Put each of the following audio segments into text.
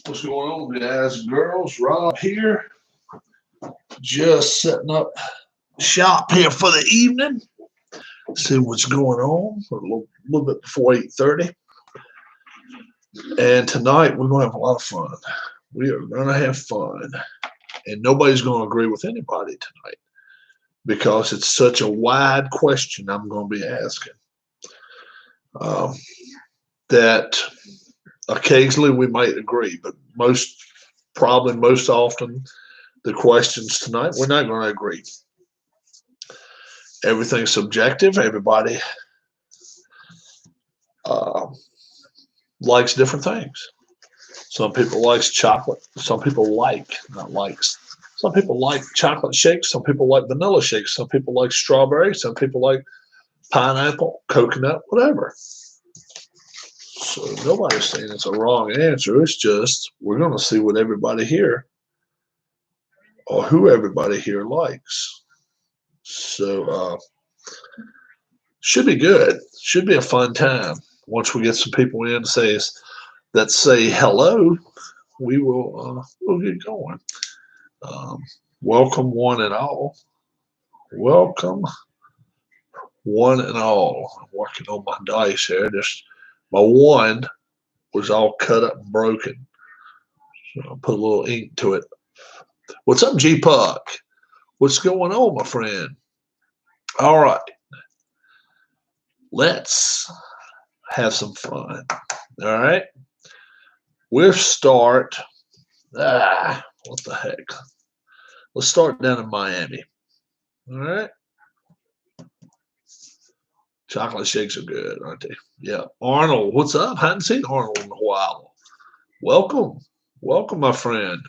What's going on, guys and girls? Rob here. Just setting up shop here for the evening. See what's going on. A little bit before 8:30. And tonight we're going to have a lot of fun. We are going to have fun. And nobody's going to agree with anybody tonight because it's such a wide question I'm going to be asking. That occasionally we might agree, but most often, the questions tonight, we're not going to agree. Everything's subjective. Everybody likes different things. Some people like chocolate. Some people not likes. Some people like chocolate shakes. Some people like vanilla shakes. Some people like strawberry. Some people like pineapple, coconut, whatever. So nobody's saying it's a wrong answer. It's just we're going to see what everybody here or who everybody here likes. So should be good. Should be a fun time. Once we get some people in that say hello, we'll get going. Welcome one and all. Welcome one and all. I'm working on my dice here. My one was all cut up and broken. So I'll put a little ink to it. What's up, G Puck? What's going on, my friend? All right. Let's have some fun. All right. We'll start. What the heck? Let's start down in Miami. All right. Chocolate shakes are good, aren't they? Yeah. Arnold, what's up? Hadn't seen Arnold in a while. Welcome. Welcome, my friend.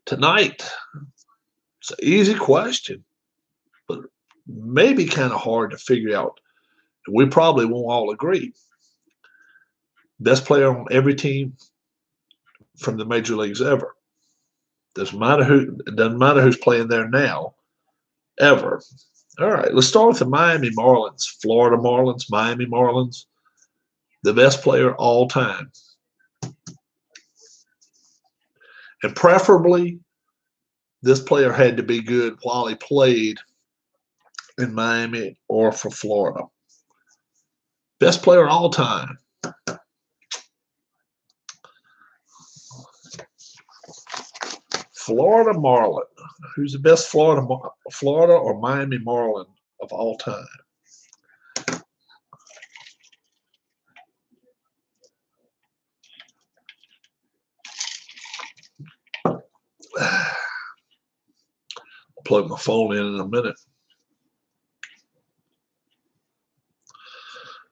Tonight, it's an easy question, but maybe kind of hard to figure out. We probably won't all agree. Best player on every team from the major leagues ever. It doesn't matter who's playing there now, ever. All right, let's start with the Miami Marlins, Florida Marlins, Miami Marlins. The best player all time. And preferably, this player had to be good while he played in Miami or for Florida. Best player all time. Florida Marlin. Who's the best Florida or Miami Marlin of all time? I'll plug my phone in a minute.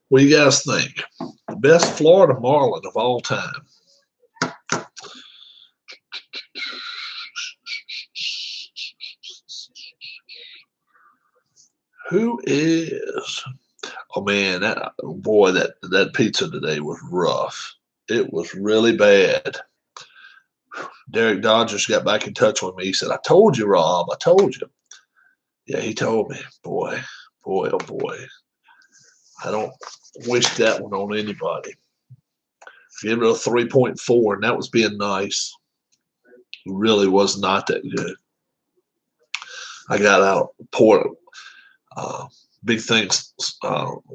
What do you guys think? The best Florida Marlin of all time. Who is? Oh man, that pizza today was rough. It was really bad. Derek Dodgers got back in touch with me. He said, "I told you, Rob. I told you." Yeah, he told me. Boy, oh boy. I don't wish that one on anybody. Give it a 3.4, and that was being nice. It really was not that good. I got out, poured big things,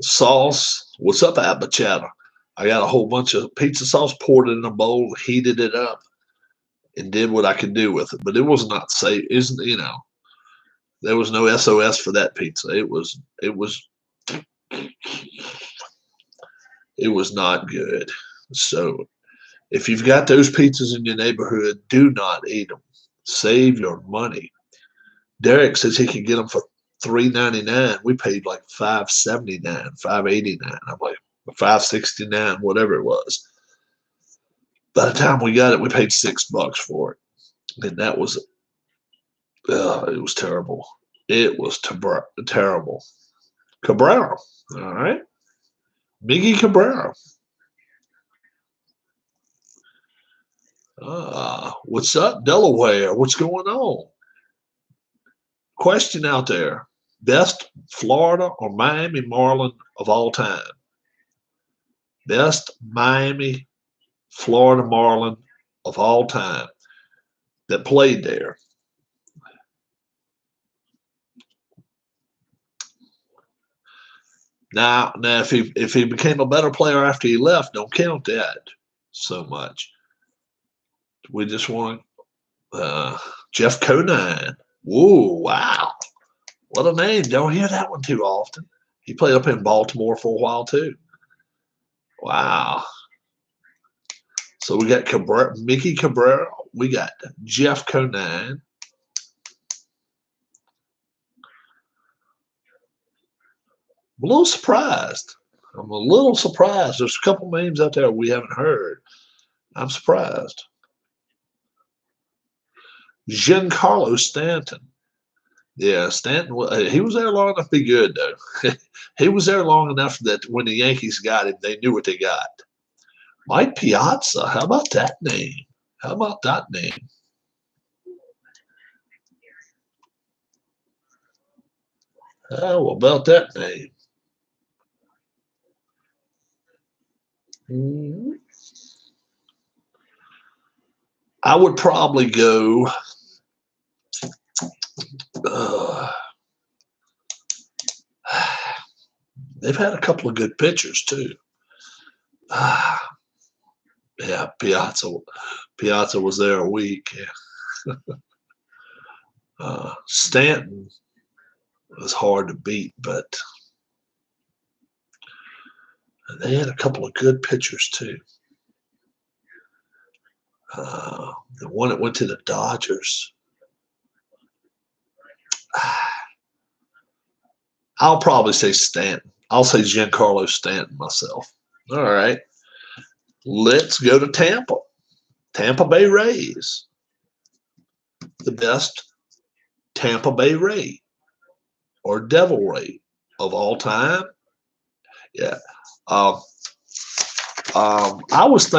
sauce. What's up, Abachata? I got a whole bunch of pizza sauce, poured it in a bowl, heated it up, and did what I could do with it. But it was not safe. There was no SOS for that pizza. It was not good. So if you've got those pizzas in your neighborhood, do not eat them. Save your money. Derek says he can get them for $3.99. We paid like $5.79, $5.89. I'm like $5.69, whatever it was. By the time we got it, we paid $6 for it, and that was it was terrible. It was terrible. Cabrera, all right, Miggy Cabrera. What's up, Delaware? What's going on? Question out there. Best Florida or Miami Marlin of all time? Best Miami, Florida Marlin of all time that played there. Now, if he became a better player after he left, don't count that so much. We just want Jeff Conine. Whoa, wow. What a name. Don't hear that one too often. He played up in Baltimore for a while too. Wow. So we got Mickey Cabrera. We got Jeff Conine. I'm a little surprised. There's a couple names out there we haven't heard. I'm surprised. Giancarlo Stanton. Yeah, Stanton, he was there long enough to be good, though. He was there long enough that when the Yankees got him, they knew what they got. Mike Piazza, how about that name? How about that name? How about that name? I would probably go. They've had a couple of good pitchers too. Yeah, Piazza was there a week. Yeah. Stanton was hard to beat, but they had a couple of good pitchers too. The one that went to the Dodgers. I'll probably say Stanton. I'll say Giancarlo Stanton myself. All right. Let's go to Tampa. Tampa Bay Rays. The best Tampa Bay Ray or Devil Ray of all time. Yeah. I was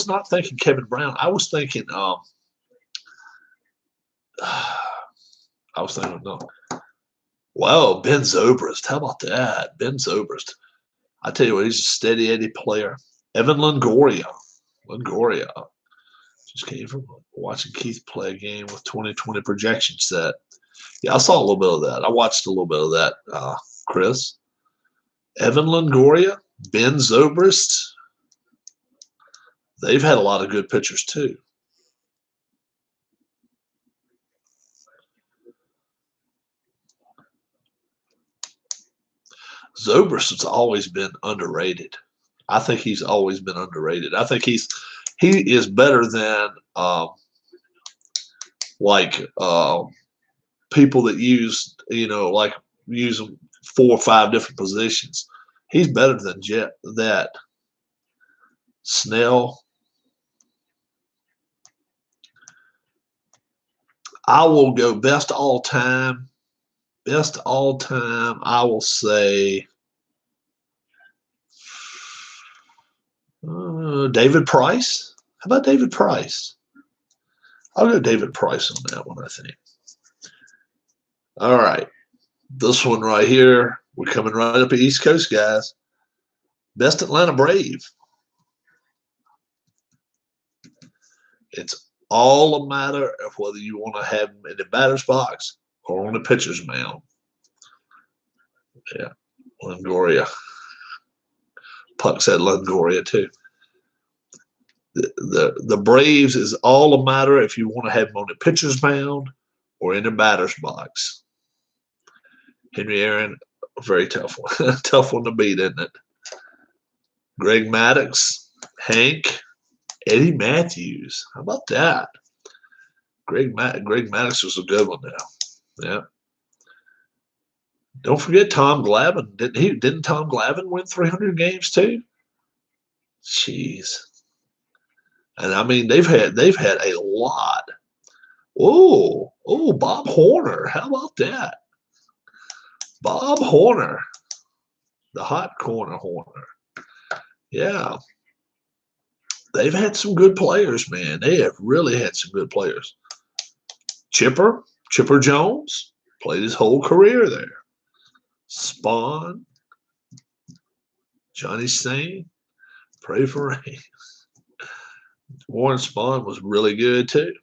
not thinking Kevin Brown. I was thinking no. Wow, Ben Zobrist. How about that? Ben Zobrist. I tell you what, he's a steady Eddie player. Evan Longoria. Just came from watching Keith play a game with 2020 projection set. Yeah, I saw a little bit of that. I watched a little bit of that, Chris. Evan Longoria, Ben Zobrist. They've had a lot of good pitchers too. Zobrist has always been underrated. I think he's always been underrated. I think he is better than people that use use 4 or 5 different positions. He's better than that. Snell. I will go best all time. Best all time, I will say David Price. How about David Price? I'll go David Price on that one, I think. All right. This one right here, we're coming right up the East Coast, guys. Best Atlanta Brave. It's all a matter of whether you want to have him in the batter's box or on the pitcher's mound. Yeah, Longoria. Puck said Longoria too. The Braves is all a matter if you want to have him on the pitcher's mound or in the batter's box. Henry Aaron, very tough one. Tough one to beat, isn't it? Greg Maddux, Hank, Eddie Matthews. How about that? Greg Maddux was a good one now. Yeah. Don't forget Tom Glavine. Didn't Tom Glavine win 300 games too? Jeez. And I mean they've had a lot. Oh, Bob Horner. How about that? Bob Horner. The hot corner Horner. Yeah. They've had some good players, man. They have really had some good players. Chipper Jones played his whole career there. Spawn, Johnny Stain, pray for rain. Warren Spahn was really good too.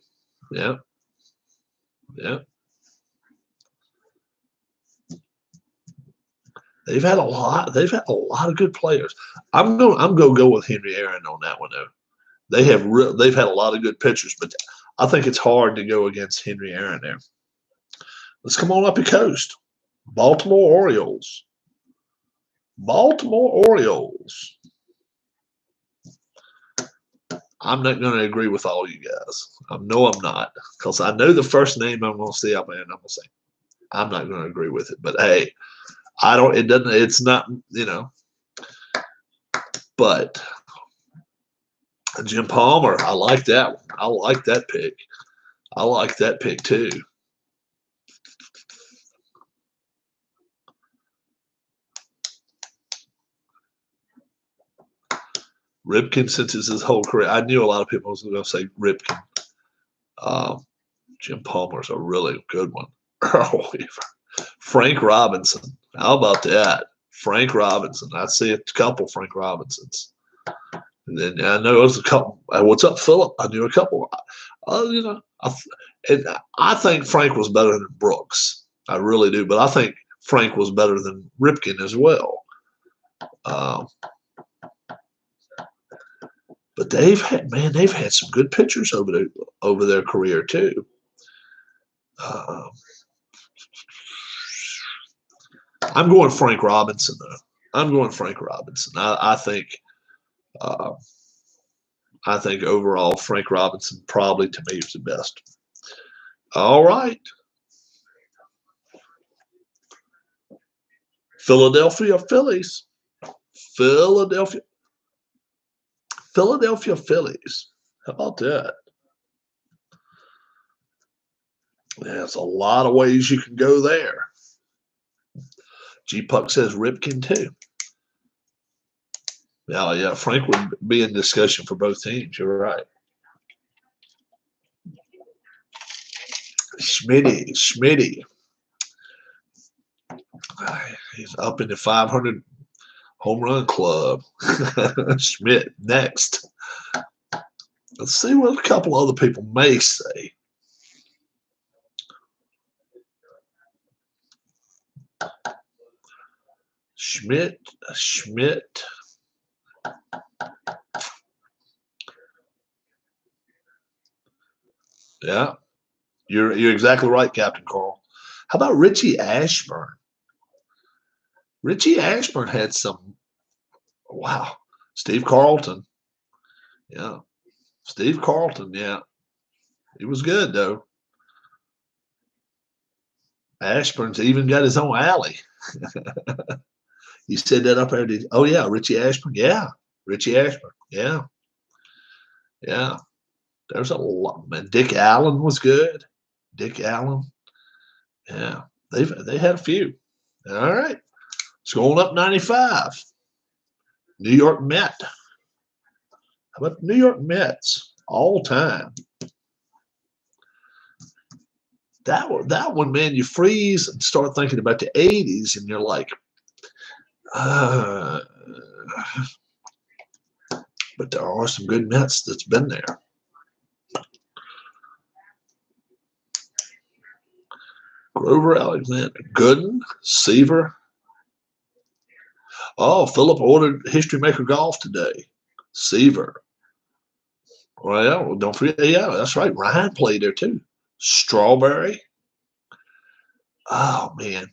Yeah, yeah. They've had a lot. They've had a lot of good players. I'm gonna go with Henry Aaron on that one though. They've had a lot of good pitchers, but I think it's hard to go against Henry Aaron there. Let's come on up the coast. Baltimore Orioles. Baltimore Orioles. I'm not going to agree with all you guys. I know I'm not, because I know the first name I'm going to see up there, and I'm going to say I'm not going to agree with it. But hey, I don't. It doesn't. It's not. But Jim Palmer, I like that one. I like that pick. I like that pick too. Ripken, since it's his whole career, I knew a lot of people was going to say Ripken. Jim Palmer's a really good one. Earl Weaver. Frank Robinson. How about that? Frank Robinson. I see a couple Frank Robinsons. And then I know there's a couple. What's up, Philip? I knew a couple. I think Frank was better than Brooks. I really do. But I think Frank was better than Ripken as well. But they've had some good pitchers over their career too. I'm going Frank Robinson though. I'm going Frank Robinson. I think overall Frank Robinson probably to me is the best. All right. Philadelphia Phillies. Philadelphia Phillies. How about that? There's a lot of ways you can go there. G Puck says Ripken too. Yeah, Frank would be in discussion for both teams. You're right. Schmitty. He's up in the 500 home run club. Schmidt next. Let's see what a couple other people may say. Schmidt. Yeah, you're exactly right, Captain Carl. How about Richie Ashburn? Richie Ashburn had some. Wow, Steve Carlton. Yeah, Steve Carlton. Yeah, he was good though. Ashburn's even got his own alley. You said that up there. Oh yeah, Richie Ashburn. Yeah, Richie Ashburn. Yeah. There's a lot. Man, Dick Allen was good. Dick Allen. Yeah, they had a few. All right, it's going up 95. New York Met. How about New York Mets all time? That one, man, you freeze and start thinking about the 80s, and you're like, but there are some good Mets that's been there. Grover Alexander, Gooden, Seaver. Oh, Philip ordered History Maker Golf today. Seaver. Well, don't forget. Yeah, that's right. Ryan played there too. Strawberry. Oh man,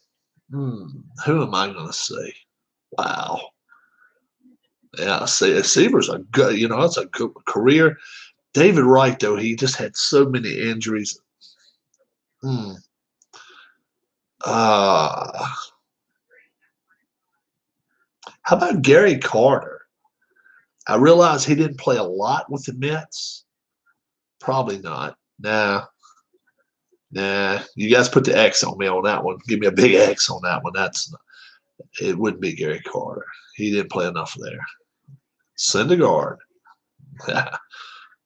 who am I going to say? Wow. Yeah, Seaver's a good. That's a good career. David Wright though, he just had so many injuries. How about Gary Carter? I realize he didn't play a lot with the Mets. Probably not. Nah. You guys put the X on me on that one. Give me a big X on that one. It wouldn't be Gary Carter. He didn't play enough there. Syndergaard.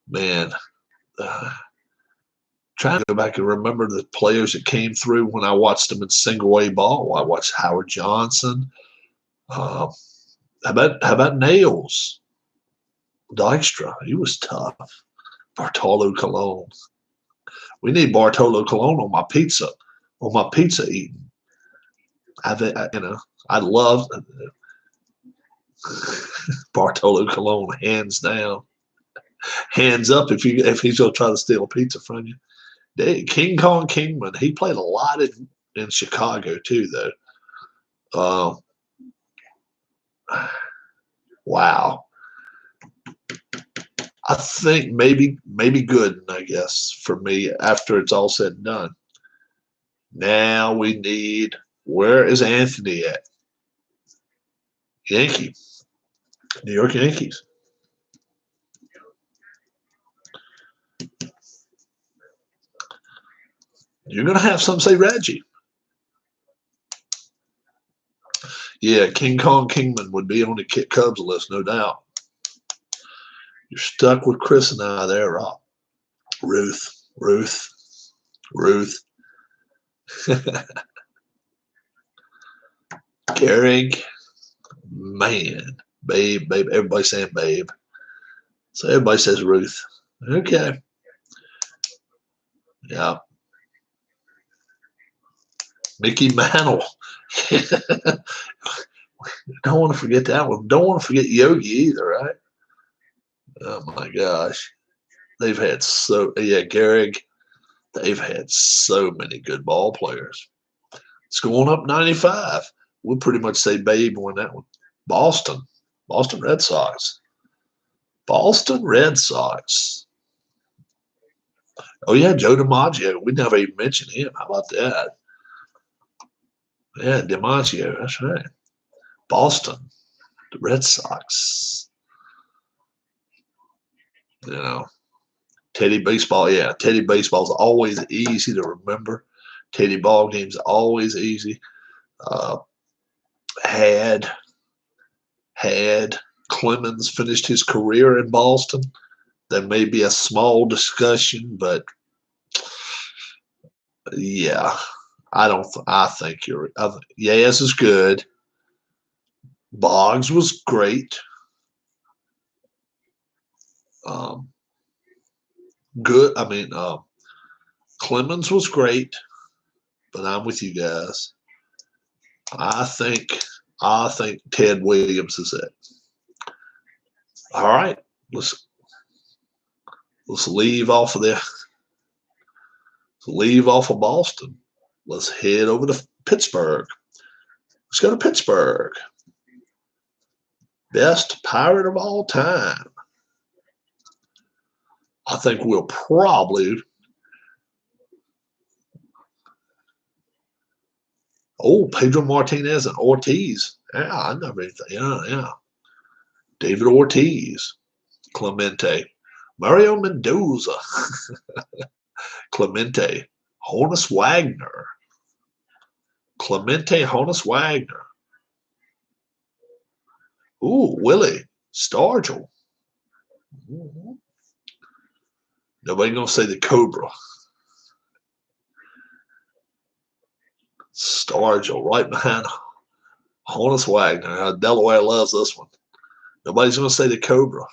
Man. Trying to go back and remember the players that came through when I watched them in single A ball. I watched Howard Johnson. How about Nails? Dykstra. He was tough. Bartolo Colon. We need Bartolo Colon on my pizza. On my pizza eating. I think I love Bartolo Colon, hands down. Hands up if he's gonna try to steal a pizza from you. King Kong Kingman, he played a lot in Chicago too, though. Wow. I think maybe Gooden, I guess, for me after it's all said and done. Now we need, where is Anthony at? Yankee. New York Yankees. You're going to have some say Reggie. Yeah, King Kong Kingman would be on the Cubs list, no doubt. You're stuck with Chris and I there, Rob. Ruth. Gehrig, man, babe. Everybody saying babe. So everybody says Ruth. Okay. Yeah. Mickey Mantle. Don't want to forget that one. Don't want to forget Yogi either, right? Oh my gosh. They've had Gehrig. They've had so many good ball players. It's going up 95. We'll pretty much say Babe won that one. Boston Red Sox. Boston Red Sox. Oh yeah, Joe DiMaggio. We never even mentioned him. How about that? Yeah, DiMaggio. That's right. Boston, the Red Sox. You know, Teddy Baseball. Yeah, Teddy Baseball's always easy to remember. Teddy Ball Game's always easy. Had Clemens finished his career in Boston, there may be a small discussion, but yeah, I think you're. Yaz is good. Boggs was great. Good. I mean, Clemens was great, but I'm with you guys. I think Ted Williams is it. All right, let's leave off of there. Leave off of Boston. Let's head over to Pittsburgh. Let's go to Pittsburgh. Best Pirate of all time. I think we'll probably. Oh, Pedro Martinez and Ortiz. Yeah, I never even. Yeah. David Ortiz, Clemente, Mario Mendoza, Clemente, Honus Wagner, Clemente Honus Wagner. Ooh, Willie Stargell. Mm-hmm. Nobody gonna say the Cobra. Stargell right behind Honus Wagner. Delaware loves this one. Nobody's gonna say the Cobra.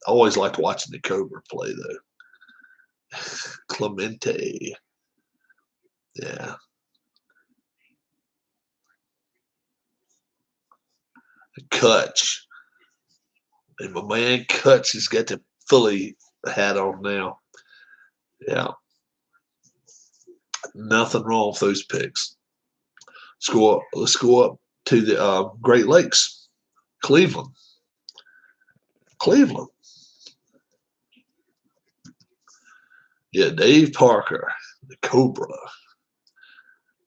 I always liked watching the Cobra play though. Clemente. Yeah. Kutch. And my man Kutch has got the Philly hat on now. Yeah. Nothing wrong with those picks. Let's go up to the Great Lakes. Cleveland. Yeah, Dave Parker, the Cobra.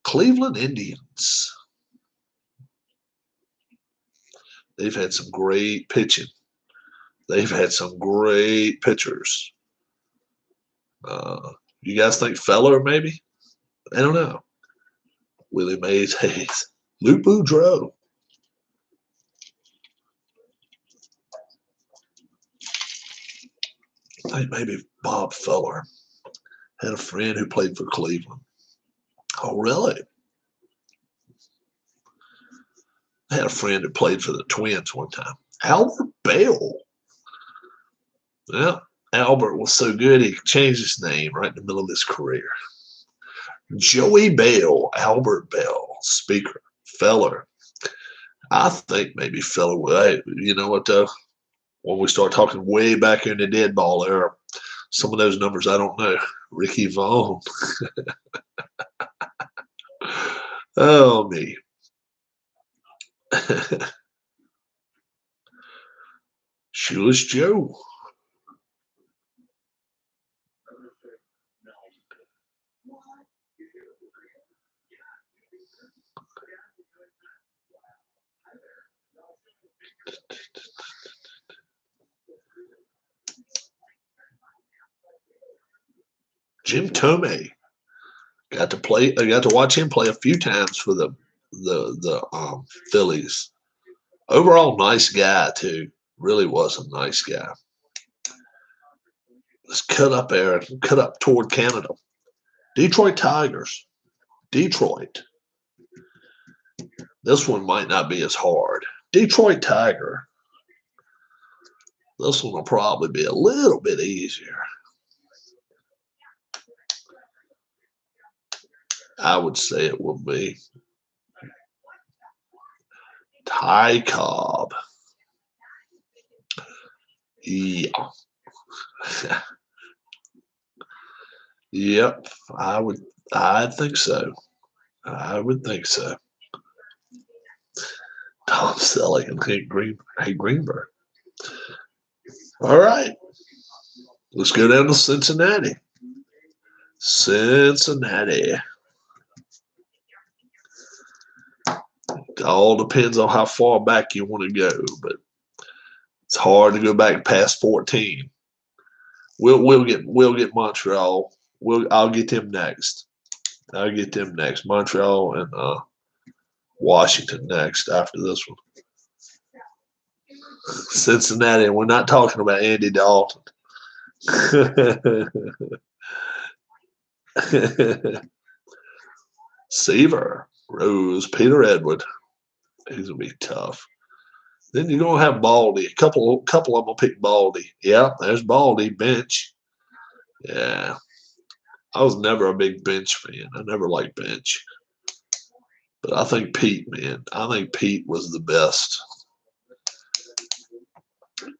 Cleveland Indians. They've had some great pitching. They've had some great pitchers. You guys think Feller maybe? I don't know. Willie Mays Hayes. Lou Boudreau. I think maybe Bob Feller. Had a friend who played for Cleveland. Oh, really? I had a friend who played for the Twins one time. Albert Bell. Yeah, Albert was so good he changed his name right in the middle of his career. Joey Bell, Albert Bell, speaker, feller. I think maybe feller. Hey, you know what though? When we start talking way back in the dead ball era, some of those numbers I don't know. Ricky Vaughn. Oh me. Shoeless Joe. Jim Tomei. Got to play. I got to watch him play a few times for the Phillies. Overall, nice guy too. Really was a nice guy. Let's cut up there. Cut up toward Canada. Detroit Tigers. Detroit. This one might not be as hard. Detroit Tiger. This one will probably be a little bit easier. I would say it will be Ty Cobb. Yeah. Yep. I think so. I would think so. Tom Selleck and Hank Greenberg. All right. Let's go down to Cincinnati. Cincinnati. It all depends on how far back you want to go, but it's hard to go back past 14. We'll get Montreal. I'll get them next. I'll get them next. Montreal and Washington next after this one. Cincinnati. We're not talking about Andy Dalton. Seaver, Rose, Peter Edward. He's gonna be tough. Then you're gonna have Baldy. A couple of them will pick Baldy. Yeah, there's Baldy bench. Yeah, I was never a big bench fan. I never liked bench, but I think Pete, man, I think Pete was the best.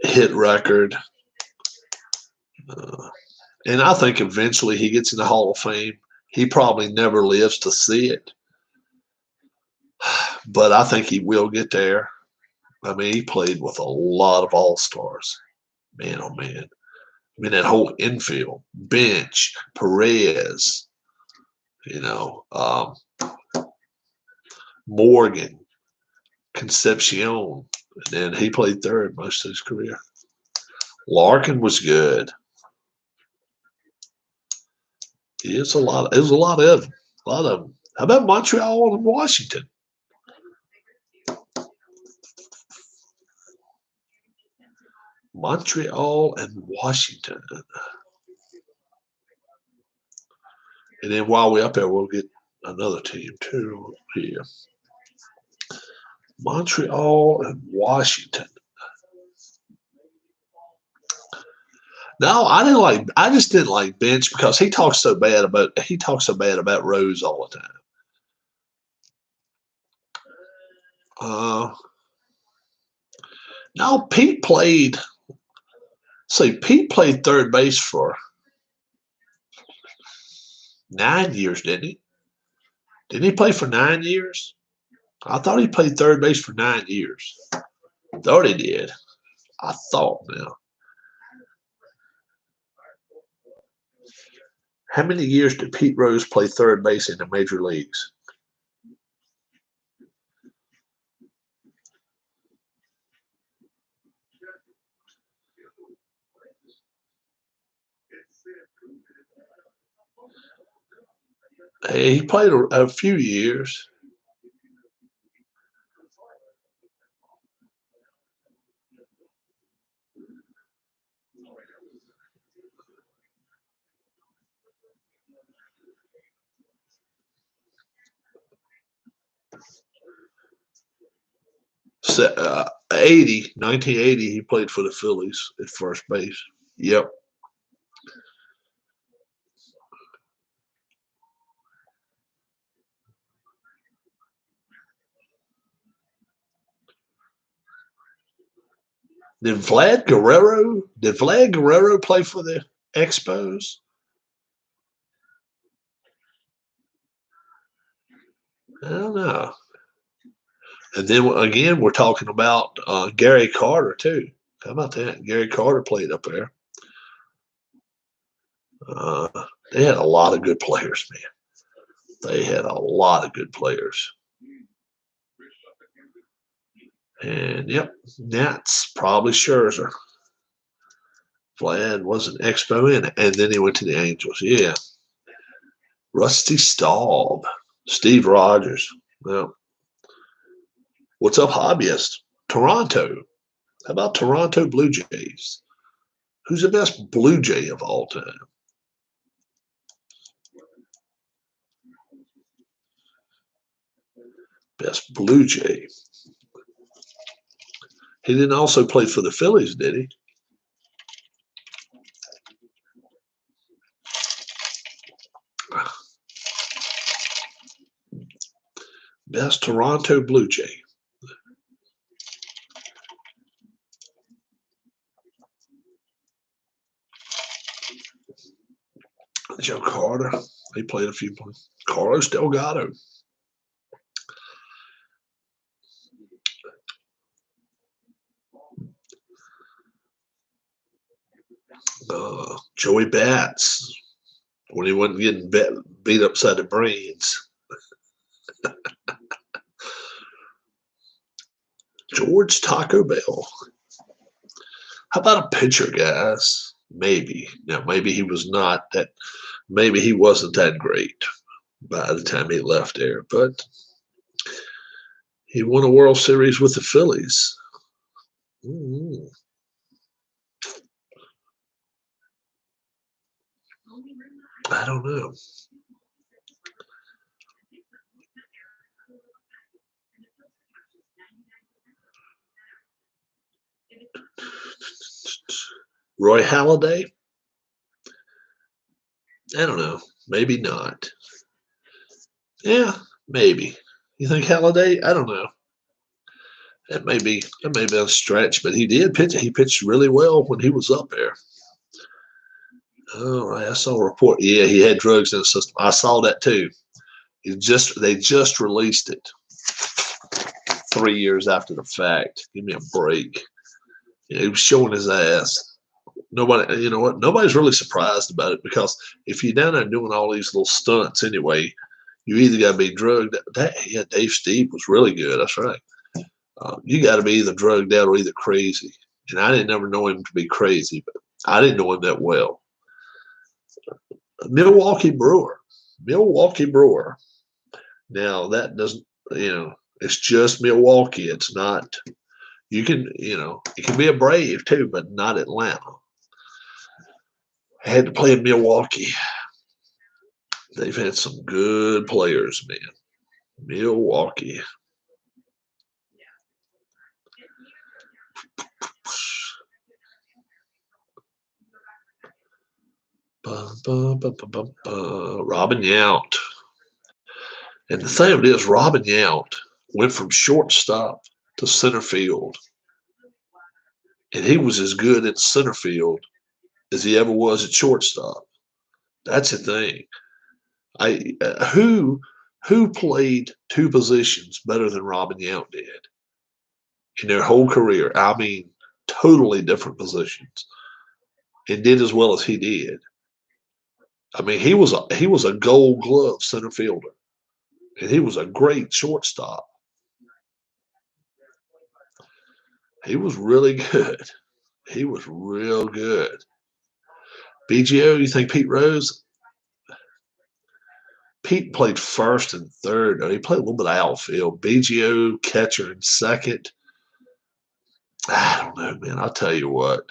Hit record, and I think eventually he gets in the Hall of Fame. He probably never lives to see it, but I think he will get there. I mean, he played with a lot of all-stars. Man, oh man. I mean, that whole infield, bench, Perez, you know, Morgan, Concepcion, and then he played third most of his career. Larkin was good. It's a lot. It was a lot of them. A lot of them. How about Montreal and Washington? Montreal and Washington. And then while we're up there, we'll get another team too here. Montreal and Washington. No, I just didn't like Bench because he talks so bad about Rose all the time. No, Pete played third base for 9 years, didn't he? Didn't he play for 9 years? I thought he played third base for 9 years. Thought he did. I thought now. How many years did Pete Rose play third base in the major leagues? Hey, he played a few years. So, 1980, he played for the Phillies at first base. Yep. Did Vlad Guerrero play for the Expos? I don't know. And then again, we're talking about Gary Carter too. How about that? Gary Carter played up there. Uh, they had a lot of good players, man. They had a lot of good players. And yep, Nats probably Scherzer. Vlad was an Expo in it, and then he went to the Angels. Yeah, Rusty Staub, Steve Rogers. Well, what's up, hobbyist? Toronto. How about Toronto Blue Jays? Who's the best Blue Jay of all time? Best Blue Jay. He didn't also play for the Phillies, did he? Best Toronto Blue Jay. Joe Carter. He played a few points. Carlos Delgado. Joey Bats. When he wasn't getting beat upside the brains. George Taco Bell. How about a pitcher, guys? Maybe. Now, maybe he was not that. Maybe he wasn't that great by the time he left there, but he won a World Series with the Phillies. Mm-hmm. I don't know. Roy Halladay? I don't know. Maybe not. Yeah, maybe. You think Halladay? I don't know. That may be a stretch, but he did pitch. He pitched really well when he was up there. All right, I saw a report. Yeah, he had drugs in the system. I saw that too. They just released it 3 years after the fact. Give me a break. Yeah, he was showing his ass. Nobody, you know what? Nobody's really surprised about it because if you're down there doing all these little stunts anyway, you either got to be drugged. Yeah, Dave Steve was really good. That's right. You got to be either drugged out or either crazy. And I didn't ever know him to be crazy, but I didn't know him that well. Milwaukee Brewer. Milwaukee Brewer. Now that doesn't, it's just Milwaukee. It's not. You can, it can be a Brave too, but not Atlanta. I had to play in Milwaukee. They've had some good players, man. Milwaukee. Robin Yount. And the thing of it is, Robin Yount went from shortstop to center field. And he was as good in center field as he ever was at shortstop. That's the thing. Who played two positions better than Robin Yount did in their whole career? I mean, totally different positions, and did as well as he did. I mean, he was a Gold Glove center fielder, and he was a great shortstop. He was really good. He was real good. BGO, you think Pete Rose? Pete played first and third. He played a little bit of outfield. BGO catcher in second. I don't know, man. I'll tell you what.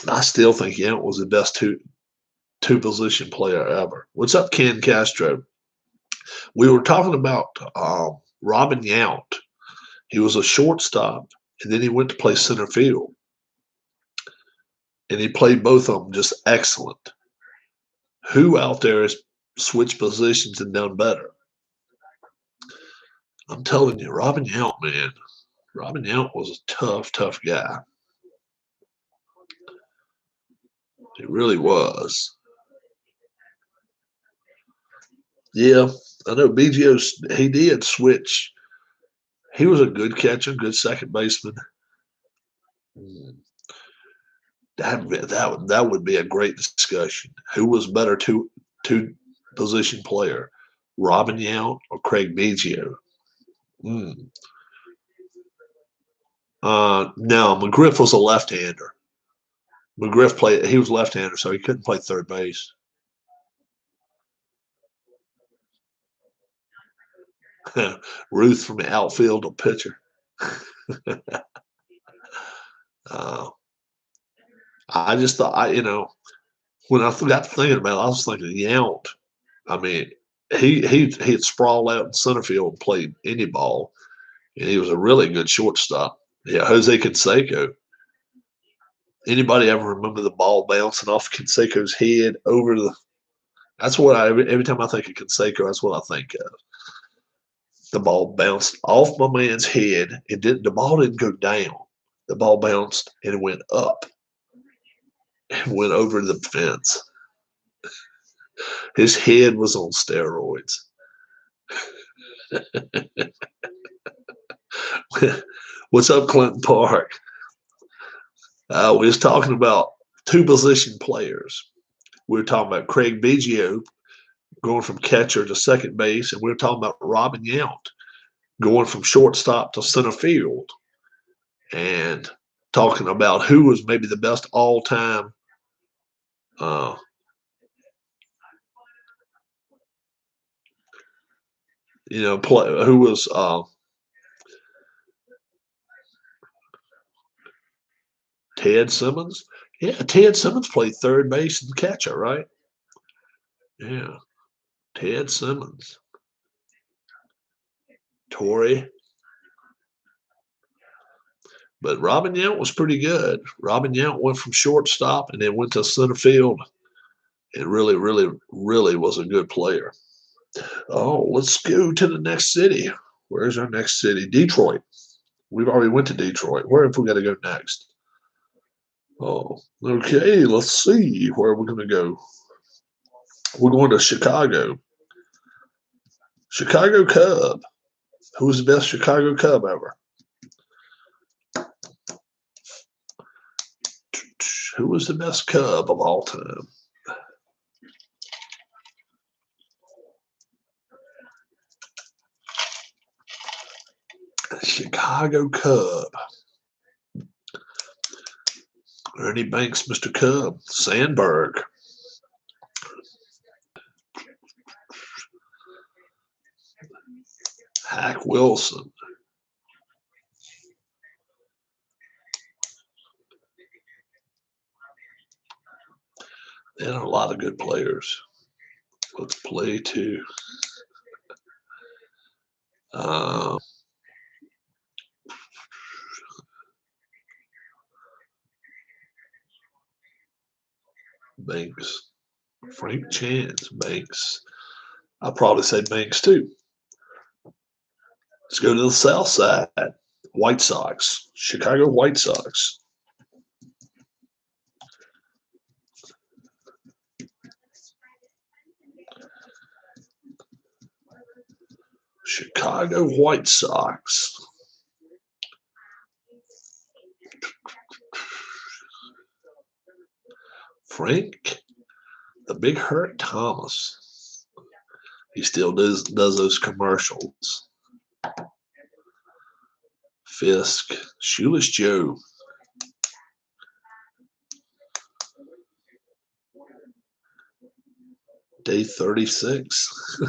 I still think Yount was the best two position player ever. What's up, Ken Castro? We were talking about Robin Yount. He was a shortstop, and then he went to play center field. And he played both of them just excellent. Who out there has switched positions and done better? I'm telling you, Robin Yount, man. Robin Yount was a tough, tough guy. He really was. Yeah, I know BGO's, he did switch. He was a good catcher, good second baseman. Mm, that would be a great discussion. Who was better two position player, Robin Yount or Craig Biggio? Mm. No, McGriff was a left-hander. McGriff played. He was left-hander, so he couldn't play third base. Ruth from the outfield or pitcher. uh, I just thought when I got to thinking about it, I was thinking Yount. I mean, he'd sprawl out in center field and played any ball, and he was a really good shortstop. Yeah, Jose Canseco. Anybody ever remember the ball bouncing off Canseco's head over the? That's what every time I think of Canseco, that's what I think of. The ball bounced off my man's head. The ball didn't go down. The ball bounced and it went up and went over the fence. His head was on steroids. What's up, Clinton Park? We was talking about two position players. We were talking about Craig Biggio going from catcher to second base, and we were talking about Robin Yount going from shortstop to center field, and talking about who was maybe the best all-time who was Ted Simmons. Yeah, Ted Simmons played third base and catcher, right? Yeah, Ted Simmons. Torrey. But Robin Yount was pretty good. Robin Yount went from shortstop and then went to center field. It really, really, really was a good player. Oh, let's go to the next city. Where's our next city? Detroit. We've already went to Detroit. Where have we got to go next? Oh, okay. Let's see where we're going to go. We're going to Chicago. Chicago Cub. Who's the best Chicago Cub ever? Who was the best Cub of all time? Chicago Cub. Ernie Banks, Mr. Cub. Sandberg. Hack Wilson. They had a lot of good players. Let's play to Banks. Frank Chance, Banks. I'll probably say Banks too. Let's go to the south side. White Sox. Chicago White Sox. Chicago White Sox. Frank, the Big Hurt Thomas. He still does those commercials. Fisk, Shoeless Joe. Day 36.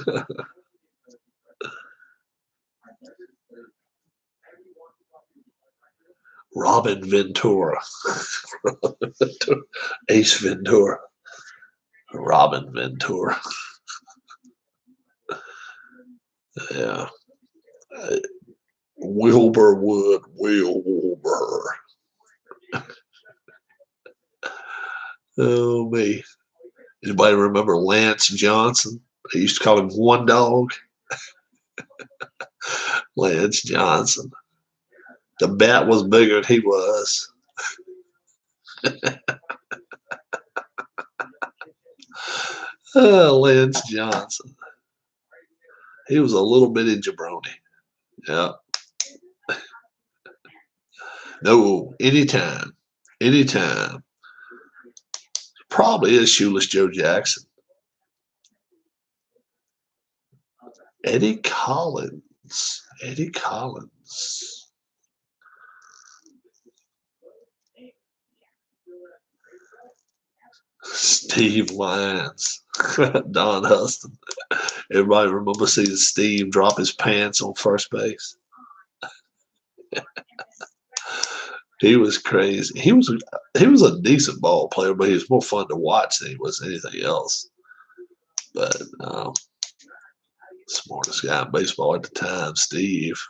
Robin Ventura. Ace Ventura. Robin Ventura. Yeah. Wilbur Wood. Wilbur. Oh, me. Anybody remember Lance Johnson? They used to call him One Dog. Lance Johnson. The bat was bigger than he was. Lance Johnson. He was a little bitty jabroni. Yeah. No, anytime. Anytime. Probably is Shoeless Joe Jackson. Eddie Collins. Eddie Collins. Steve Lyons. Don Huston. Everybody remember seeing Steve drop his pants on first base. He was crazy. He was a decent ball player, but he was more fun to watch than he was anything else. But smartest guy in baseball at the time, Steve,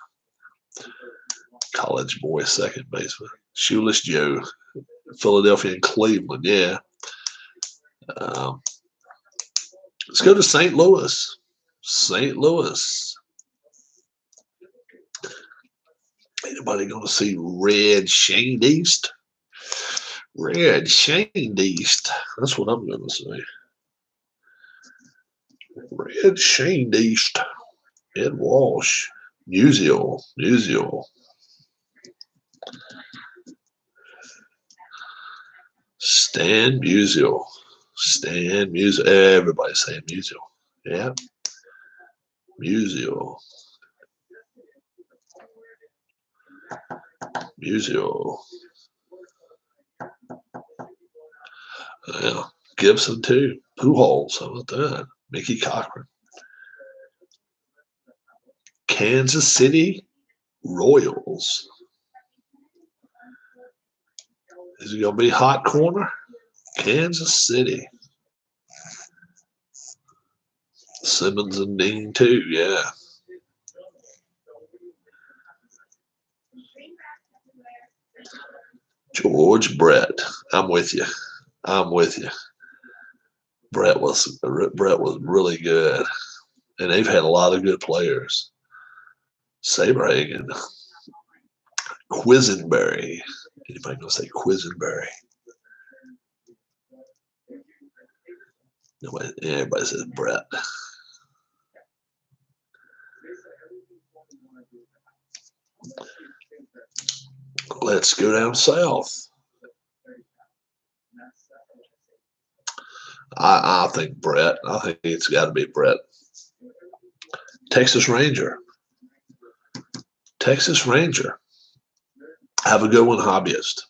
college boy, second baseman, Shoeless Joe, Philadelphia and Cleveland. Yeah. Um, let's go to St. Louis. St. Louis. Anybody going to see Red Shane East? Red Shane East. That's what I'm going to say. Red Shane East. Ed Walsh. Musial. Stan Musial. Everybody's saying Musial. Yeah. Musial. Yeah. Gibson too. Pujols. How about that? Mickey Cochran. Kansas City Royals. Is it going to be hot corner? Kansas City. Simmons and Dean too. Yeah. George Brett. I'm with you. Brett was really good, and they've had a lot of good players. Saberhagen, Quisenberry. Anybody gonna say Quisenberry? Nobody. Everybody says Brett. Let's go down south. I think Brett. I think it's got to be Brett. Texas Ranger. Have a good one, hobbyist.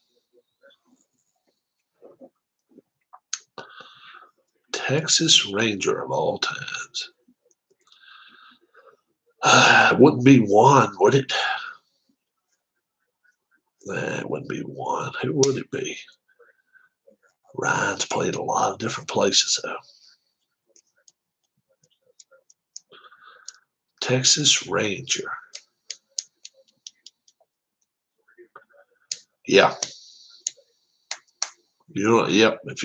Texas Ranger of all times. It wouldn't be one, would it? Nah, it wouldn't be one. Who would it be? Ryan's played a lot of different places, though. Texas Ranger. Yeah. Yep. If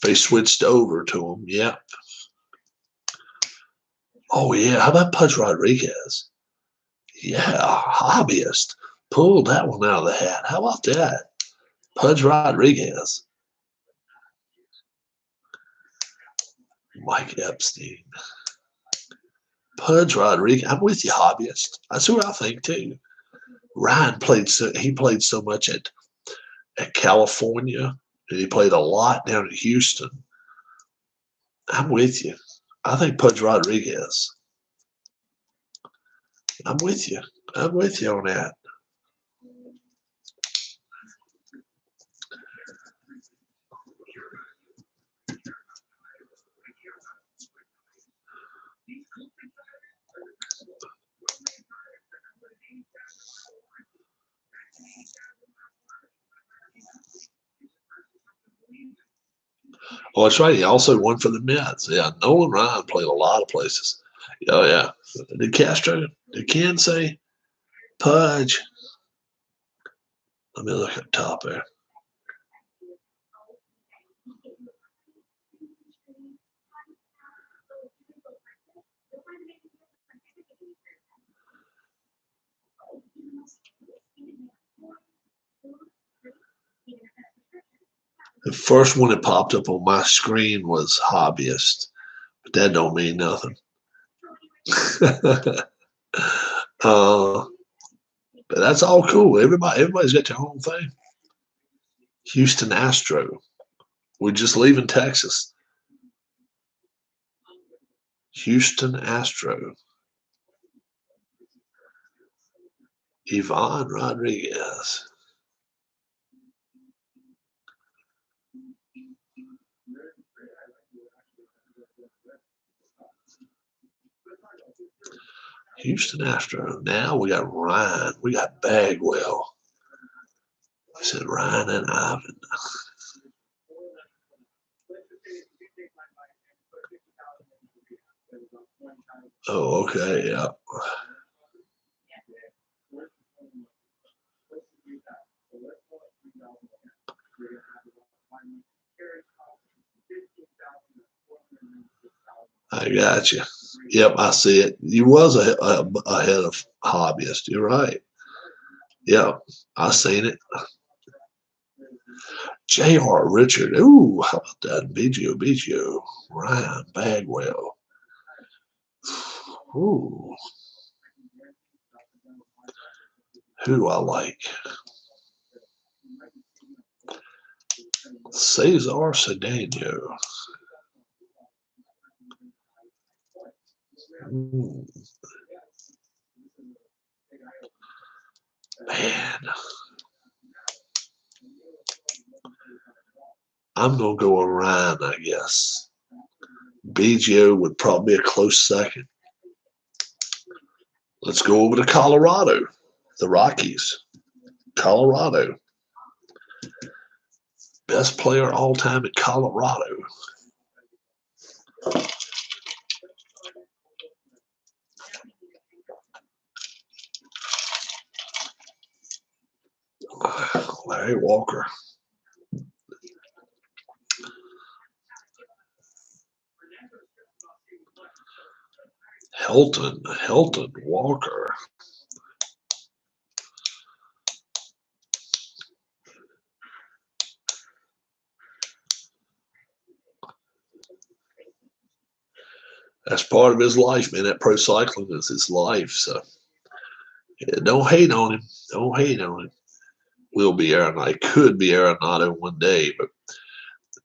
they switched over to him, yep. Oh, yeah. How about Pudge Rodriguez? Yeah, hobbyist. Pulled that one out of the hat. How about that? Pudge Rodriguez. Mike Epstein. Pudge Rodriguez. I'm with you, hobbyist. That's what I think too. Ryan played so much at California, and he played a lot down in Houston. I'm with you. I think Pudge Rodriguez. I'm with you on that. Oh, that's right. He also won for the Mets. Yeah, Nolan Ryan played a lot of places. Oh, yeah. Did Ken say Pudge? Let me look at top there. The first one that popped up on my screen was hobbyist, but that don't mean nothing. uh, but that's all cool. Everybody's got their own thing. Houston Astro. We're just leaving Texas. Houston Astro. Yvonne Rodriguez. Houston Astro. Now we got Ryan. We got Bagwell. I said Ryan and Ivan. Oh, okay, yeah. I got you. Yep, I see it. You was ahead of hobbyist. You're right. Yep, I seen it. J.R. Richard. Ooh, how about that? BGO. Ryan Bagwell. Ooh. Who do I like? Cesar Cedeno. Man. I'm going to go with Ryan, I guess. BGO would probably be a close second. Let's go over to Colorado. The Rockies. Colorado. Best player all time in Colorado. Larry Walker. Helton Walker. That's part of his life, man. That pro cycling is his life. So yeah, don't hate on him. Don't hate on him. Will be Arenado. Could be Arenado one day, but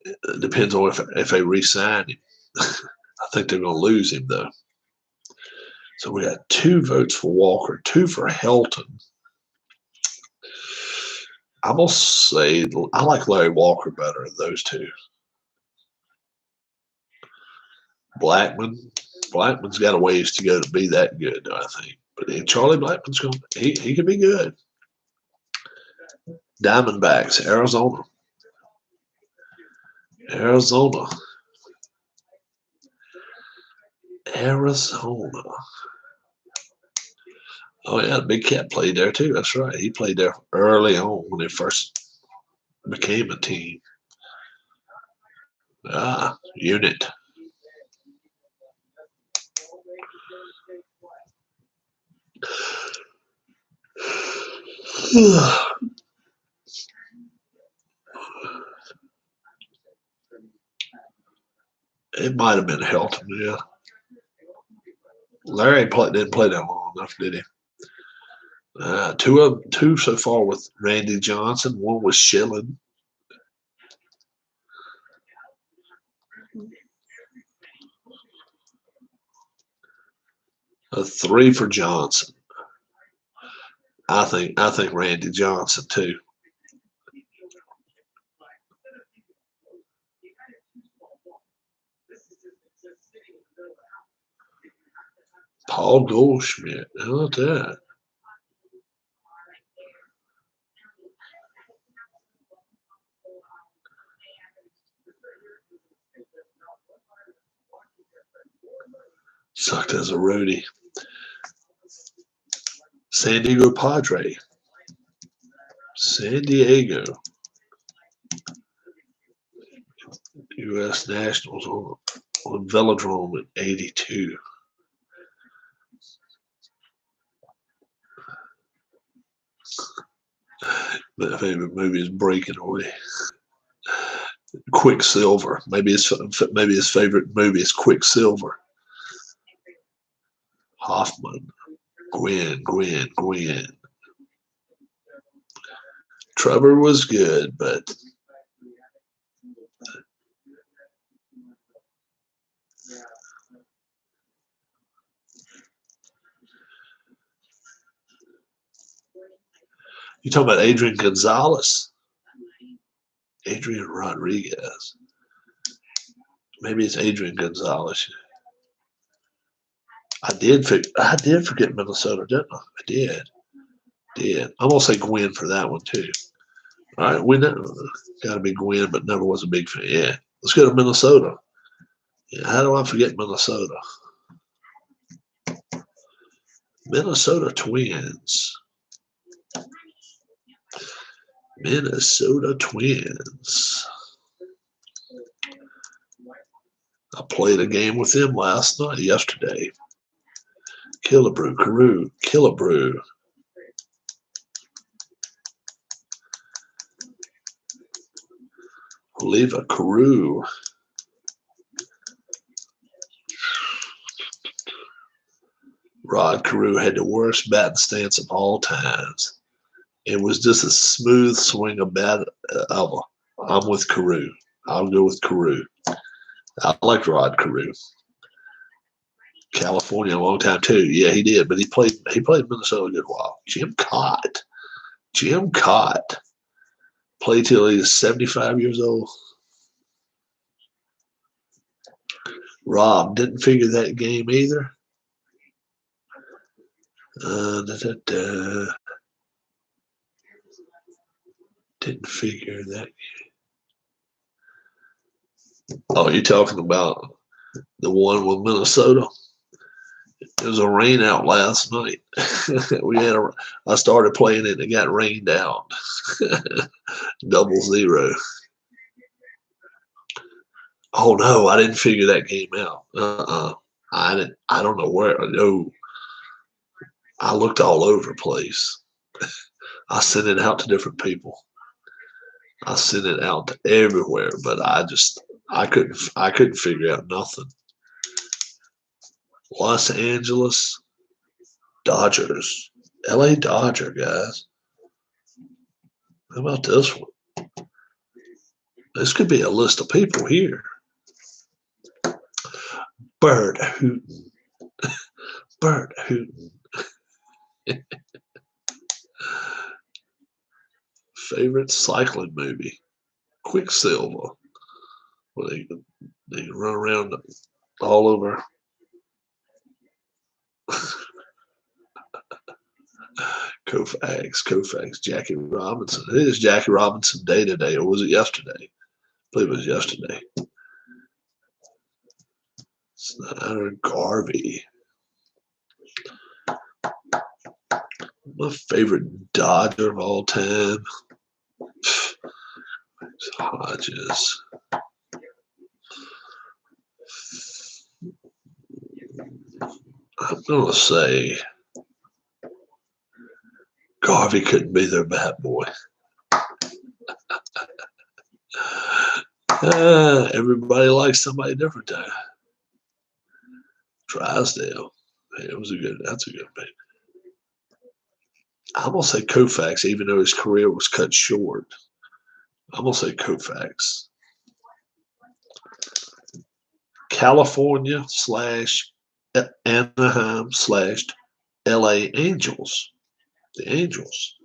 it depends on if they re-sign him. I think they're going to lose him though. So we got 2 votes for Walker, 2 for Helton. I'm gonna say I like Larry Walker better than those 2. Blackman's got a ways to go to be that good, I think. But Charlie Blackman's going. He could be good. Diamondbacks, Arizona. Arizona. Oh yeah, Big Cat played there too. That's right. He played there early on when they first became a team. Unit. It might have been Helton, yeah. Larry didn't play that long enough, did he? 2 so far with Randy Johnson. 1 was Schilling. A 3 for Johnson. I think Randy Johnson too. Paul Goldschmidt. How about that? Sucked as a roadie. San Diego Padre. San Diego. U.S. Nationals on Velodrome in 82. My favorite movie is Breaking Away. Quicksilver. Maybe his favorite movie is Quicksilver. Hoffman. Gwen. Trevor was good, but you talking about Adrian Gonzalez? Adrian Rodriguez. Maybe it's Adrian Gonzalez. I did forget Minnesota, didn't I? I did. I'm gonna say Gwen for that one too. All right, we know got to be Gwen, but never was a big fan. Yeah, let's go to Minnesota. Yeah, how do I forget Minnesota? Minnesota Twins. Minnesota Twins. I played a game with them yesterday. Killebrew. Oliva Carew. Rod Carew had the worst batting stance of all times. It was just a smooth swing of bat. I'm with Carew. I'll go with Carew. I like Rod Carew. California a long time too. Yeah, he did, but he played Minnesota a good while. Jim Cott played till he was 75 years old. Rob didn't figure that game either. Didn't figure that. Oh, you're talking about the one with Minnesota? It was a rain out last night. I started playing it and it got rained out. 0-0. Oh no, I didn't figure that game out. I didn't. I don't know where. No, I looked all over the place. I sent it out to different people. I sent it out to everywhere, but I couldn't figure out nothing. Los Angeles Dodgers. LA Dodger, guys. How about this one? This could be a list of people here. Bert Hooton. Bert Hooton. Favorite cycling movie? Quicksilver. Where they run around all over. Koufax, Jackie Robinson. It is Jackie Robinson Day today, or was it yesterday? I believe it was yesterday. Snyder Garvey. My favorite Dodger of all time. Hodges. I'm going to say Garvey couldn't be their bat boy. Everybody likes somebody different there. Drysdale. Hey, that's a good pick. I'm going to say Koufax, even though his career was cut short. I'm going to say Koufax. California / Anaheim / LA Angels. The Angels.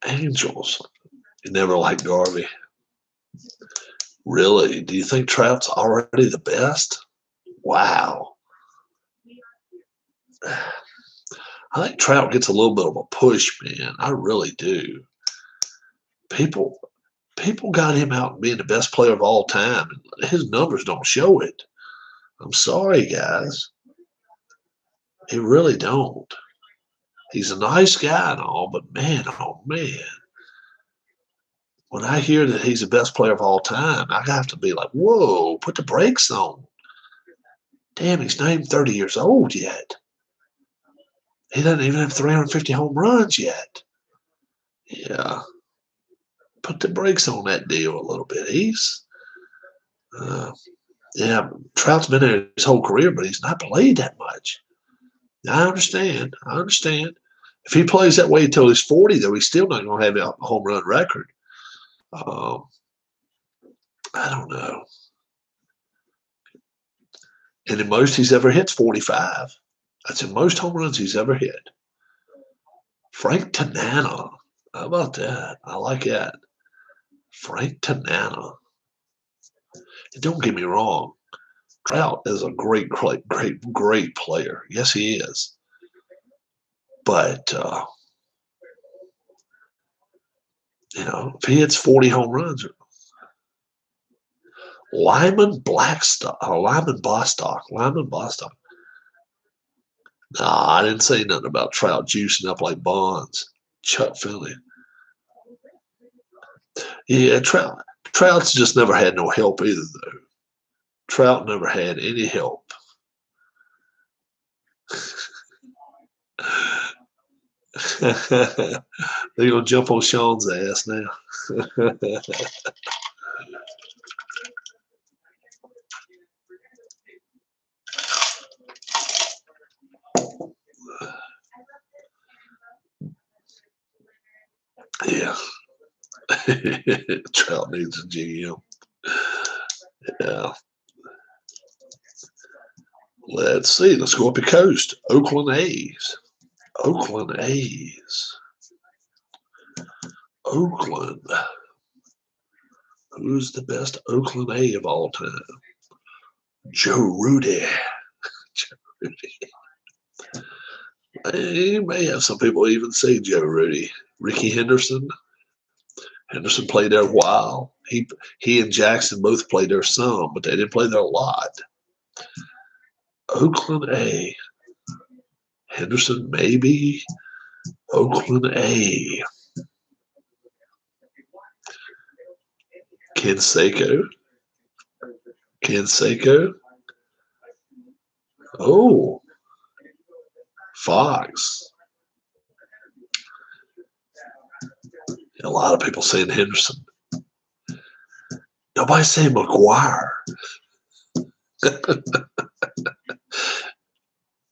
Angels. You never liked Garvey. Really? Do you think Trout's already the best? Wow. I think Trout gets a little bit of a push, man. I really do. People got him out being the best player of all time. His numbers don't show it. I'm sorry, guys. He really don't. He's a nice guy and all, but man, oh man. when I hear that he's the best player of all time, I have to be like, whoa, put the brakes on. Damn, he's not even 30 years old yet. He doesn't even have 350 home runs yet. Yeah. Put the brakes on that deal a little bit. Yeah, Trout's been there his whole career, but he's not played that much. I understand. If he plays that way until he's 40, though, he's still not going to have a home run record. Um, I don't know. And the most he's ever hit's 45. That's the most home runs he's ever hit. Frank Tanana. How about that? I like that. Frank Tanana. And don't get me wrong. Trout is a great player. Yes, he is. But, if he hits 40 home runs, Lyman Bostock. Nah, I didn't say nothing about Trout juicing up like Bonds. Chuck Finley. Yeah, Trout's just never had no help either, though. Trout never had any help. They're going to jump on Sean's ass now. Yeah. Trout needs a GM. Yeah. Let's see. Let's go up the coast. Oakland A's. Oakland. Who's the best Oakland A of all time? Joe Rudy. You may have some people even say Joe Rudy. Ricky Henderson. Henderson played there a while. He and Jackson both played there some, but they didn't play there a lot. Oakland A. Henderson, maybe. Oakland A. Canseco. Oh. Fox. A lot of people saying Henderson. Nobody saying McGuire.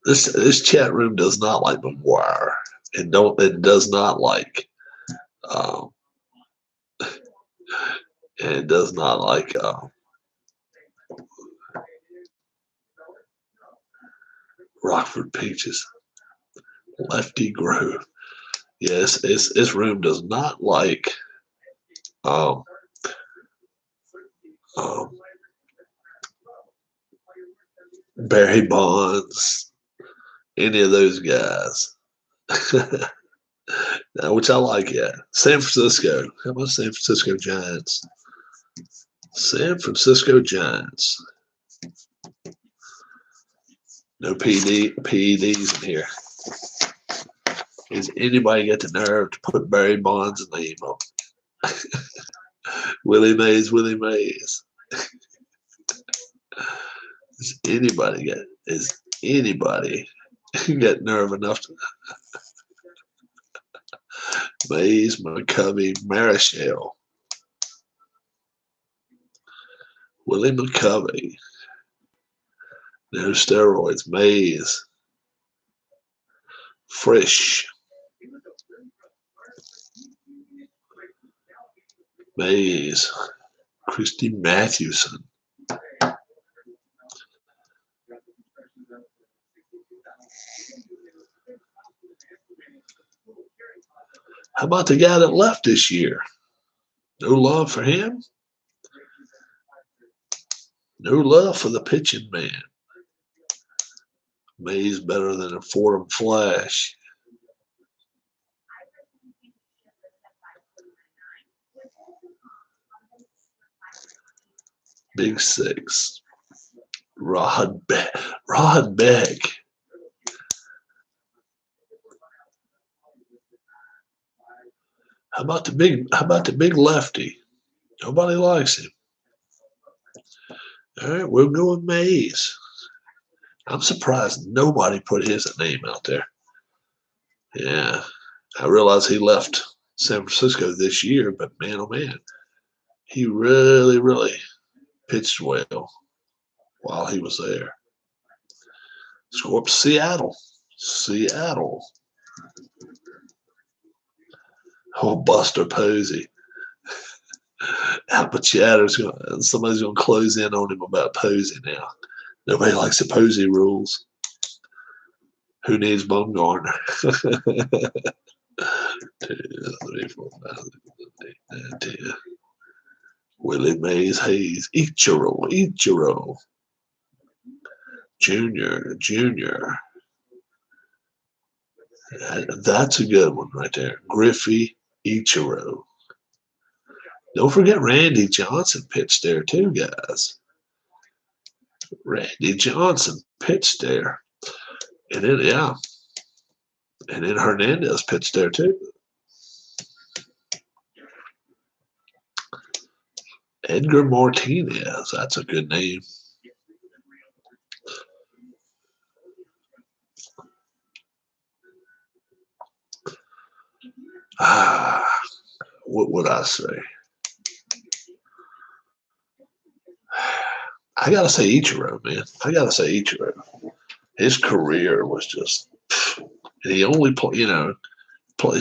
This chat room does not like McGuire, and does not like Rockford Peaches. Lefty Grove. Yes, this room does not like Barry Bonds, any of those guys. Which I like, yeah. San Francisco. How about San Francisco Giants? San Francisco Giants. No PEDs in here. Has anybody got the nerve to put Barry Bonds' name on? Willie Mays. Has anybody got nerve enough to Mays, McCovey, Marichal, Willie McCovey, no steroids, Mays, Frisch, Mays, Christy Mathewson. How about the guy that left this year? No love for him? No love for the pitching man. Mays better than a Fordham Flash. Big Six. Rod Beck. How about the big lefty? Nobody likes him. All right, we'll go with Mays. I'm surprised nobody put his name out there. Yeah, I realize he left San Francisco this year, but man, oh man, he really, really pitched well while he was there. Let's go up to Seattle. Seattle. Oh, Buster Posey. Albert Chatter's somebody's going to close in on him about Posey now. Nobody likes the Posey rules. Who needs Bumgarner? 2, 3, 4, 5, 6, 7, 8, 9, 10. Willie Mays Hayes. Ichiro. Junior. That's a good one right there. Griffey Ichiro. Don't forget Randy Johnson pitched there too, guys. Randy Johnson pitched there. And then, yeah. And then Hernandez pitched there too. Edgar Martinez. That's a good name. What would I say? I gotta say Ichiro, man. I gotta say Ichiro. His career was just. He only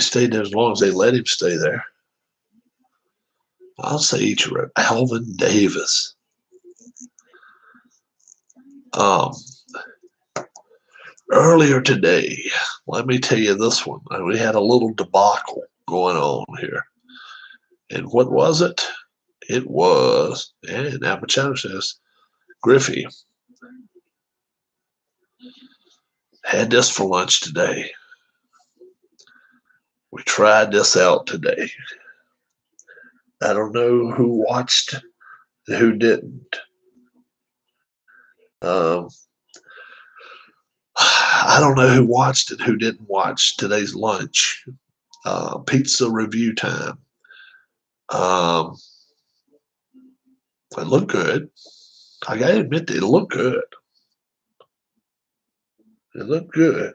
stayed there as long as they let him stay there. I'll say Ichiro. Alvin Davis. Earlier today, let me tell you this one. We had a little debacle going on here. And what was it? It was, and Apachano says, Griffey had this for lunch today. We tried this out today. I don't know who watched and who didn't. I don't know who watched and who didn't watch today's lunch. Pizza review time. It looked good. I gotta admit, it looked good. It looked good.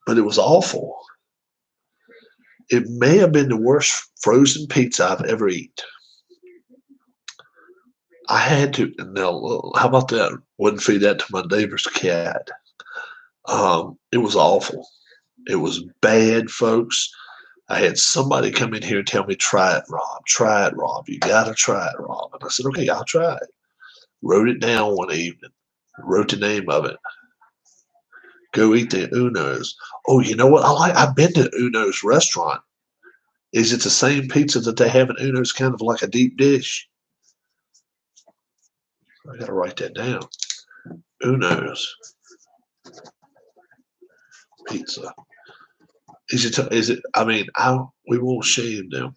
But it was awful. It may have been the worst frozen pizza I've ever eaten. I had to. Now, how about that? Wouldn't feed that to my neighbor's cat. It was awful. It was bad, folks. I had somebody come in here and tell me, try it, Rob. Try it, Rob. You got to try it, Rob. And I said, okay, I'll try it. Wrote it down one evening. Wrote the name of it. Go eat the Uno's. Oh, you know what? I've been to Uno's restaurant. Is it the same pizza that they have in Uno's, kind of like a deep dish? I got to write that down. Uno's pizza. Is it? I mean, we won't shame them.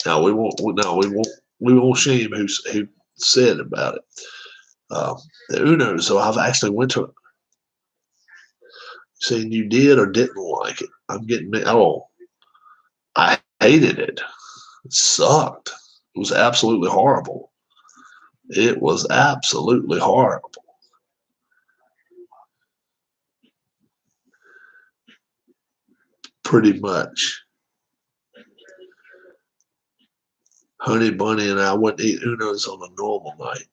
No, we won't. No, we won't. We won't shame who said about it. The Uno's. So I've actually went to it. Saying you did or didn't like it. I'm getting. Oh, I hated it. It sucked. It was absolutely horrible. It was absolutely horrible. Pretty much. Honey Bunny and I wouldn't eat Uno's on a normal night.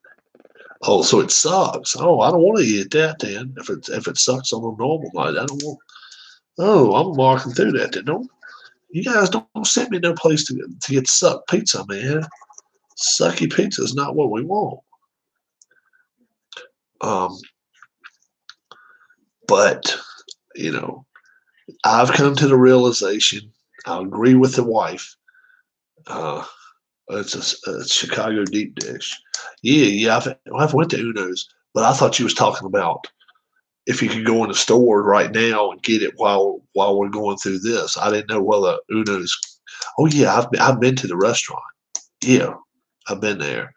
Oh, so it sucks. Oh, I don't want to eat that then. If it sucks on a normal night, I don't want. Oh, I'm marking through that. Then don't you guys don't send me no place to get sucked pizza, man. Sucky pizza is not what we want. But I've come to the realization. I agree with the wife. It's a Chicago deep dish. Yeah. I've went to Uno's, but I thought you was talking about if you could go in the store right now and get it while we're going through this. I didn't know whether Uno's. Oh yeah, I've been to the restaurant. Yeah, I've been there.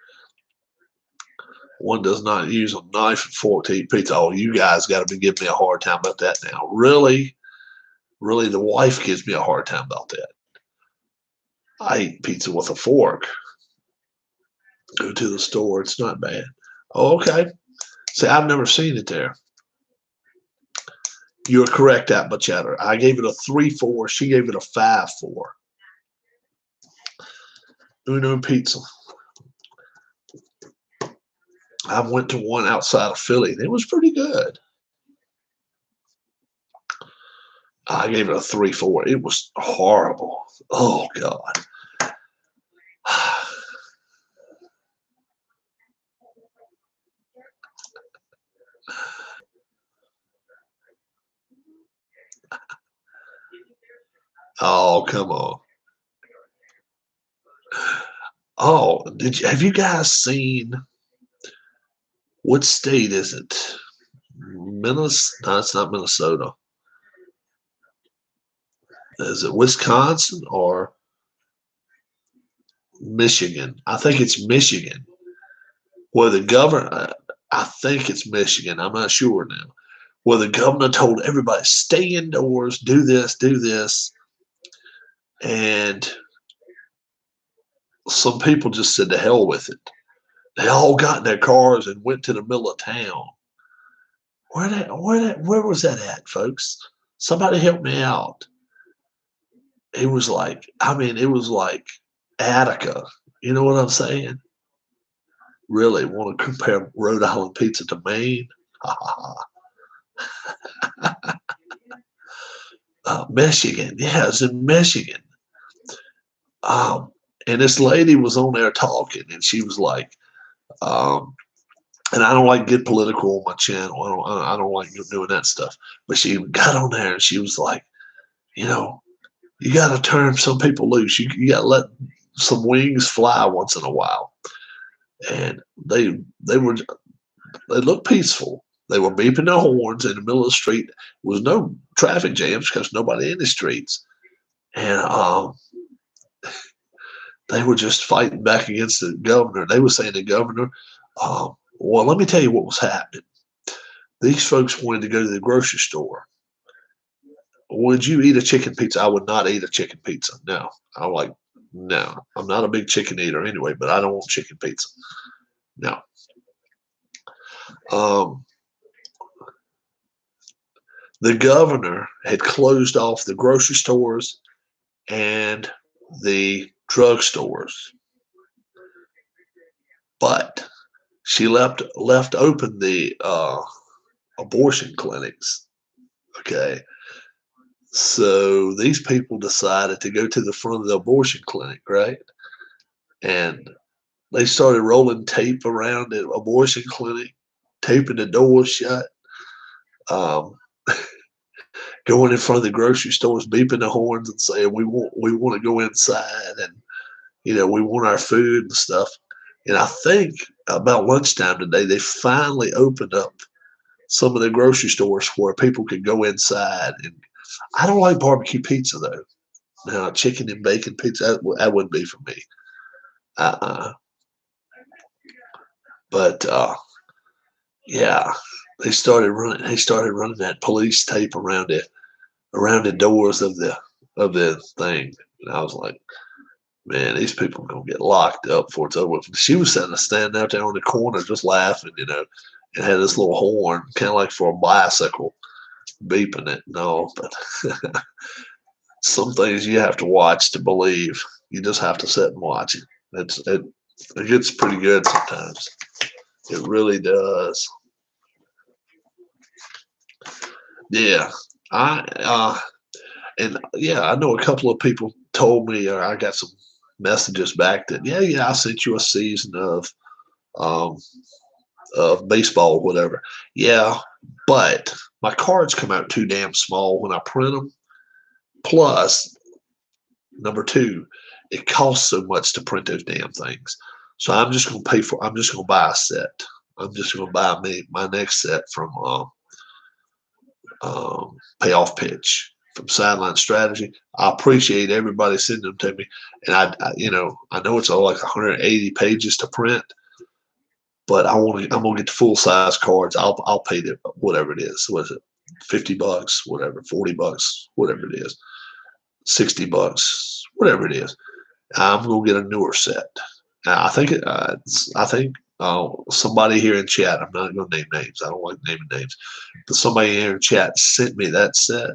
One does not use a knife and fork to eat pizza. Oh, you guys got to be giving me a hard time about that now. Really? Really, the wife gives me a hard time about that. I eat pizza with a fork. Go to the store. It's not bad. Oh, okay. See, I've never seen it there. You're correct, Apple Chatter. I gave it a 3-4. She gave it a 5-4. Uno Pizza. I went to one outside of Philly. And it was pretty good. I gave it a 3-4. It was horrible. Oh, God. Oh, come on. Oh, have you guys seen, what state is it? Minnesota? No, it's not Minnesota. Is it Wisconsin or Michigan? I think it's Michigan. Where the governor, I think it's Michigan. I'm not sure now. Where the governor told everybody, stay indoors, do this, do this. And some people just said to hell with it. They all got in their cars and went to the middle of town. Where was that at, folks? Somebody help me out. It was like, it was like Attica. You know what I'm saying? Really want to compare Rhode Island pizza to Maine? Michigan. Yeah, it's in Michigan. And this lady was on there talking, and she was like, and I don't like get political on my channel. I don't like doing that stuff. But she got on there and she was like, you got to turn some people loose. You got to let some wings fly once in a while. And they looked peaceful. They were beeping their horns in the middle of the street. There was no traffic jams because nobody in the streets. And they were just fighting back against the governor. They were saying the governor, well, let me tell you what was happening. These folks wanted to go to the grocery store. Would you eat a chicken pizza? I would not eat a chicken pizza. No. I'm like, no. I'm not a big chicken eater anyway, but I don't want chicken pizza. No. The governor had closed off the grocery stores and the drugstores, but she left open the abortion clinics. Okay. So these people decided to go to the front of the abortion clinic, right? And they started rolling tape around the abortion clinic, taping the doors shut, going in front of the grocery stores, beeping the horns and saying, we want to go inside, and we want our food and stuff. And I think about lunchtime today, they finally opened up some of the grocery stores where people could go inside. And I don't like barbecue pizza though. Now, chicken and bacon pizza, that wouldn't be for me. But yeah, they started running that police tape around the doors of the thing. And I was like, man, these people are gonna get locked up before it's over. She was standing out there on the corner just laughing, and had this little horn, kind of like for a bicycle, beeping it and all. But some things you have to watch to believe. You just have to sit and watch it. It gets pretty good sometimes. It really does. Yeah, I know a couple of people told me, or I got some messages back that I sent you a season of baseball or whatever. Yeah, but my cards come out too damn small when I print them. Plus, number two, it costs so much to print those damn things. So I'm just going to buy a set. I'm just going to buy my next set from Payoff Pitch, from Sideline Strategy. I appreciate everybody sending them to me. And I know it's like 180 pages to print, but I'm going to get the full size cards. I'll pay whatever it is. What is it? $50, whatever, $40, whatever it is, $60, whatever it is. I'm gonna get a newer set. I think somebody here in chat. I'm not gonna name names. I don't like naming names, but somebody here in chat sent me that set.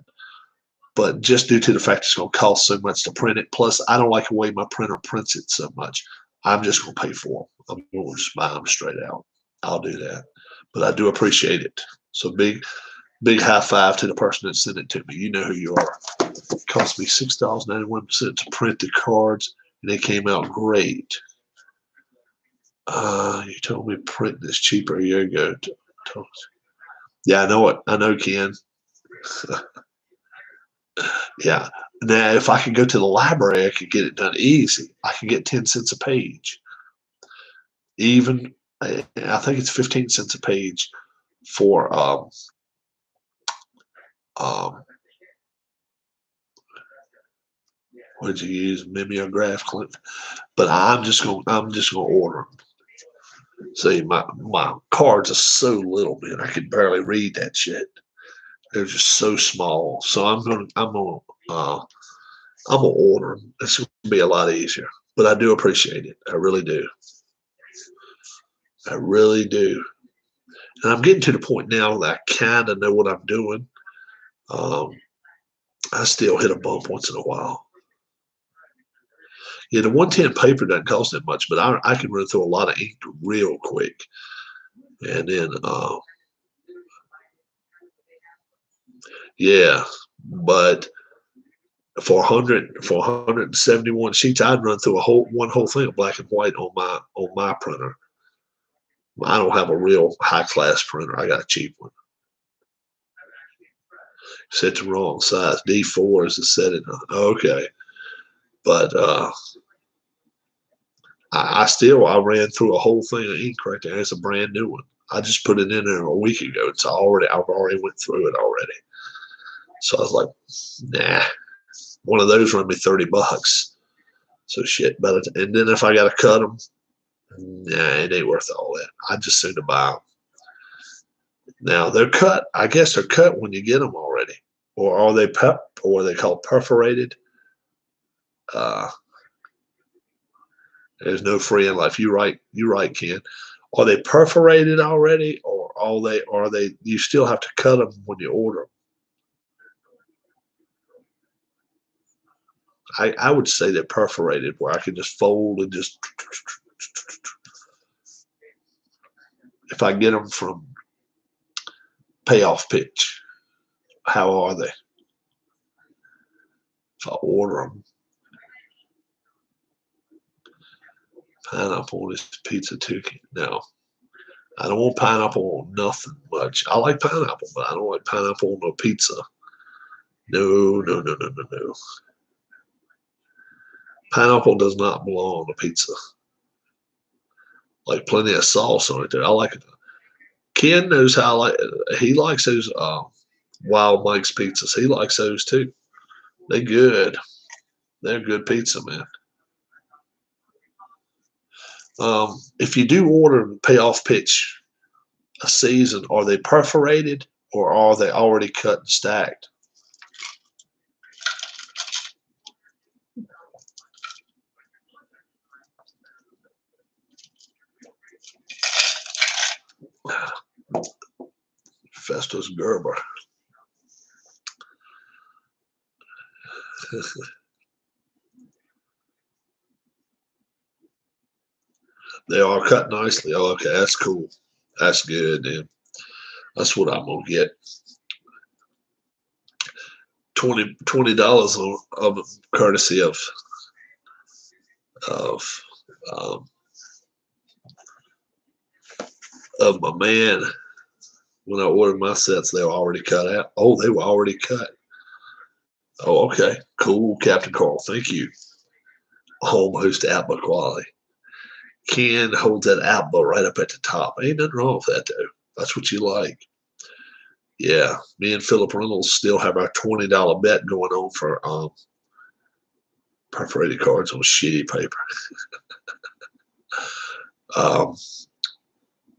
But just due to the fact it's gonna cost so much to print it, plus I don't like the way my printer prints it so much. I'm just gonna pay for them. I'm gonna just buy them straight out. I'll do that. But I do appreciate it. So big high five to the person that sent it to me. You know who you are. It cost me $6.91 to print the cards, and they came out great. You told me print this cheaper a year ago. Yeah, I know it. I know, Ken. Yeah. Now, if I could go to the library, I could get it done easy. I could get 10 cents a page. Even, I think it's 15 cents a page for what did you use? Mimeograph, Clint? But I'm just gonna order them. See, my cards are so little, man. I could barely read that shit. They're just so small. So I'm gonna order them. It's gonna be a lot easier. But I do appreciate it. I really do. I really do. And I'm getting to the point now that I kind of know what I'm doing. Um, I still hit a bump once in a while. Yeah, the 110 paper doesn't cost that much, but I can run through a lot of ink real quick. And then, yeah, but for 171 sheets, I'd run through one whole thing of black and white on my printer. I don't have a real high class printer. I got a cheap one. Set the wrong size. D4 is the setting. Okay, but I ran through a whole thing of ink right there. It's a brand new one. I just put it in there a week ago. I've already went through it already. So I was like, nah. One of those run me $30. So shit. And then if I gotta cut them, nah, it ain't worth all that. I just soon to buy them. Now they're cut. I guess they're cut when you get them already, or are they or are they called perforated? There's no free in life. You're right, Ken. Are they perforated already, or are they? You still have to cut them when you order them. I would say they're perforated, where I can just fold and just. If I get them from Payoff Pitch, how are they? If I order them, pineapple on this pizza too. No, I don't want pineapple on nothing much. I like pineapple, but I don't like pineapple on no pizza. No, no, no, no, no, no. Pineapple does not belong on a pizza. Like plenty of sauce on it there. I like it. Ken knows how I like. He likes those Wild Mike's pizzas. He likes those too. They good. They're good pizza, man. If you do order and Payoff Pitch a season, are they perforated or are they already cut and stacked? Festus Gerber. They are cut nicely. Oh, okay, that's cool. That's good, then. That's what I'm gonna get. $20 of courtesy of um, of my man. When I ordered my sets, they were already cut out. Oh, they were already cut. Oh, okay. Cool, Captain Carl. Thank you. Home host Outback quality. Ken holds that Outback right up at the top. Ain't nothing wrong with that, though. That's what you like. Yeah, me and Philip Reynolds still have our $20 bet going on for perforated cards on shitty paper.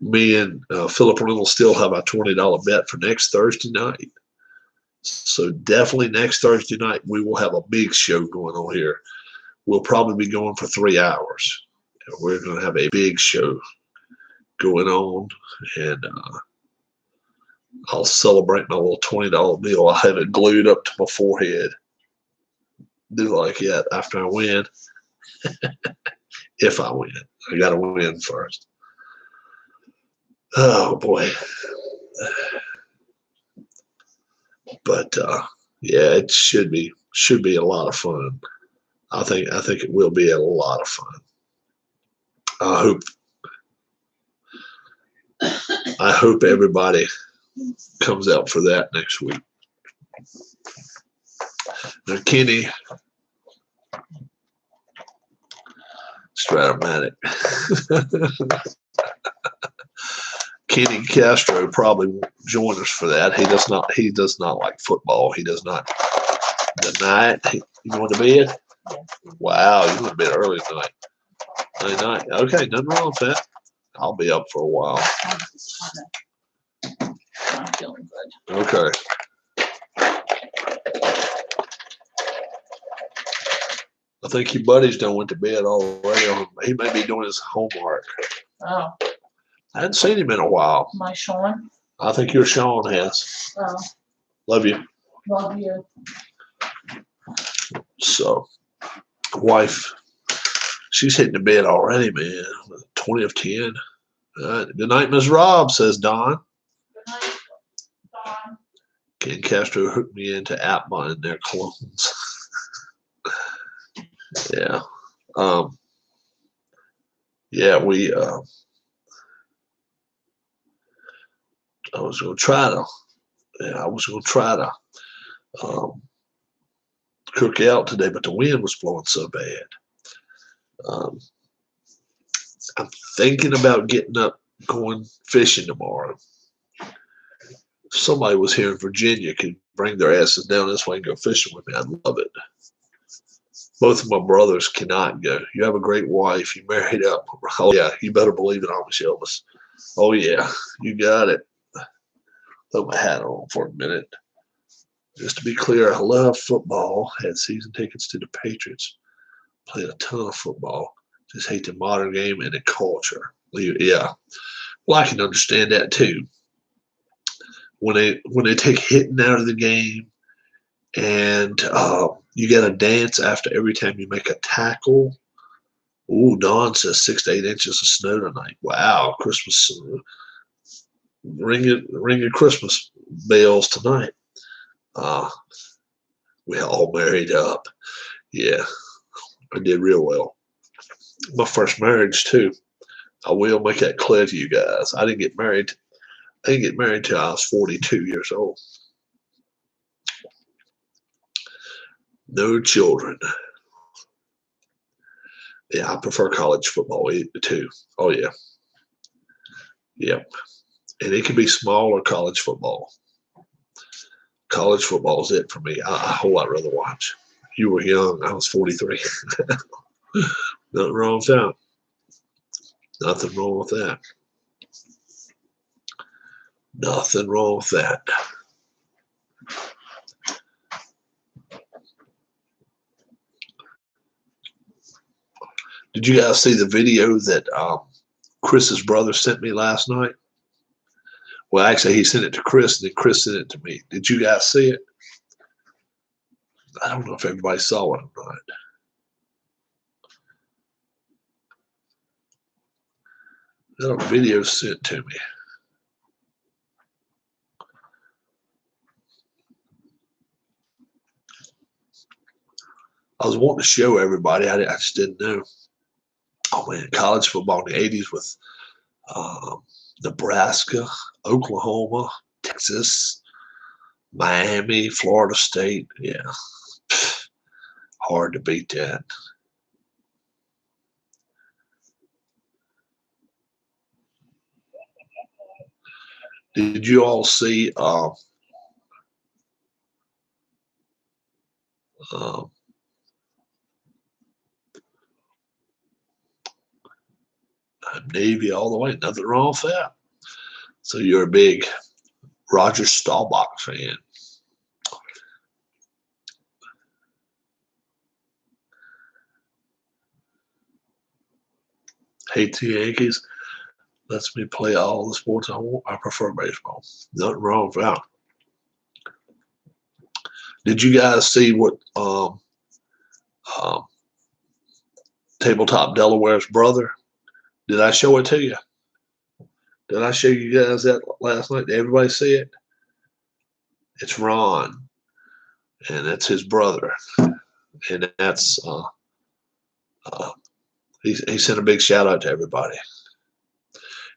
Me and Philip Reynolds still have our $20 bet for next Thursday night. So definitely next Thursday night we will have a big show going on here. We'll probably be going for 3 hours. And we're going to have a big show going on, and I'll celebrate my little $20 bill. I have it glued up to my forehead. Do like that after I win. If I win, I got to win first. Oh boy. But yeah, it should be a lot of fun. I think it will be a lot of fun. I hope everybody comes out for that next week. Now Kenny Stratomatic. Kenny Castro probably won't join us for that. He does not like football. He does not deny it. You going to bed? Wow, you went to bed early tonight. Night. Okay, nothing wrong with that. I'll be up for a while. I'm feeling good. Okay. I think your buddies done went to bed already. He may be doing his homework. Oh. I hadn't seen him in a while. My Sean? I think your Sean has. Oh. Love you. Love you. So, wife, she's hitting the bed already, man. 20 of 10. Good night, Ms. Rob, says Don. Good night, Don. Ken Castro hooked me into app buying their clones. Yeah. Yeah, I was going to try to cook out today, but the wind was blowing so bad. I'm thinking about getting up, going fishing tomorrow. If somebody was here in Virginia could bring their asses down this way and go fishing with me, I'd love it. Both of my brothers cannot go. You have a great wife. You married up. Oh, yeah, you better believe it, Amish Elvis. Oh, yeah, you got it. Throw my hat on for a minute. Just to be clear, I love football. Had season tickets to the Patriots. Played a ton of football. Just hate the modern game and the culture. Yeah. Well, I can understand that too. When they take hitting out of the game, and you got to dance after every time you make a tackle. Ooh, Dawn says 6 to 8 inches of snow tonight. Wow, Christmas. Ring your Christmas bells tonight. We all married up. Yeah, I did real well. My first marriage too. I will make that clear to you guys. I didn't get married till I was 42 years old. No children. Yeah, I prefer college football too. Oh yeah. Yep. And it can be small or college football. College football is it for me. I a whole lot rather watch. You were young. I was 43. Nothing wrong with that. Nothing wrong with that. Nothing wrong with that. Did you guys see the video that Chris's brother sent me last night? Well, actually, he sent it to Chris, and then Chris sent it to me. Did you guys see it? I don't know if everybody saw it or not. That video sent to me. I was wanting to show everybody. I just didn't know. Oh man, college football in the 80s with Nebraska, Oklahoma, Texas, Miami, Florida State. Yeah, hard to beat that. Did you all see Navy all the way? Nothing wrong with that. So you're a big Roger Staubach fan. Hate the Yankees. Lets me play all the sports I want. I prefer baseball. Nothing wrong with that. Did you guys see what um, Tabletop Delaware's brother? Did I show it to you? Did I show you guys that last night? Did everybody see it? It's Ron, and that's his brother, and that's uh, he sent a big shout out to everybody.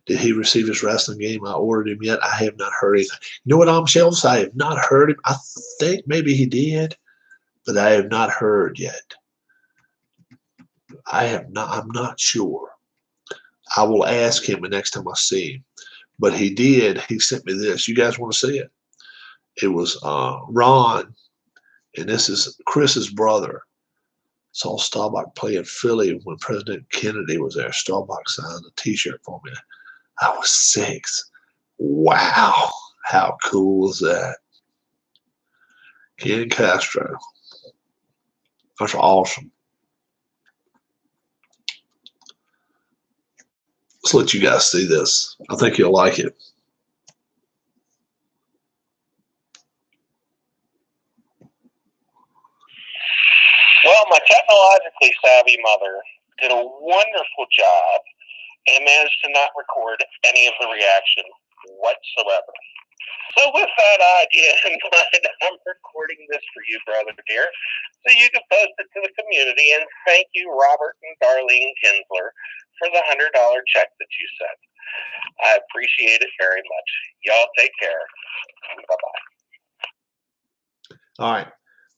Did he receive his wrestling game? I ordered him yet. I have not heard anything. You know what, shelves? I have not heard him. I think maybe he did, but I have not heard yet. I have not. I'm not sure. I will ask him the next time I see him. But he did. He sent me this. You guys want to see it? It was Ron, and this is Chris's brother. Saw Starbuck play in Philly when President Kennedy was there. Starbuck signed a T-shirt for me. I was 6. Wow, how cool is that? Ken Castro. That's awesome. Let's let you guys see this. I think you'll like it. Well, my technologically savvy mother did a wonderful job and managed to not record any of the reaction whatsoever. So with that idea in mind, I'm recording this for you, brother dear, so you can post it to the community. And thank you, Robert and Darlene Kinsler, for the $100 check that you sent. I appreciate it very much. Y'all take care. Bye-bye. All right.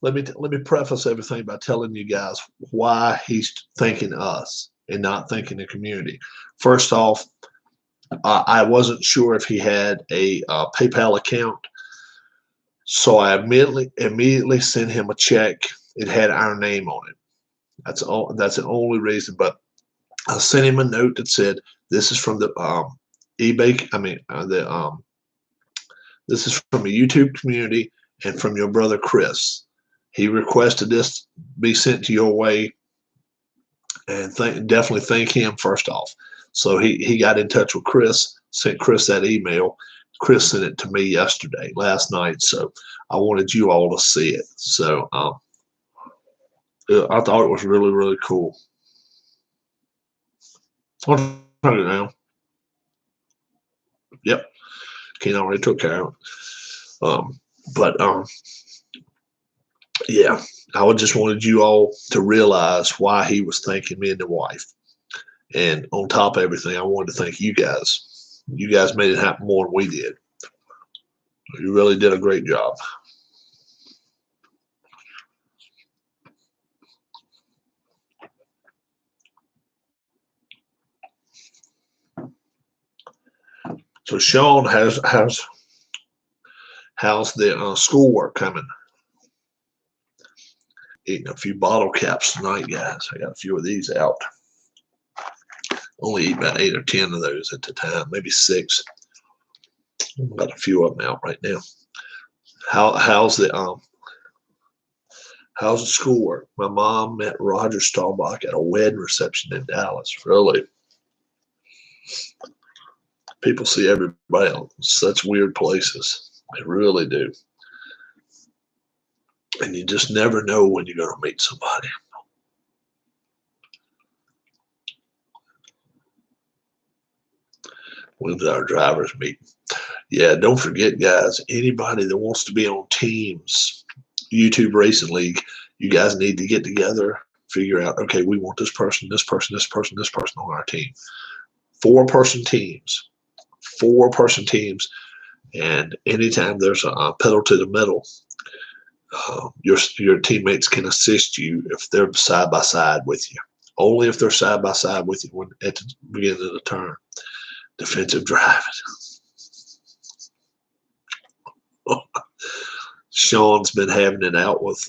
Let me preface everything by telling you guys why he's thanking us and not thanking the community. First off, I wasn't sure if he had a PayPal account, so I immediately sent him a check. It had our name on it. That's all. That's the only reason. But I sent him a note that said, "This is from the eBay. This is from a YouTube community and from your brother Chris. He requested this be sent to your way, and definitely thank him first off." So he got in touch with Chris, sent Chris that email. Chris sent it to me last night. So I wanted you all to see it. So I thought it was really, really cool. I'll turn it down. Yep. Ken already took care of it. Yeah, I just wanted you all to realize why he was thanking me and the wife. And on top of everything, I wanted to thank you guys. You guys made it happen more than we did. You really did a great job. So Sean, how's the schoolwork coming? Eating a few bottle caps tonight, guys. I got a few of these out. Only eat about 8 or 10 of those at the time, maybe 6. I've got a few of them out right now. How's the schoolwork? My mom met Roger Staubach at a wedding reception in Dallas. Really, people see everybody in such weird places. They really do. And you just never know when you're going to meet somebody. When's our drivers meeting? Yeah, don't forget, guys, anybody that wants to be on teams, YouTube Racing League, you guys need to get together, figure out, okay, we want this person, this person, this person, this person on our team. 4-person teams. 4-person teams. And anytime there's a pedal to the metal, your teammates can assist you if they're side by side with you. Only if they're side by side with you at the beginning of the turn. Defensive driving. Sean's been having it out with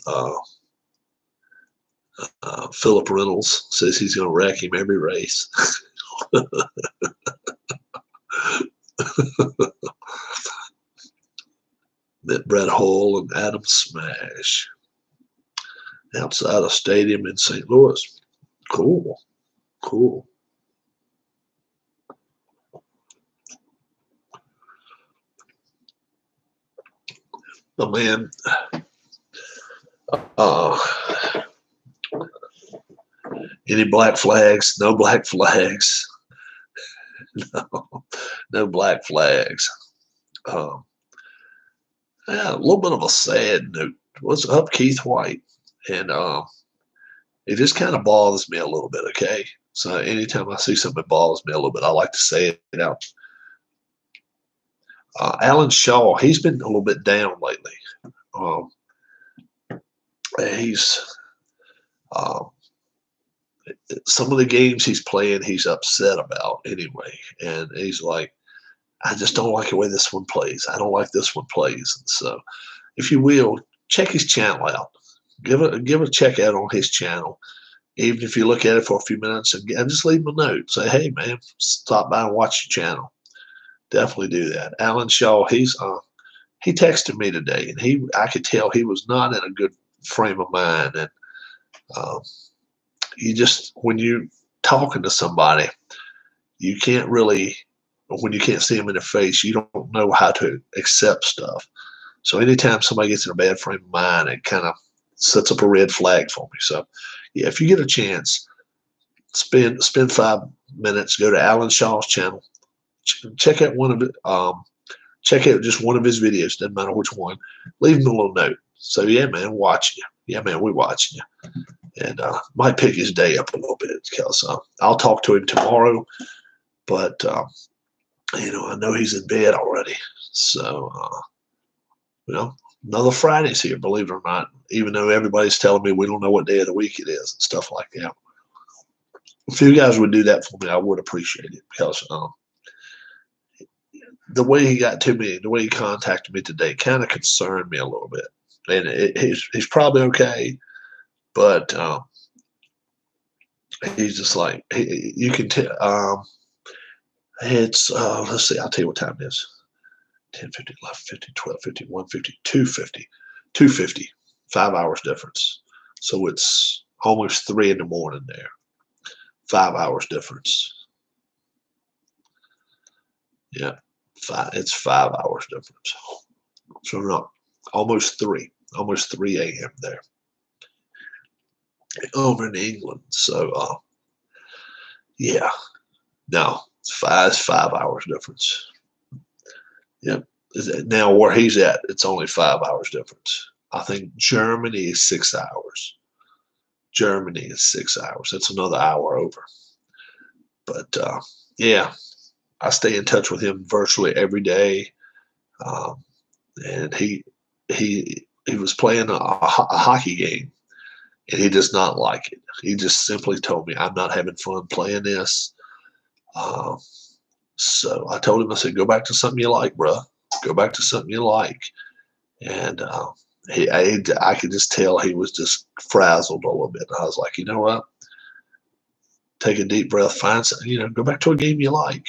Philip Reynolds. Says he's going to wreck him every race. Met Brett Hull and Adam Smash outside a stadium in St. Louis. Cool. Oh man, uh, any black flags? No black flags. No, no black flags. Um, yeah, a little bit of a sad note. What's up, Keith White? And it just kind of bothers me a little bit. Okay, so anytime I see something that bothers me a little bit, I like to say it out. Alan Shaw, he's been a little bit down lately. Um, he's um, some of the games he's playing, he's upset about anyway, and he's like, I just don't like the way this one plays. I don't like this one plays. And so, if you will, check his channel out. Give a check out on his channel. Even if you look at it for a few minutes and just leave him a note. Say, hey man, stop by and watch your channel. Definitely do that. Alan Shaw, he texted me today, and I could tell he was not in a good frame of mind. And you just, when you're talking to somebody, you can't really, when you can't see them in the face, you don't know how to accept stuff. So anytime somebody gets in a bad frame of mind, it kind of sets up a red flag for me. So yeah, if you get a chance, spend 5 minutes, go to Alan Shaw's channel, check out check out just one of his videos, doesn't matter which one. Leave him a little note. So yeah, man, watching you. Yeah, man, we're watching you. And might pick his day up a little bit because I'll talk to him tomorrow. But I know he's in bed already. So another Friday's here, believe it or not. Even though everybody's telling me we don't know what day of the week it is and stuff like that. If you guys would do that for me, I would appreciate it because the way he got to me, the way he contacted me today, kind of concerned me a little bit. And he's probably okay, but he's just like you can tell. It's let's see, I'll tell you what time it is. 10:50, 11:50, 12:50, 1:50, 2:50, 2:50. 5 hours difference. So it's almost 3 in the morning there. 5 hours difference. Yeah, it's 5 hours difference. So no, almost 3 a.m. there over in England. So yeah, no, it's 5 hours difference. Yep. Now where he's at, it's only 5 hours difference. I think Germany is 6 hours. Germany is 6 hours. That's another hour over. But yeah, I stay in touch with him virtually every day. And he was playing a hockey game, and he does not like it. He just simply told me, I'm not having fun playing this. So I told him, I said, go back to something you like, bro. Go back to something you like. And I could just tell he was just frazzled a little bit. And I was like, you know what? Take a deep breath, find something, go back to a game you like.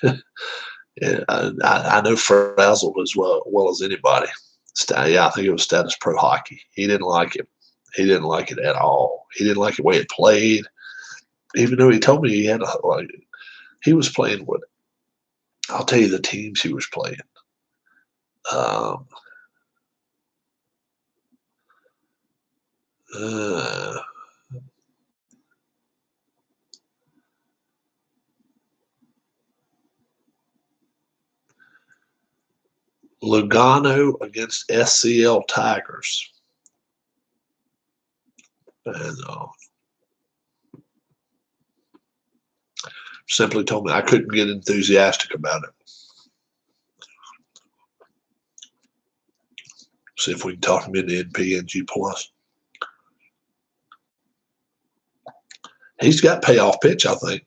And I know frazzled as well as anybody. Yeah, I think it was Status Pro Hockey. He didn't like it. He didn't like it at all. He didn't like the way it played. Even though he told me he was playing with it. I'll tell you the teams he was playing. Lugano against SCL Tigers. And simply told me I couldn't get enthusiastic about it. See if we can talk him into NPNG Plus. He's got payoff pitch, I think.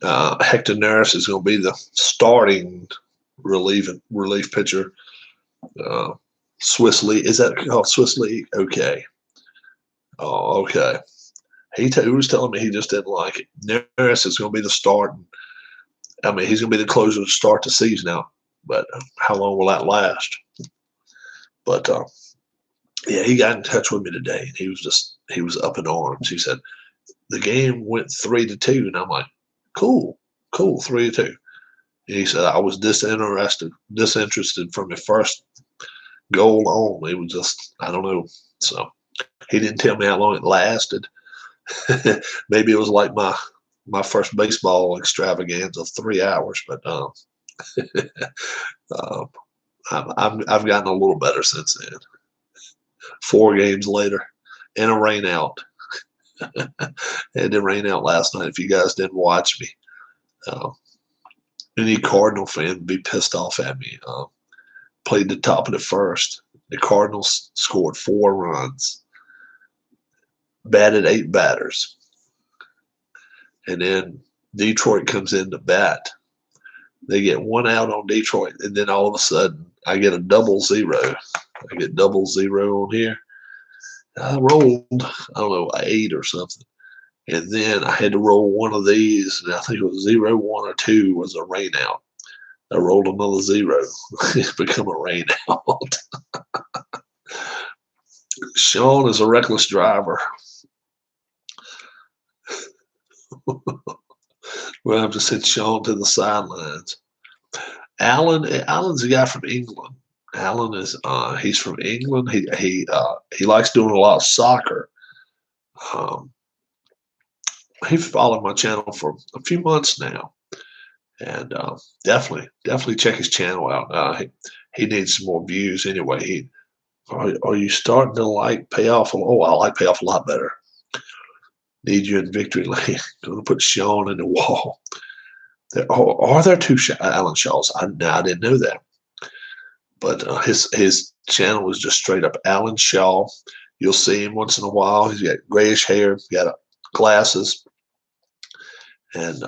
Hector Neris is going to be the starting relief pitcher. Swiss League, is that called Swiss League? Okay. Oh, okay. He was telling me he just didn't like it. Neris is going to be the start. I mean, he's going to be the closer to start the season now. But how long will that last? But yeah, he got in touch with me today, and he was up in arms. He said the game went 3-2, and I'm like, cool, 3-2. He said I was disinterested from the first goal on. It was just, I don't know. So he didn't tell me how long it lasted. Maybe it was like my first baseball extravaganza of 3 hours, but uh, I've gotten a little better since then. 4 games later, and a rain out. It did rain out last night. If you guys didn't watch me, uh, any Cardinal fan would be pissed off at me. Played the top of the first. The Cardinals scored 4 runs, batted 8 batters, and then Detroit comes in to bat. They get 1 out on Detroit, and then all of a sudden, I get a 0-0. I get 0-0 on here. I rolled, I don't know, 8 or something. And then I had to roll one of these, and I think it was 0, 1, or 2 was a rain out. I rolled another 0. It's become a rain out. Sean is a reckless driver. We'll have to send Sean to the sidelines. Alan's a guy from England. Alan is he's from England. He likes doing a lot of soccer. He followed my channel for a few months now, and definitely check his channel out. He needs some more views anyway. Are you starting to like Payoff? Oh, I like Payoff a lot better. Need you in victory lane. Going to put Sean in the wall. Are there 2 Alan Shaws? I didn't know that. But his channel is just straight up Alan Shaw. You'll see him once in a while. He's got grayish hair, got glasses, and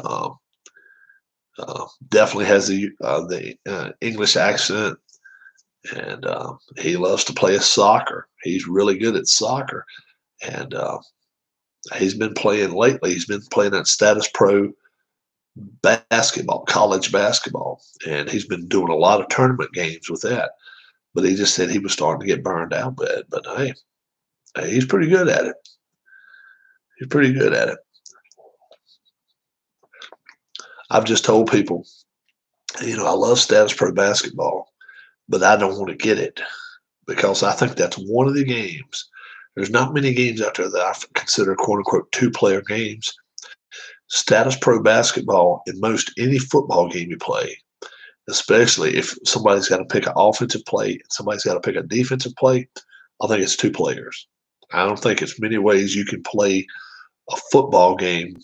definitely has the English accent. And he loves to play soccer. He's really good at soccer, and he's been playing lately. He's been playing at Status Pro basketball, college basketball, and he's been doing a lot of tournament games with that. But he just said he was starting to get burned out bad. But hey, he's pretty good at it. He's pretty good at it. I've just told people, I love Status Pro basketball, but I don't want to get it because I think that's one of the games. There's not many games out there that I consider quote unquote 2-player games. Status Pro basketball in most any football game you play, especially if somebody's got to pick an offensive play and somebody's got to pick a defensive play, I think it's 2 players. I don't think it's many ways you can play a football game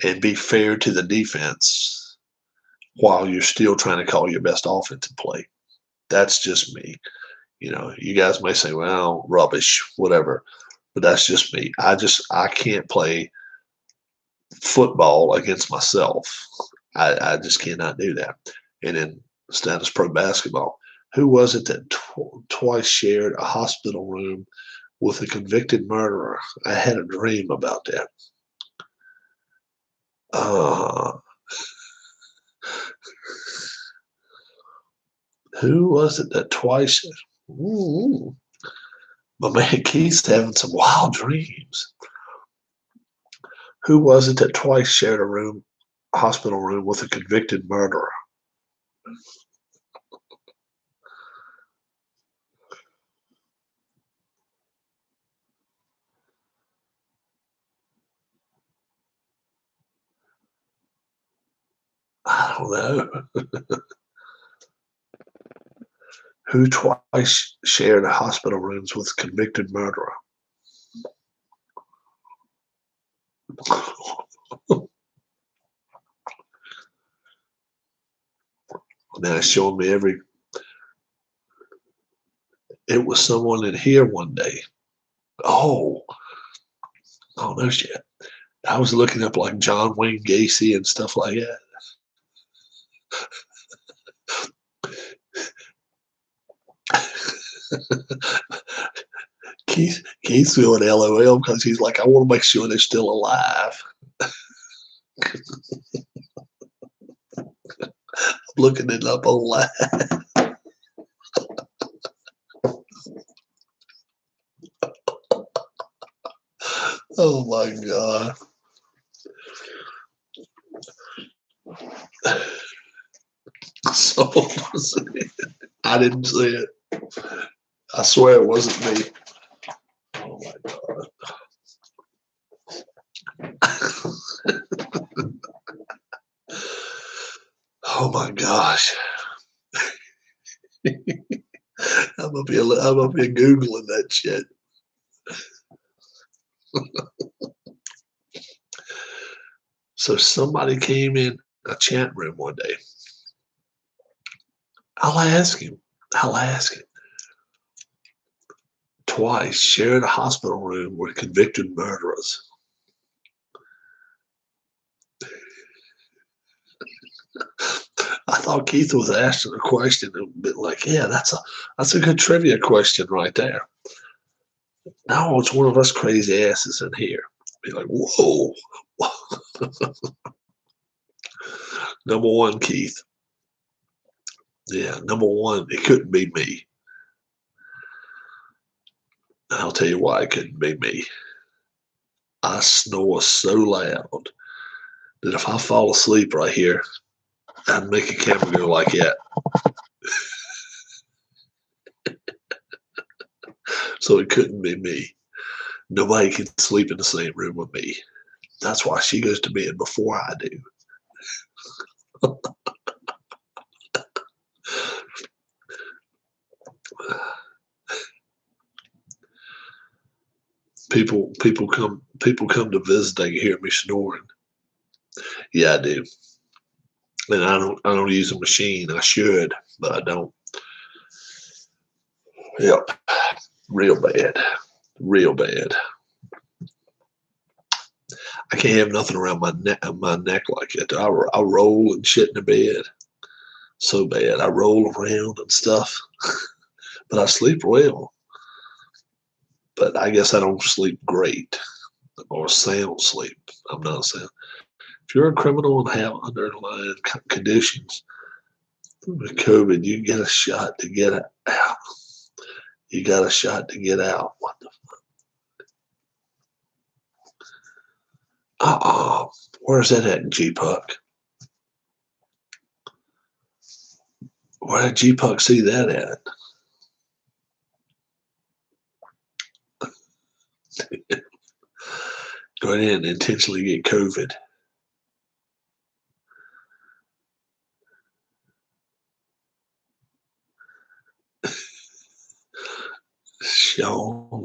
and be fair to the defense while you're still trying to call your best offensive play. That's just me. You guys may say, well, rubbish, whatever, but that's just me. I can't play football against myself. I just cannot do that. And in Status Pro basketball, who was it that twice shared a hospital room with a convicted murderer? I had a dream about that. Who was it that twice? Ooh, my man Keith's having some wild dreams. Who was it that twice shared a hospital room with a convicted murderer? I don't know. Who twice shared hospital rooms with a convicted murderer? Now it's showing me it was someone in here one day. Oh no shit. I was looking up like John Wayne Gacy and stuff like that. Keith's feeling LOL because he's like, I want to make sure they're still alive. I'm looking it up online. Oh my God. I didn't see it. I swear it wasn't me. Oh my God. Oh my gosh. I'm gonna be Googling that shit. So somebody came in a chat room one day. I'll ask him. Twice shared a hospital room with convicted murderers. I thought Keith was asking a question and be like, yeah, that's a good trivia question right there. Now it's one of us crazy asses in here. Be like, whoa. Number one, Keith. Yeah, number one, it couldn't be me. And I'll tell you why it couldn't be me. I snore so loud that if I fall asleep right here, I'd make a camera go like that. So it couldn't be me. Nobody can sleep in the same room with me. That's why she goes to bed before I do. People come to visit. They can hear me snoring. Yeah, I do. And I don't use a machine. I should, but I don't. Yep, real bad. I can't have nothing around my neck like that. I roll and shit in the bed so bad. I roll around and stuff, but I sleep well. But I guess I don't sleep great or sound sleep. I'm not saying if you're a criminal and have underlying conditions with COVID, you get a shot to get out. You got a shot to get out. What the fuck? Where's that at, G-Puck? Where did G-Puck see that at? Go ahead and intentionally get COVID. Sean.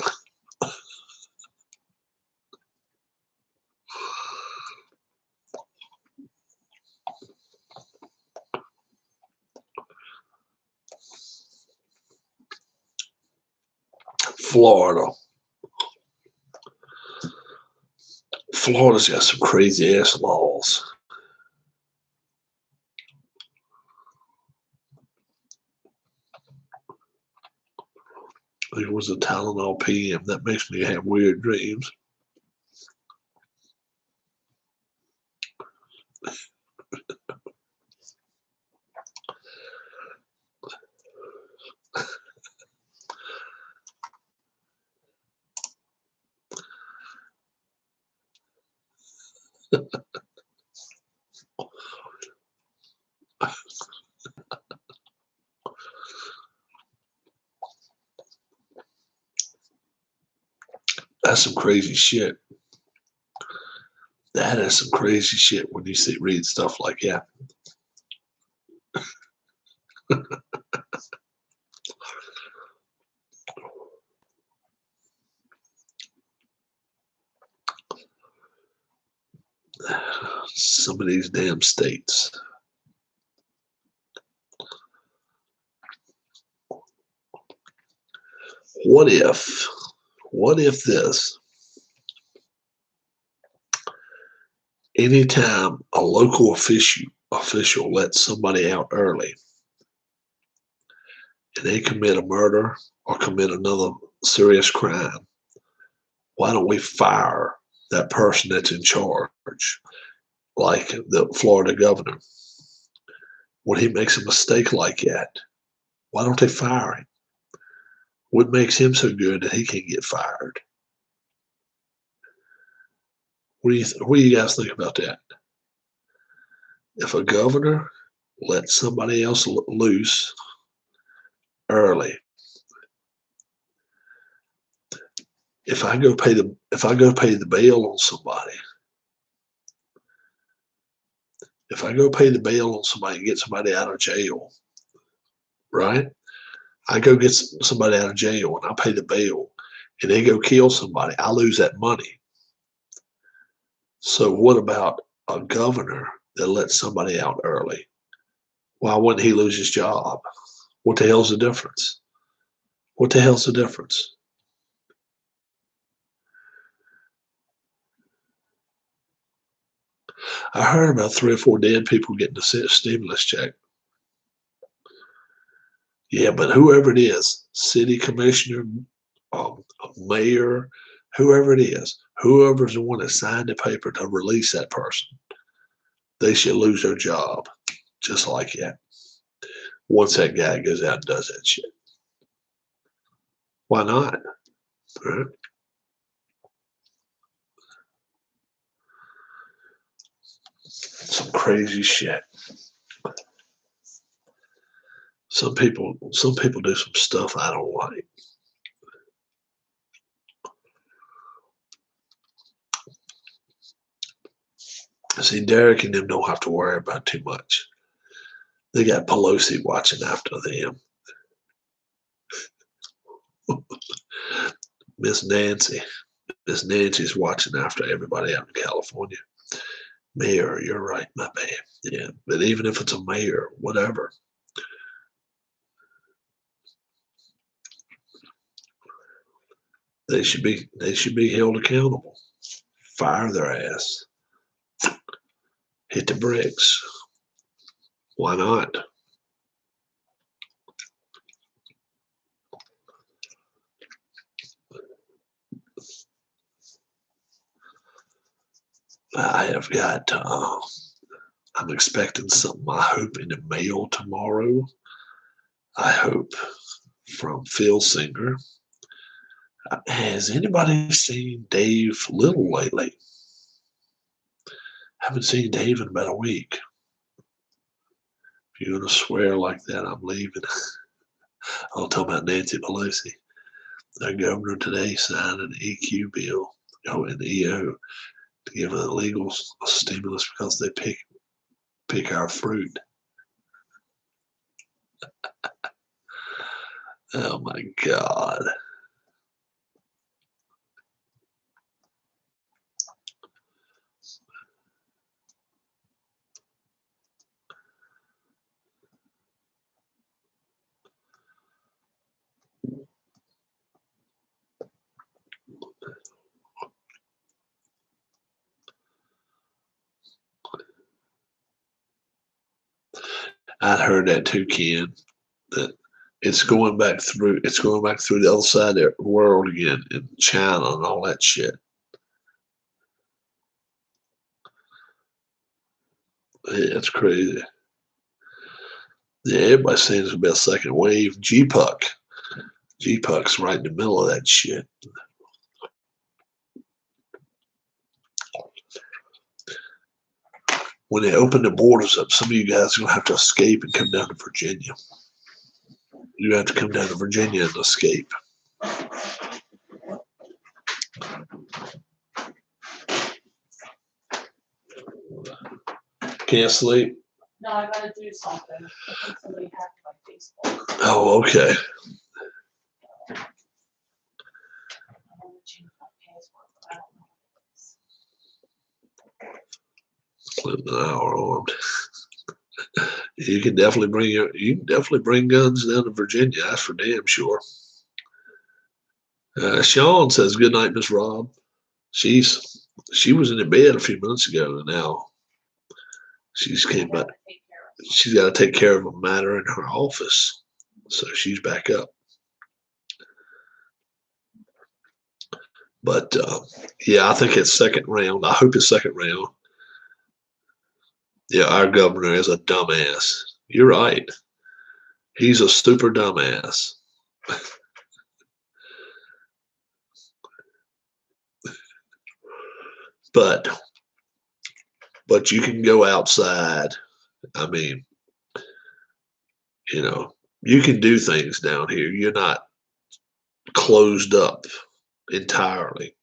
Florida. Florida's got some crazy ass laws. It was a Tylenol PM. That makes me have weird dreams. That's some crazy shit. That is some crazy shit when you read stuff like that. Some of these damn states. What if this? Anytime a local official lets somebody out early and they commit a murder or commit another serious crime, why don't we fire that person that's in charge? Like the Florida governor. When he makes a mistake like that, why don't they fire him? What makes him so good that he can't get fired? What do you guys think about that? If a governor let somebody else loose early. If I go pay the bail on somebody, if I go pay the bail on somebody and get somebody out of jail, right? I go get somebody out of jail and I pay the bail and they go kill somebody, I lose that money. So what about a governor that lets somebody out early? Why wouldn't he lose his job? What the hell's the difference? What the hell's the difference? I heard about 3 or 4 dead people getting a stimulus check. Yeah, but whoever it is, city commissioner, mayor, whoever it is, whoever's the one that signed the paper to release that person, they should lose their job just like that. Once that guy goes out and does that shit. Why not? Right? Some crazy shit. Some people do some stuff I don't like. See, Derek and them don't have to worry about too much. They got Pelosi watching after them. Miss Nancy's watching after everybody out in California. Mayor, you're right, my man. Yeah, but even if it's a mayor, whatever, they should be held accountable. Fire their ass. Hit the bricks. Why not? I have got. I'm expecting something. I hope in the mail tomorrow. I hope from Phil Singer. Has anybody seen Dave Little lately? Haven't seen Dave in about a week. If you're gonna swear like that, I'm leaving. I'll talk about Nancy Pelosi. The governor today signed an EQ bill, an EO, to give an illegal stimulus because they pick our fruit. Oh my God. I'd heard that too, Ken. That it's going back through the other side of the world again in China and all that shit. Yeah, it's crazy. Yeah, everybody's saying there's gonna be a second wave. GPUC's right in the middle of that shit. When they open the borders up, some of you guys are gonna have to escape and come down to Virginia. You have to come down to Virginia and escape. Can't sleep? No, I gotta do something. I think somebody hacked my Facebook. Oh, okay. I want to change my password, but I don't know what it is. Clip an hour armed. You can definitely bring guns down to Virginia. That's for damn sure. Sean says, "Good night, Miss Rob." She was in the bed a few minutes ago, and now she's came back. She's got to take care of a matter in her office, so she's back up. But yeah, I think it's second round. I hope it's second round. Yeah, our governor is a dumbass. You're right. He's a super dumbass. But you can go outside. I mean, You know, you can do things down here. You're not closed up entirely.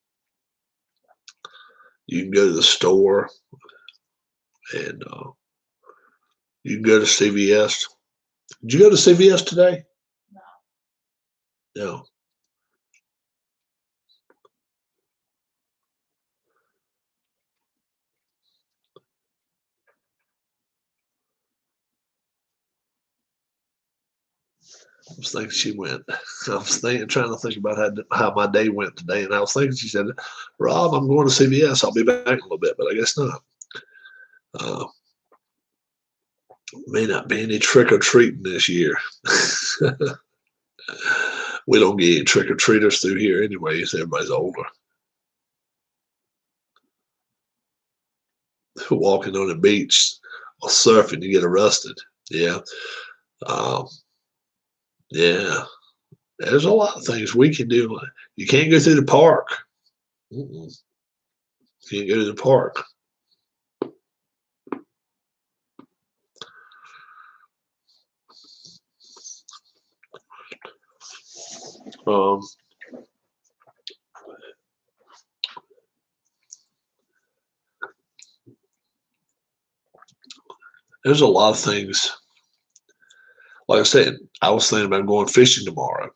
You can go to the store and you can go to CVS. Did you go to CVS today? No. No. I was thinking she went. I was trying to think about how my day went today, and I was thinking she said, "Rob, I'm going to CVS. I'll be back in a little bit," but I guess not. Uh, may not be any trick or treating this year. We don't get any trick or treaters through here anyways. Everybody's older. Walking on the beach or surfing, you get arrested. Yeah. Um, yeah. There's a lot of things we can do. You can't go through the park. Mm-mm. You can't go to the park. Um, there's a lot of things. Like I said, I was thinking about going fishing tomorrow,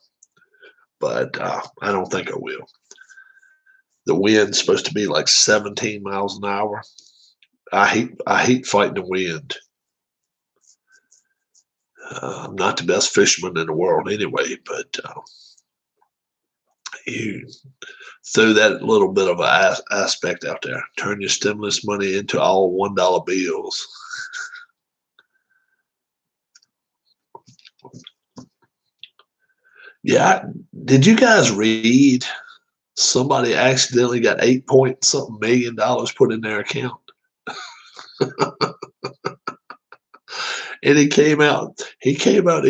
but I don't think I will. The wind's supposed to be like 17 miles an hour. I hate fighting the wind. I'm not the best fisherman in the world anyway, but you throw that little bit of an aspect out there. Turn your stimulus money into all $1 bills. Yeah, did you guys read somebody accidentally got 8 point something million put in their account? And he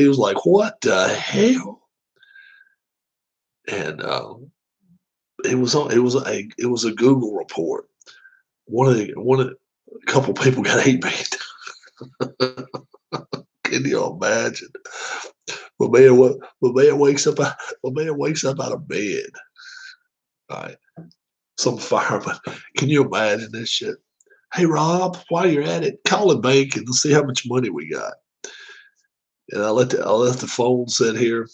was like, what the hell? And it was a Google report. A couple people got 8 million. Can you imagine? My man wakes up out of bed. All right. Some fireman. Can you imagine this shit? Hey Rob, while you're at it, call the bank and see how much money we got. And I let the phone sit here.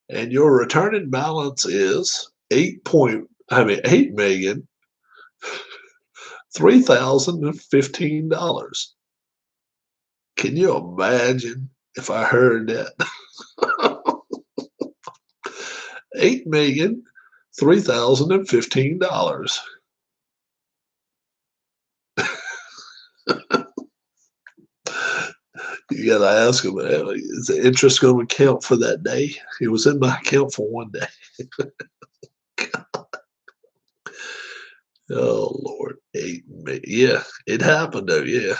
And your returning balance is 8,003,015. Can you imagine if I heard that? 8,003,015. You gotta ask him, is the interest going to count for that day? It was in my account for one day. Oh Lord, 8 million. Yeah, it happened though. Yeah,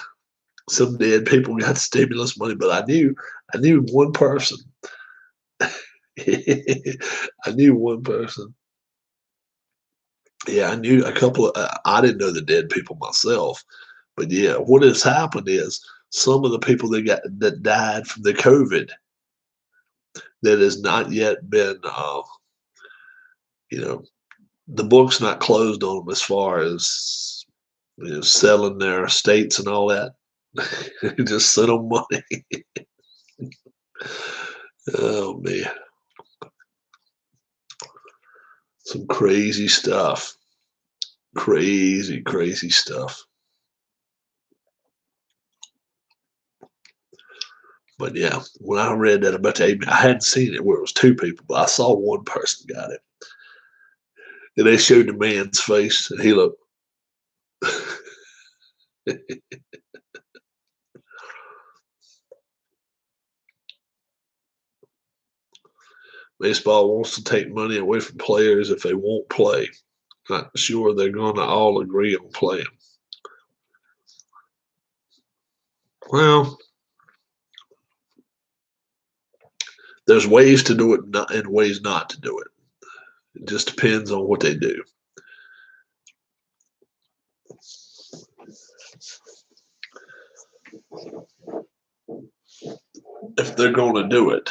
some dead people got stimulus money, but I knew one person. I knew one person. Yeah, I knew a couple of. I didn't know the dead people myself, but yeah, what has happened is some of the people that died from the COVID that has not yet been, you know, the book's not closed on them as far as selling their estates and all that. Just sent them money. Oh man, some crazy stuff. Crazy, crazy stuff. But yeah, when I read that about the 8 million, I hadn't seen it where it was two people, but I saw one person got it. And they showed the man's face, and he looked. Baseball wants to take money away from players if they won't play. Not sure they're going to all agree on playing. Well, there's ways to do it and ways not to do it. It just depends on what they do. if they're going to do it.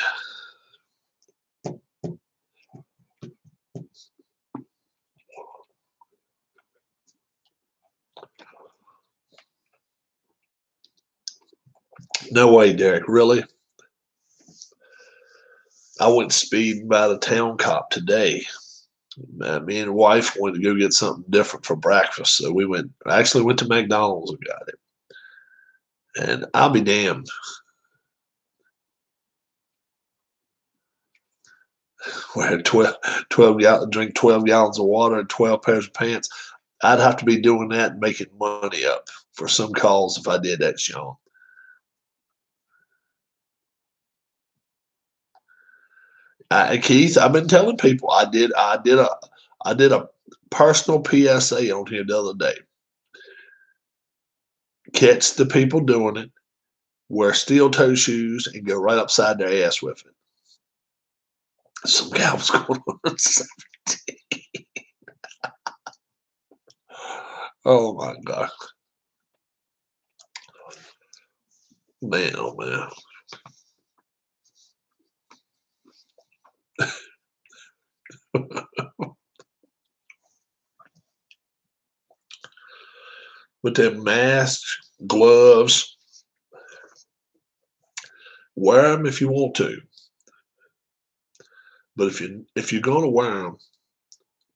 No way, Derek. Really? I went speeding by the town cop today. Me and the wife went to go get something different for breakfast. So we actually went to McDonald's and got it. And I'll be damned. We had 12 drink 12 gallons of water and 12 pairs of pants. I'd have to be doing that and making money up for some calls if I did that, Sean. Keith, I've been telling people I did a personal PSA on here the other day. Catch the people doing it, wear steel toe shoes, and go right upside their ass with it. Some guy was going on 17. Oh my God. Man, oh man. With them masks, gloves, wear them if you want to. But if you're going to wear them,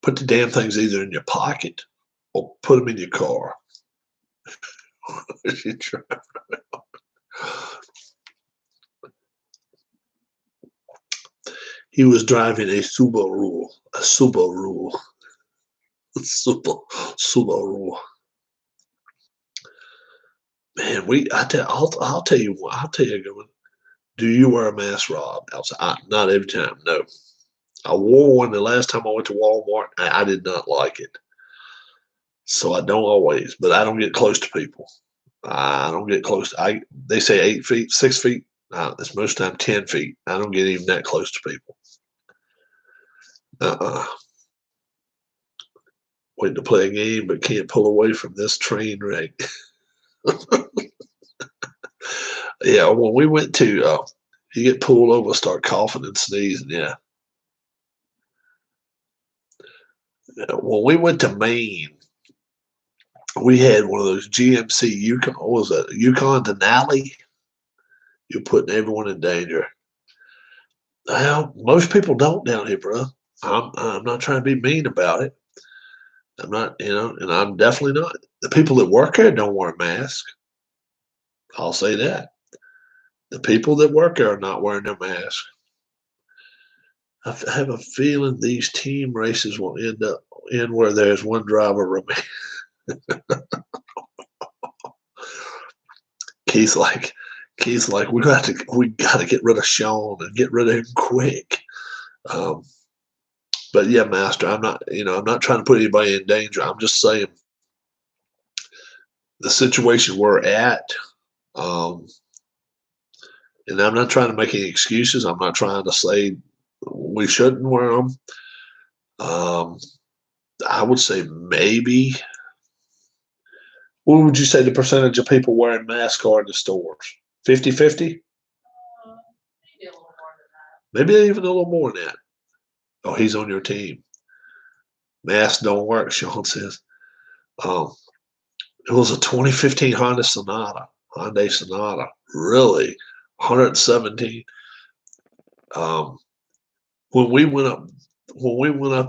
put the damn things either in your pocket or put them in your car. He was driving a Subaru, Subaru. Man, I'll tell you what. I'll tell you, do you wear a mask, Rob? Outside? Not every time. No, I wore one the last time I went to Walmart. I did not like it, so I don't always. But I don't get close to people. I don't get close. They say 8 feet, 6 feet. It's most time 10 feet. I don't get even that close to people. Waiting to play a game, but can't pull away from this train wreck. Yeah, when we went to, you get pulled over, start coughing and sneezing. Yeah. When we went to Maine, we had one of those GMC Yukon. What was that? Yukon Denali. You're putting everyone in danger. Well, most people don't down here, bro. I'm not trying to be mean about it. I'm not, and I'm definitely not. The people that work here don't wear a mask. I'll say that. The people that work there are not wearing their mask. I have a feeling these team races will end where there's one driver remaining. Keith's like, we got to get rid of Sean and get rid of him quick. But yeah, Master, I'm not trying to put anybody in danger. I'm just saying the situation we're at, and I'm not trying to make any excuses. I'm not trying to say we shouldn't wear them. I would say maybe. What would you say the percentage of people wearing masks are in the stores? 50-50? Maybe a little more than that. Maybe even a little more than that. Oh, he's on your team. Masks don't work, Sean says. It was a 2015 Hyundai Sonata. Really? 117. When we went up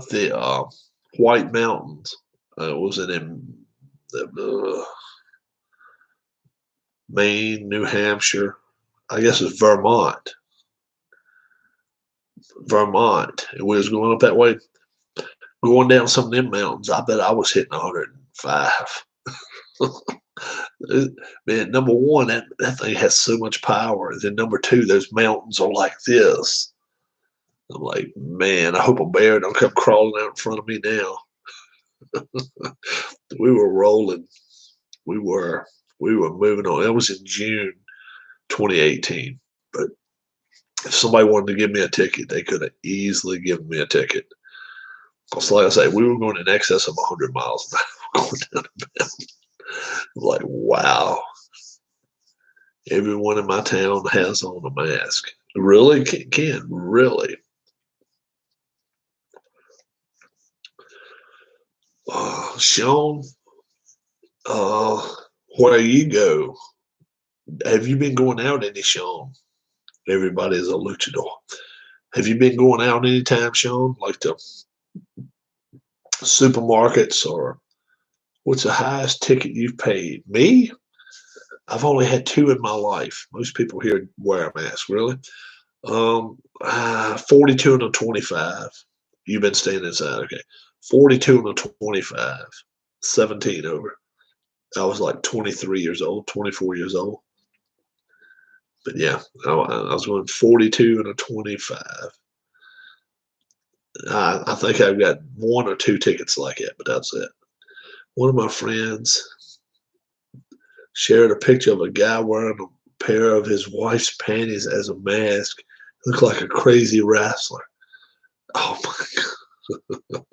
the White Mountains, was it in Maine, New Hampshire? I guess it's Vermont. And we was going up that way, going down some of them mountains. I bet I was hitting 105. Man, number one, that thing has so much power. Then number two, those mountains are like this. I'm like, man, I hope a bear don't come crawling out in front of me now. We were rolling. We were moving on. That was in June 2018. But if somebody wanted to give me a ticket, they could have easily given me a ticket. Because like I say, we were going in excess of 100 miles an hour going down the mountain. Like, wow. Everyone in my town has on a mask. Really can really. Sean, where you go? Have you been going out any, Sean? Everybody is a luchador. Have you been going out anytime, Sean? Like to supermarkets, or what's the highest ticket you've paid? Me? I've only had two in my life. Most people here wear a mask, really. 42 and a 25. You've been staying inside, okay. 42 and a 25. 17 over. I was like 23 years old, 24 years old. But yeah, I was going 42 and a 25. I think I've got one or two tickets like it, but that's it. One of my friends shared a picture of a guy wearing a pair of his wife's panties as a mask. Looked like a crazy wrestler. Oh my God.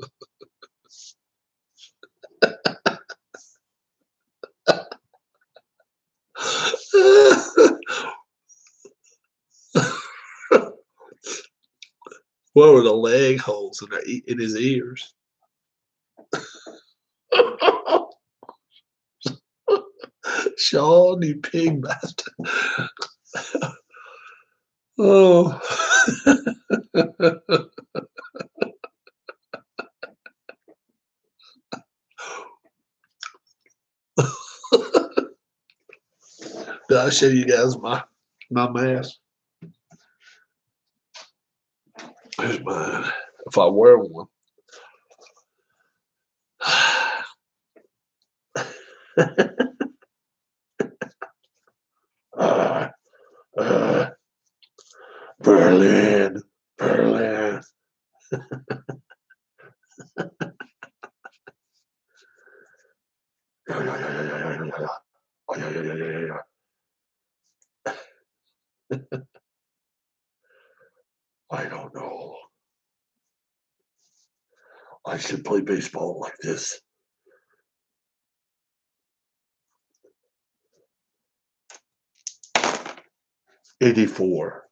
What were the leg holes in his ears? Sean, you pig bastard. Oh. Did I show you guys my mask? Here's mine. If I wear one. Berlin, Berlin. I don't know. I should play baseball like this. '84.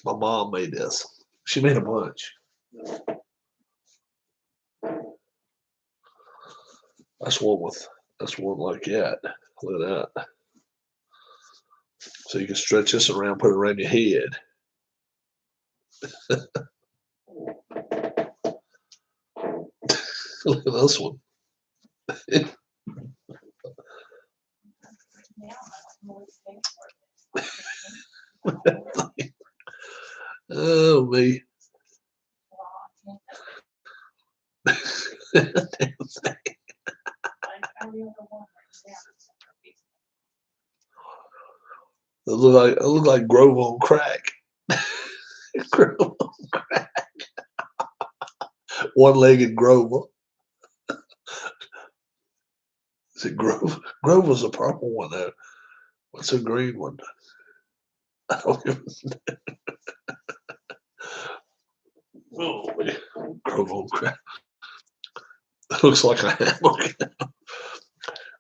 My mom made this. She made a bunch. That's one like that. Look at that. So you can stretch this around, put it around your head. Look at this one. Oh me. It look like Grove on crack. Grove on crack. One-legged Grover. Is it Grove? Grove was a purple one though. What's a green one? I don't even know. Grove on crack. It looks like a hammock.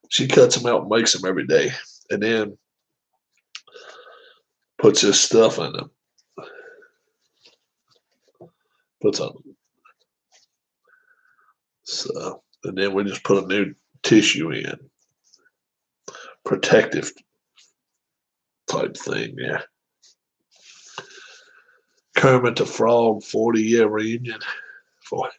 She cuts them out and makes them every day, and then puts this stuff in them. Puts on them. So, and then we just put a new tissue in. Protective type thing, yeah. Kermit the Frog 40-year reunion. For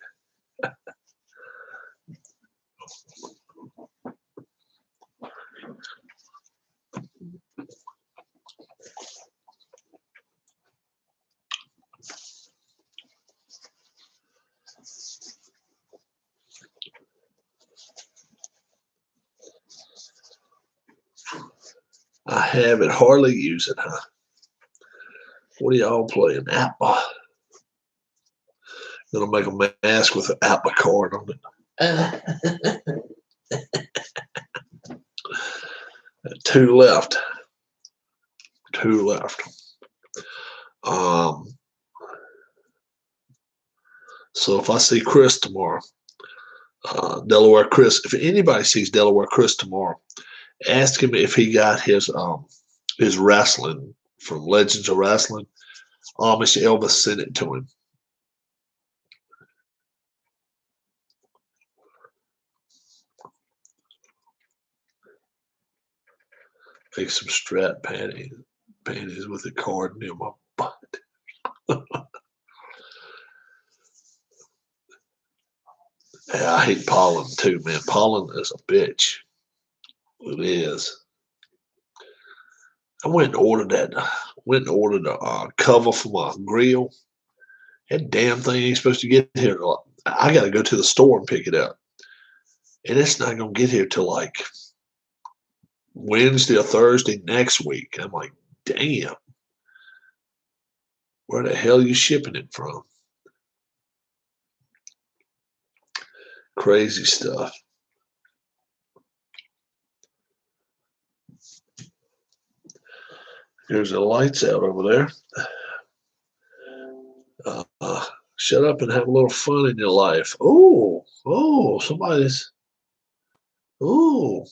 I have it, hardly use it, huh? What are y'all playing? Apple. Gonna make a mask with an Apple card on it. Two left. Two left. So if I see Chris tomorrow, Delaware Chris, if anybody sees Delaware Chris tomorrow, Ask him if he got his wrestling from Legends of Wrestling. Amish Elvis sent it to him. Make some strap panties with a card near my butt. Yeah, I hate pollen too, man. Pollen is a bitch. It is. I went and ordered that. Went and ordered a cover for my grill. That damn thing ain't supposed to get here. I got to go to the store and pick it up, and it's not gonna get here till like Wednesday or Thursday next week. I'm like, damn, where the hell are you shipping it from? Crazy stuff. There's the lights out over there. Shut up and have a little fun in your life. Oh, somebody's. Oh,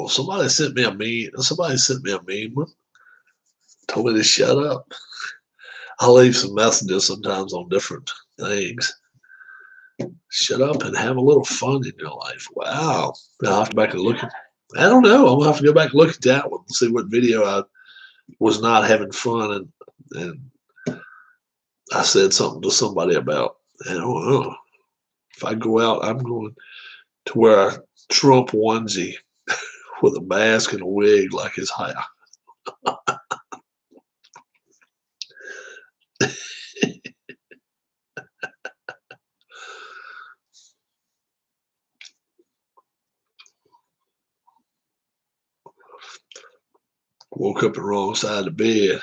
somebody sent me a meme. Somebody sent me a meme. Told me to shut up. I leave some messages sometimes on different things. Shut up and have a little fun in your life. Wow. I'll have to go back and look at. I don't know. I'm gonna have to go back and look at that one and see what video I was not having fun and I said something to somebody about. I don't know. If I go out, I'm going to wear a Trump onesie with a mask and a wig like his hair. Woke up the wrong side of the bed.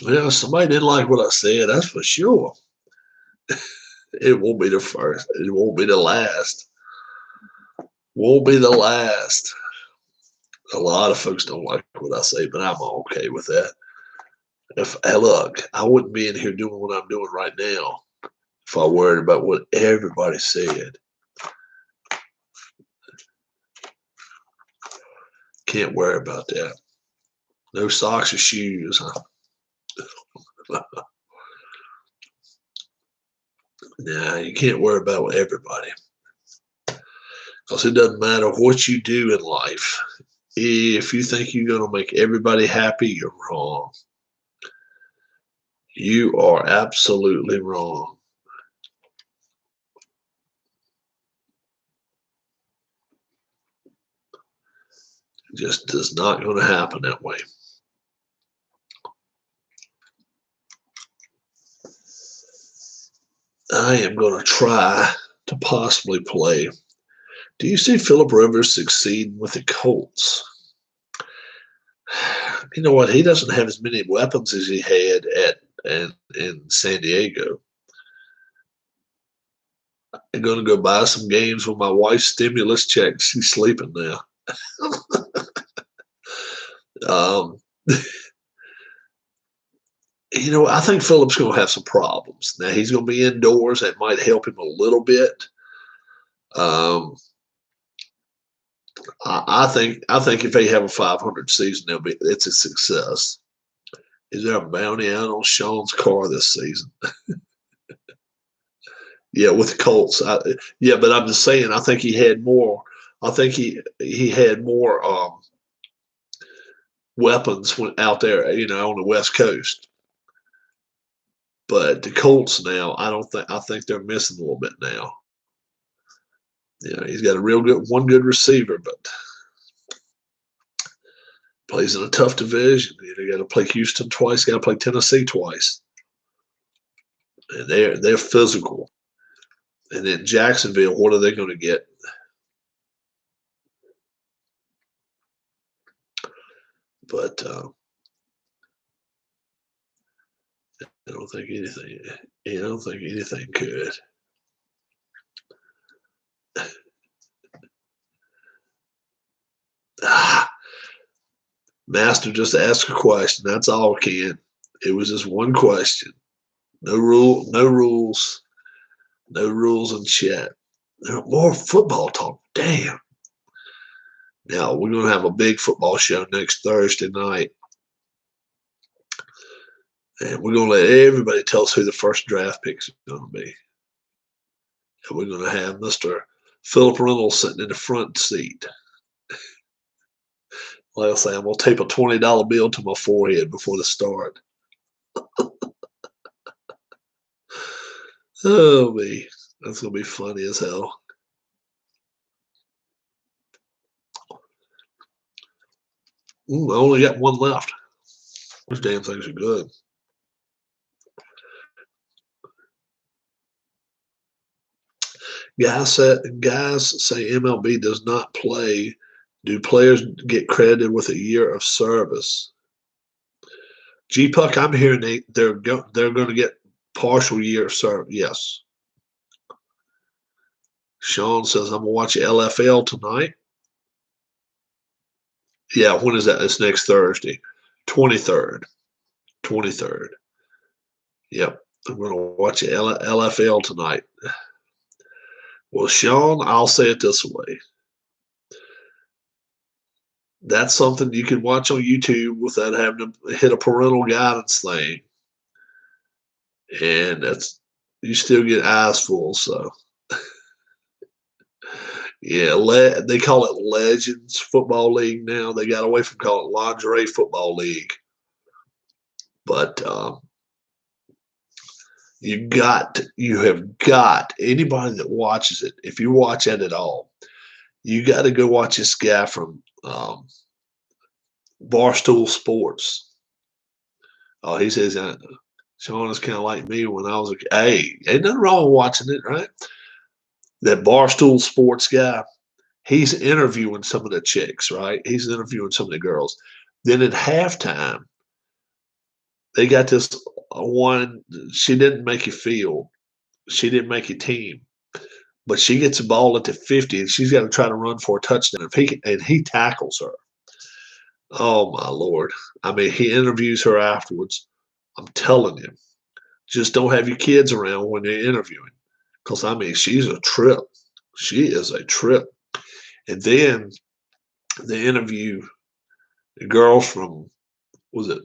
Well, somebody didn't like what I said, that's for sure. It won't be the first. It won't be the last. Won't be the last. A lot of folks don't like what I say, but I'm okay with that. Hey, look, I wouldn't be in here doing what I'm doing right now if I worried about what everybody said. Can't worry about that. No socks or shoes. Huh? Nah, you can't worry about everybody. Because it doesn't matter what you do in life. If you think you're going to make everybody happy, you're wrong. You are absolutely wrong. It just is not going to happen that way. I am going to try to possibly play. Do you see Philip Rivers succeed with the Colts? You know what? He doesn't have as many weapons as he had in San Diego. I'm going to go buy some games with my wife's stimulus check. She's sleeping now. You know, I think Philip's going to have some problems. Now, he's going to be indoors. That might help him a little bit. I think if they have a 500 season, it's a success. Is there a bounty out on Sean's car this season? Yeah, with the Colts. Yeah, but I'm just saying. I think he had more. I think he had more weapons out there, you know, on the West Coast. But the Colts now, I think they're missing a little bit now. You know, he's got one good receiver, but plays in a tough division. You know, got to play Houston twice, got to play Tennessee twice, and they're physical. And then Jacksonville, what are they going to get? But I don't think anything. I don't think anything could. Master just asked a question. That's all, Ken. It was just one question. No rules. No rules in chat. More football talk. Damn. Now, we're going to have a big football show next Thursday night. And we're going to let everybody tell us who the first draft pick is going to be. And we're going to have Mr. Philip Reynolds sitting in the front seat. Like I say, I'm going to tape a $20 bill to my forehead before the start. Oh, me. That's going to be funny as hell. I only got one left. Those damn things are good. Guys say MLB does not play. Do players get credited with a year of service? G-Puck, I'm hearing they're going to get partial year of service. Yes. Sean says, I'm going to watch LFL tonight. Yeah, when is that? It's next Thursday. 23rd. 23rd. Yep. I'm going to watch LFL tonight. Well, Sean, I'll say it this way. That's something you can watch on YouTube without having to hit a parental guidance thing. And you still get eyes full, so. Yeah, they call it Legends Football League now. They got away from calling it Lingerie Football League. But you have got, anybody that watches it, if you watch it at all, you got to go watch this guy from Barstool Sports. Oh, he says, Sean is kind of like me when I was a kid. Hey, ain't nothing wrong with watching it, right? That Barstool Sports guy, he's interviewing some of the chicks, right? He's interviewing some of the girls. Then at halftime, they got this one. She didn't make you feel. She didn't make your team. But she gets the ball at the 50, and she's got to try to run for a touchdown. And he tackles her. Oh, my Lord. I mean, he interviews her afterwards. I'm telling you, just don't have your kids around when you're interviewing. Because, I mean, she's a trip. She is a trip. And then they interview the girls from, was it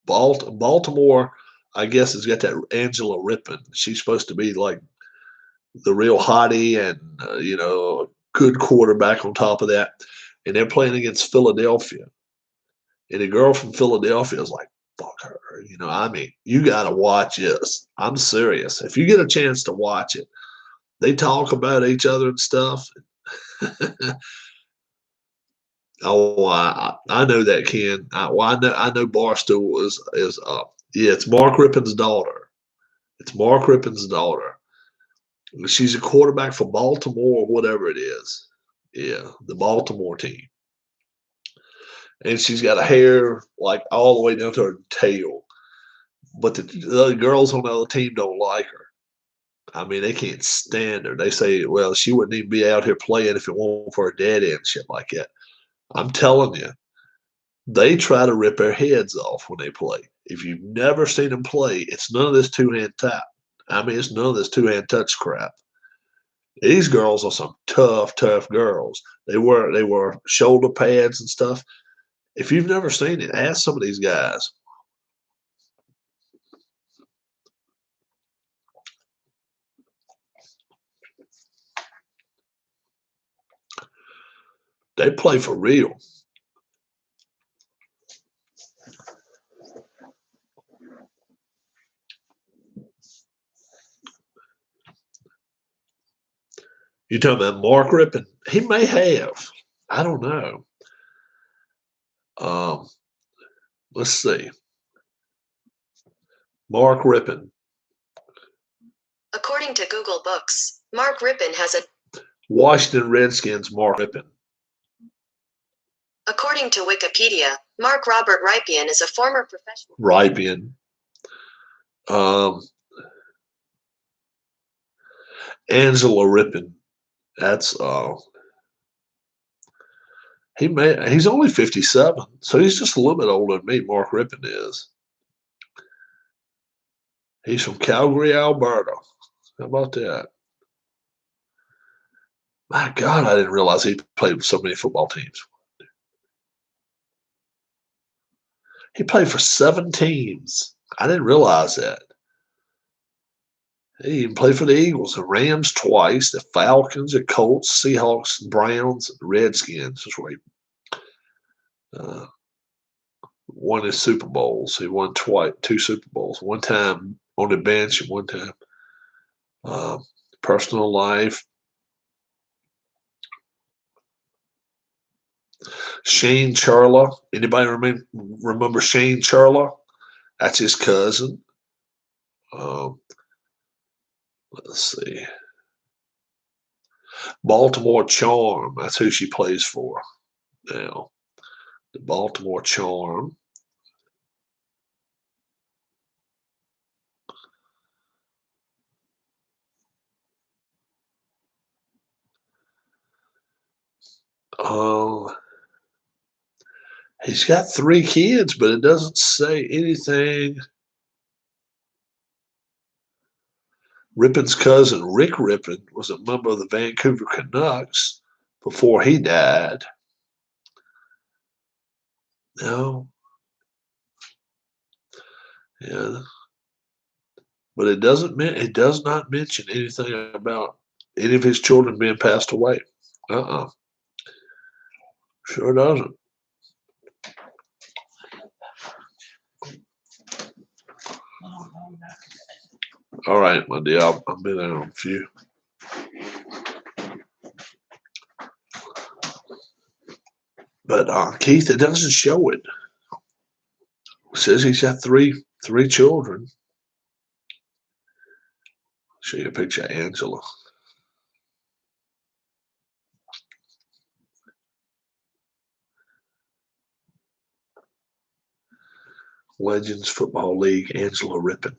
Baltimore? I guess has got that Angela Rippon. She's supposed to be like the real hottie and, good quarterback on top of that. And they're playing against Philadelphia. And the girl from Philadelphia is like, fuck her. I mean, you got to watch this. I'm serious. If you get a chance to watch it, they talk about each other and stuff. Oh, I know that, Ken. I know Barstool is yeah, it's Mark Rippon's daughter. It's Mark Rippon's daughter. She's a quarterback for Baltimore or whatever it is. Yeah, the Baltimore team. And she's got a hair like all the way down to her tail. But the other girls on the other team don't like her. I mean, they can't stand her. They say, well, she wouldn't even be out here playing if it weren't for her daddy and shit like that. I'm telling you, they try to rip their heads off when they play. If you've never seen them play, it's none of this two-hand tap. I mean, it's none of this two-hand touch crap. These girls are some tough girls. They wear shoulder pads and stuff. If you've never seen it, ask some of these guys. They play for real. You talking about Mark Rippon? He may have. I don't know. Let's see. Mark Rippon. According to Google Books, Mark Rippon has a Washington Redskins Mark Rippon. According to Wikipedia, Mark Robert Rypien is a former professional. Rypien. Angela Rippon. That's he's only 57, so he's just a little bit older than me. Mark Rippon is. He's from Calgary, Alberta. How about that? My God, I didn't realize he played with so many football teams. He played for 7 teams. I didn't realize that. He even played for the Eagles, the Rams twice, the Falcons, the Colts, Seahawks, Browns, Redskins. That's where he won his Super Bowls. He won 2 Super Bowls. One time on the bench and one time personal life. Shane Charla. Anybody remember Shane Charla? That's his cousin. Let's see. Baltimore Charm. That's who she plays for now. The Baltimore Charm. He's got 3 kids, but it doesn't say anything. Rippon's cousin, Rick Rippon, was a member of the Vancouver Canucks before he died. No. Yeah. But it does not mention anything about any of his children being passed away. Sure doesn't. All right, my dear, I'll be there in a few. But Keith, it doesn't show it. It says he's got three children. Show you a picture of Angela. Legends Football League, Angela Rippon.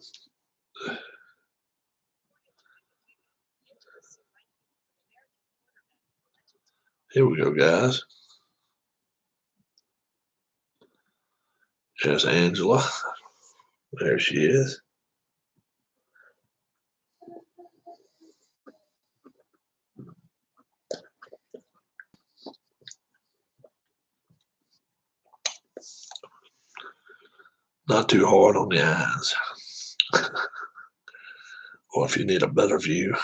Here we go, guys. There's Angela. There she is. Not too hard on the eyes. Or if you need a better view.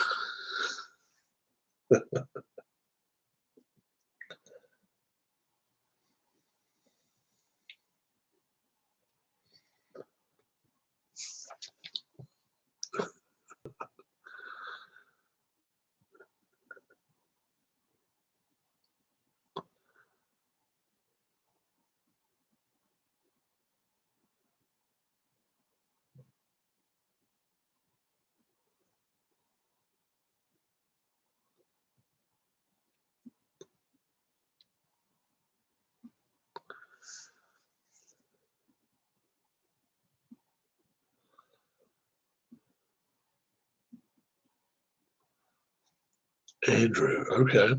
Andrew, okay.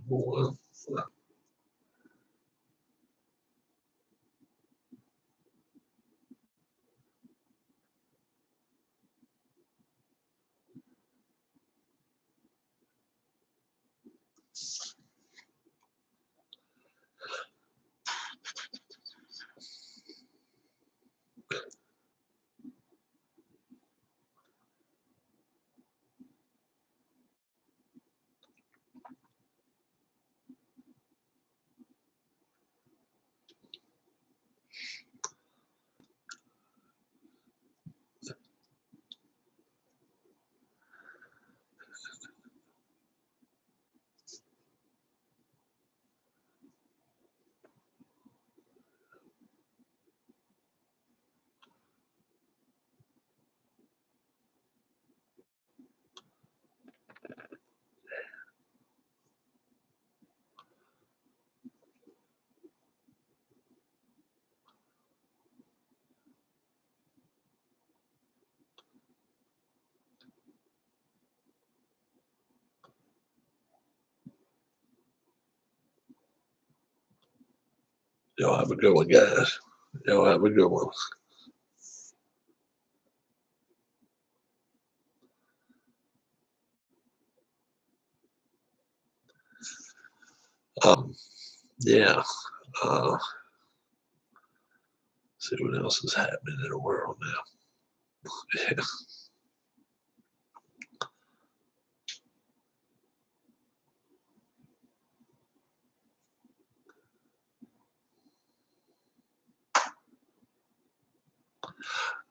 Well, y'all have a good one, guys. Y'all have a good one. Yeah. See what else is happening in the world now. Yeah.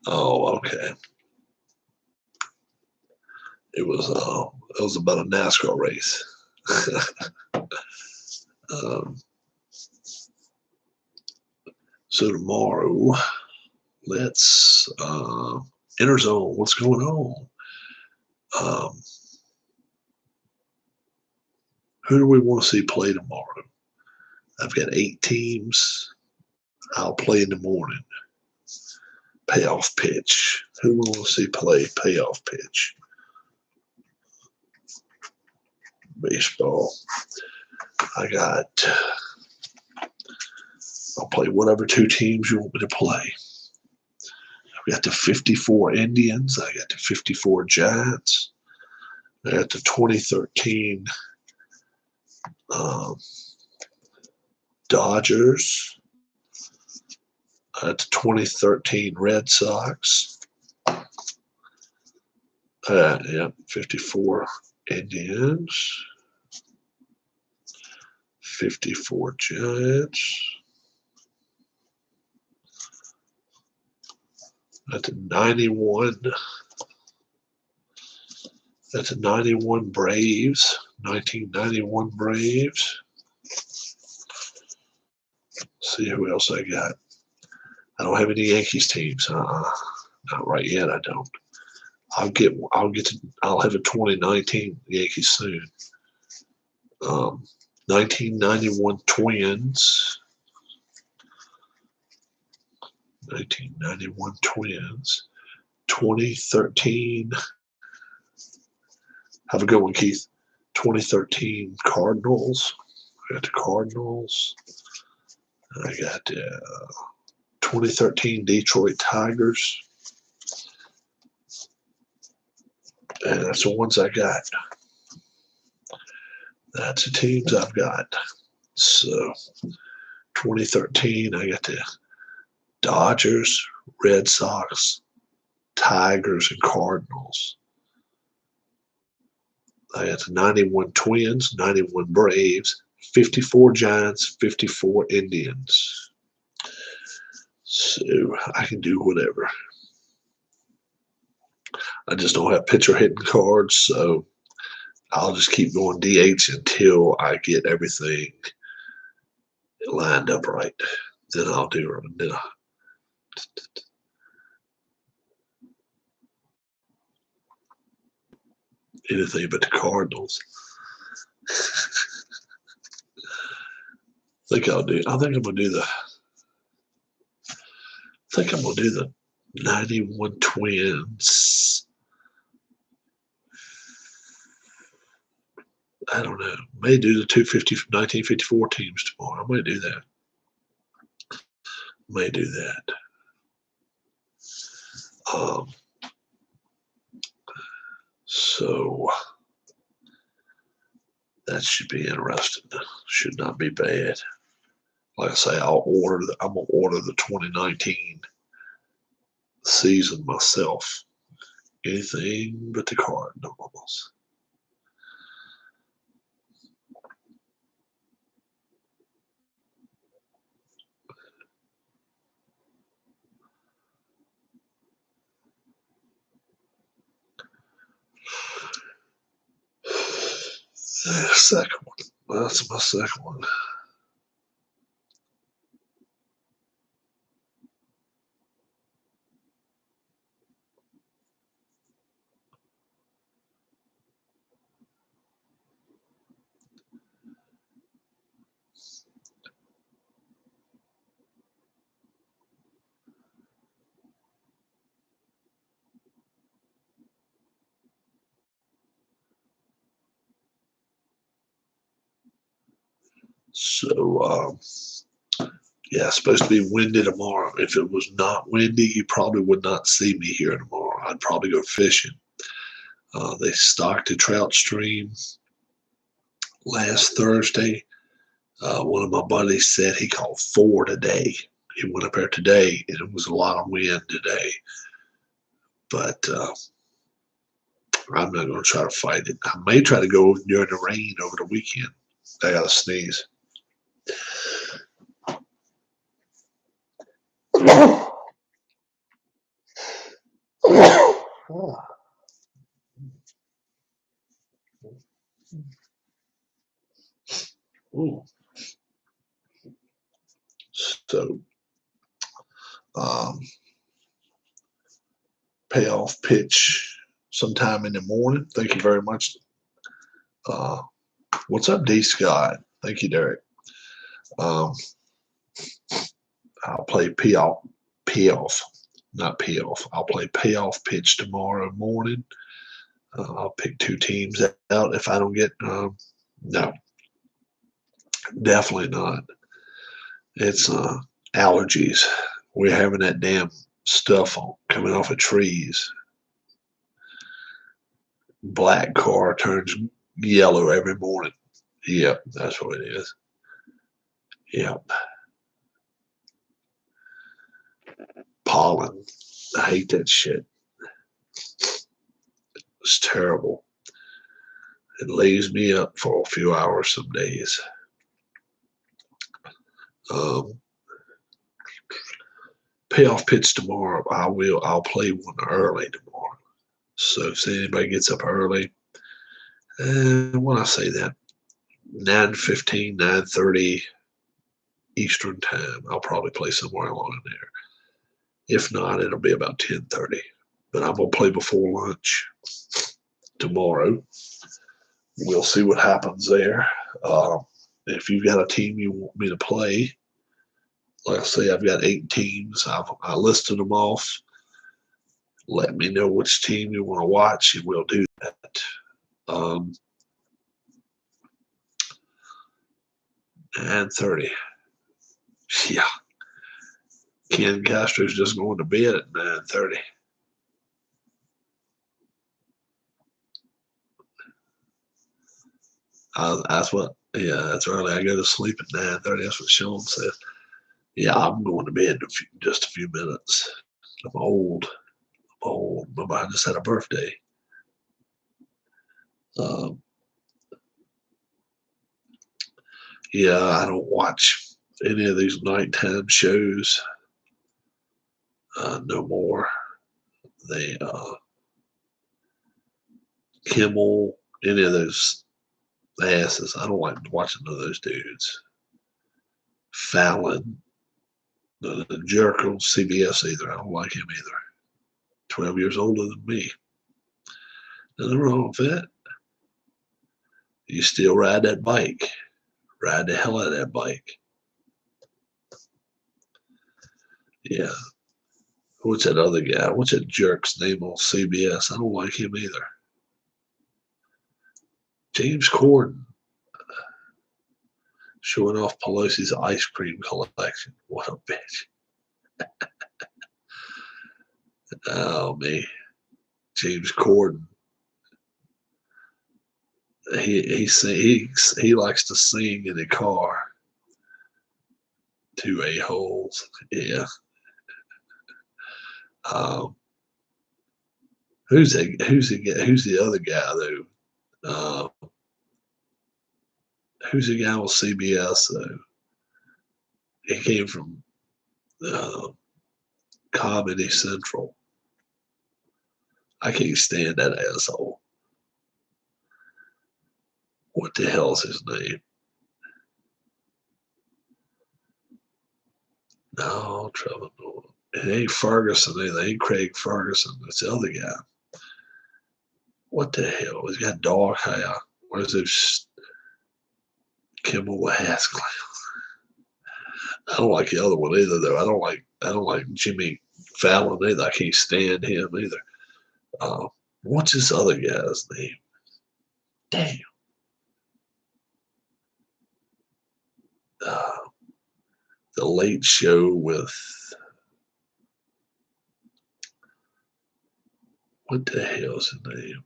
Oh, okay. It was about a NASCAR race. um, so tomorrow, let's enter zone. What's going on? Um, who do we want to see play tomorrow? I've got 8 teams. I'll play in the morning. Payoff pitch. Who we want to see play payoff pitch? Baseball. I'll play whatever 2 teams you want me to play. I've got the 54 Indians. I got the 54 Giants. I got the 2013 um, Dodgers. I got the 2013 Red Sox. Yeah, 54 Indians. 54 Giants. That's a 91. That's a 91 Braves. 1991 Braves. See who else I got. I don't have any Yankees teams. Not right yet. I don't. I'll have a 2019 Yankees soon. 1991 Twins. 1991 Twins. 2013. Have a good one, Keith. 2013 Cardinals. I got the Cardinals. I got 2013 Detroit Tigers. And that's the ones I got. That's the teams I've got. So 2013, I got the Dodgers, Red Sox, Tigers, and Cardinals. I got the 91 Twins, 91 Braves, 54 Giants, 54 Indians. So I can do whatever. I just don't have pitcher hitting cards, so I'll just keep going DH until I get everything lined up right. Then I'll do it. Anything but the Cardinals. I think I'm gonna do the 91 Twins. I don't know. May do the 1954 teams tomorrow. I might do that. May do that. So that should be interesting. Should not be bad. Like I say, I'm gonna order the 2019 season myself. Anything but the Cardinals. Second one. That's my second one. So, yeah, it's supposed to be windy tomorrow. If it was not windy, you probably would not see me here tomorrow. I'd probably go fishing. They stocked a trout stream last Thursday. One of my buddies said he caught 4 today. He went up there today, and it was a lot of wind today. But I'm not going to try to fight it. I may try to go during the rain over the weekend. I got to sneeze. Ooh. So, payoff pitch sometime in the morning. Thank you very much. What's up, D. Scott? Thank you, Derek. I'll play payoff, not payoff. I'll play payoff pitch tomorrow morning. I'll pick 2 teams out if I don't get. No, definitely not. It's allergies. We're having that damn stuff coming off of trees. Black car turns yellow every morning. Yep, that's what it is. Yep. Pollen. I hate that shit. It's terrible. It lays me up for a few hours some days. Payoff pitch tomorrow. I'll play one early tomorrow. So if anybody gets up early, and when I say that, 9:15, 9:30 Eastern time, I'll probably play somewhere along in there. If not, it'll be about 10:30. But I'm gonna play before lunch tomorrow. We'll see what happens there. If you've got a team you want me to play, like I say, I've got 8 teams. I listed them off. Let me know which team you want to watch, and we'll do that. 9:30. Yeah. Ken Castro's just going to bed at 9:30. That's early. I go to sleep at 9:30. That's what Sean said. Yeah, I'm going to bed in just a few minutes. I'm old. Remember, I just had a birthday. Yeah, I don't watch any of these nighttime shows no more. They Kimmel, any of those asses. I don't like watching none of those dudes. Fallon, the jerk on CBS either. I don't like him either. 12 years older than me. Nothing wrong with that. You still ride that bike. Ride the hell out of that bike. Yeah. What's that other guy? What's that jerk's name on CBS? I don't like him either. James Corden showing off Pelosi's ice cream collection. What a bitch. Oh, man. James Corden. He likes to sing in the car. Two a-holes. Yeah. Who's the other guy though? Who's the guy on CBS though? He came from Comedy Central. I can't stand that asshole. What the hell's his name? No, Trevor. No. It ain't Ferguson either. It ain't Craig Ferguson. It's the other guy. What the hell? He's got dark hair. What is it? Kimmel Haskell. I don't like the other one either, though. I don't like Jimmy Fallon either. I can't stand him either. What's this other guy's name? Damn. The Late Show with what the hell's his name?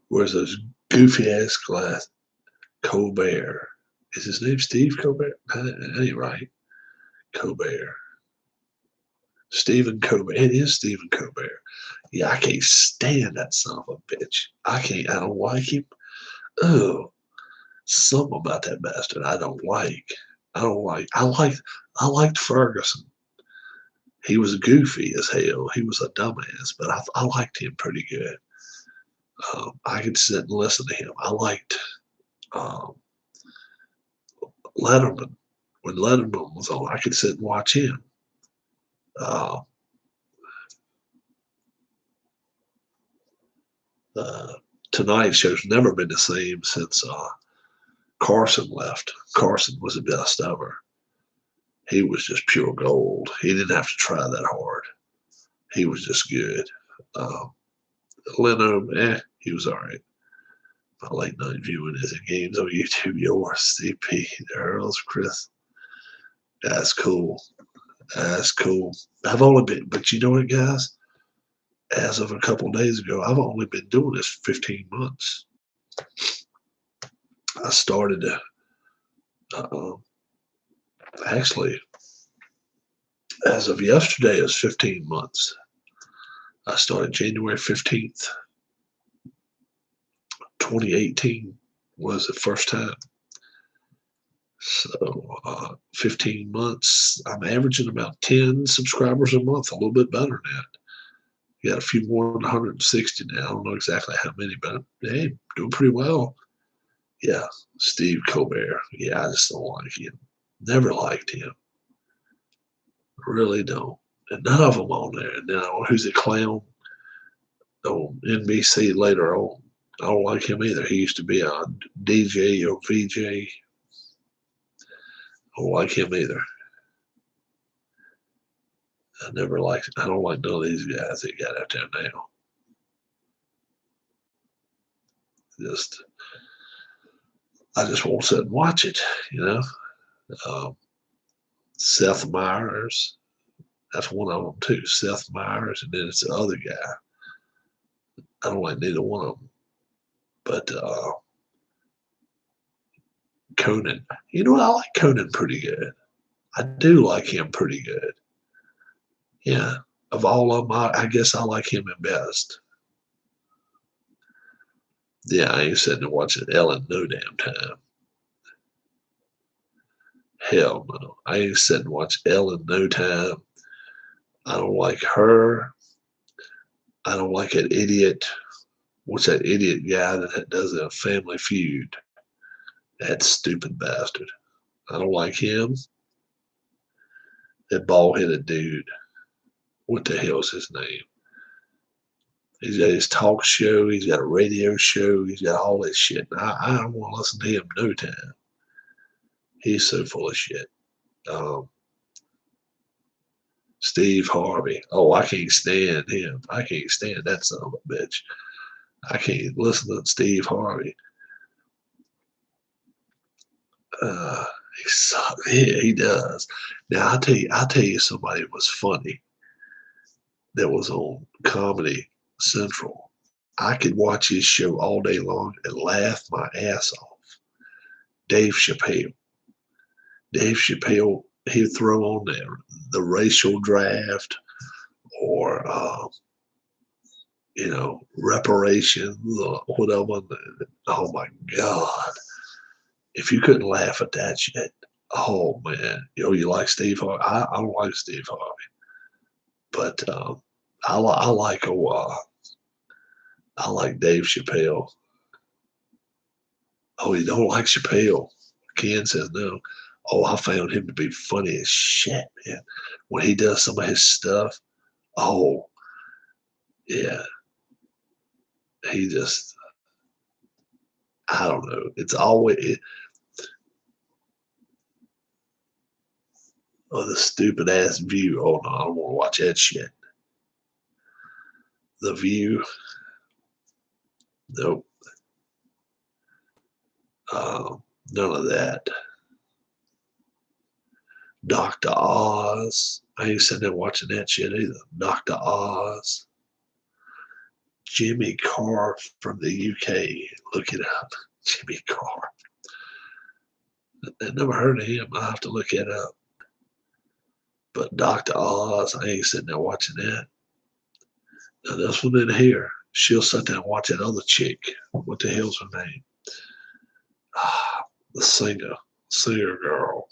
Where's those goofy ass glass? Colbert. Is his name Steve Colbert? That ain't right. Colbert. Stephen Colbert. It is Stephen Colbert. Yeah, I can't stand that son of a bitch. I don't like him. Oh, something about that bastard I don't like. I liked Ferguson. He was goofy as hell. He was a dumbass, but I liked him pretty good. I could sit and listen to him. I liked Letterman. When Letterman was on, I could sit and watch him. Tonight Show's never been the same since Carson left. Carson was the best ever. He was just pure gold. He didn't have to try that hard. He was just good. Leno, he was all right. My late night viewing is at games on YouTube. Yours, CP, the Earls, Chris. That's cool. That's cool. I've only been, but you know what, guys? As of a couple of days ago, I've only been doing this 15 months. I started actually, as of yesterday, it's 15 months. I started January 15th, 2018 was the first time. So 15 months, I'm averaging about 10 subscribers a month, a little bit better than that. Got a few more than 160 now. I don't know exactly how many, but hey, doing pretty well. Yeah, Steve Colbert. Yeah, I just don't like him. Never liked him. Really don't. And none of them on there. And now, who's a clown on NBC later on? I don't like him either. He used to be a DJ or VJ. I don't like him either. I don't like none of these guys that got out there now. I just won't sit and watch it, you know. Seth Meyers, that's one of them too. Seth Meyers, and then it's the other guy. I don't like neither one of them. But Conan, you know what? I like Conan pretty good. I do like him pretty good. Yeah, of all of them, I guess I like him the best. Yeah, I ain't sitting and watching Ellen no damn time. Hell no. I ain't sitting and watch Ellen no time. I don't like her. I don't like that idiot. What's that idiot guy that does a Family Feud? That stupid bastard. I don't like him. That bald-headed dude. What the hell's his name? He's got his talk show. He's got a radio show. He's got all that shit. I don't want to listen to him no time. He's so full of shit. Steve Harvey. Oh, I can't stand him. I can't stand that son of a bitch. I can't listen to Steve Harvey. He sucks. Yeah, he does. Now I'll tell you somebody was funny that was on Comedy Central. I could watch his show all day long and laugh my ass off. Dave Chappelle. Dave Chappelle, he'd throw on there the racial draft or reparations or whatever. Oh my God. If you couldn't laugh at that shit, oh man, you like Steve Harvey? I don't like Steve Harvey, but I like Dave Chappelle. Oh, you don't like Chappelle? Ken says no. Oh, I found him to be funny as shit, man. When he does some of his stuff, oh yeah, he just I don't know. It's always the stupid ass View. Oh no, I don't want to watch that shit. The View. Nope. None of that. Dr. Oz. I ain't sitting there watching that shit either. Dr. Oz. Jimmy Carr from the UK. Look it up. Jimmy Carr. I never heard of him. I'll have to look it up. But Dr. Oz, I ain't sitting there watching that. Now this one in here, she'll sit there and watch that other chick. What the hell's her name? The singer girl.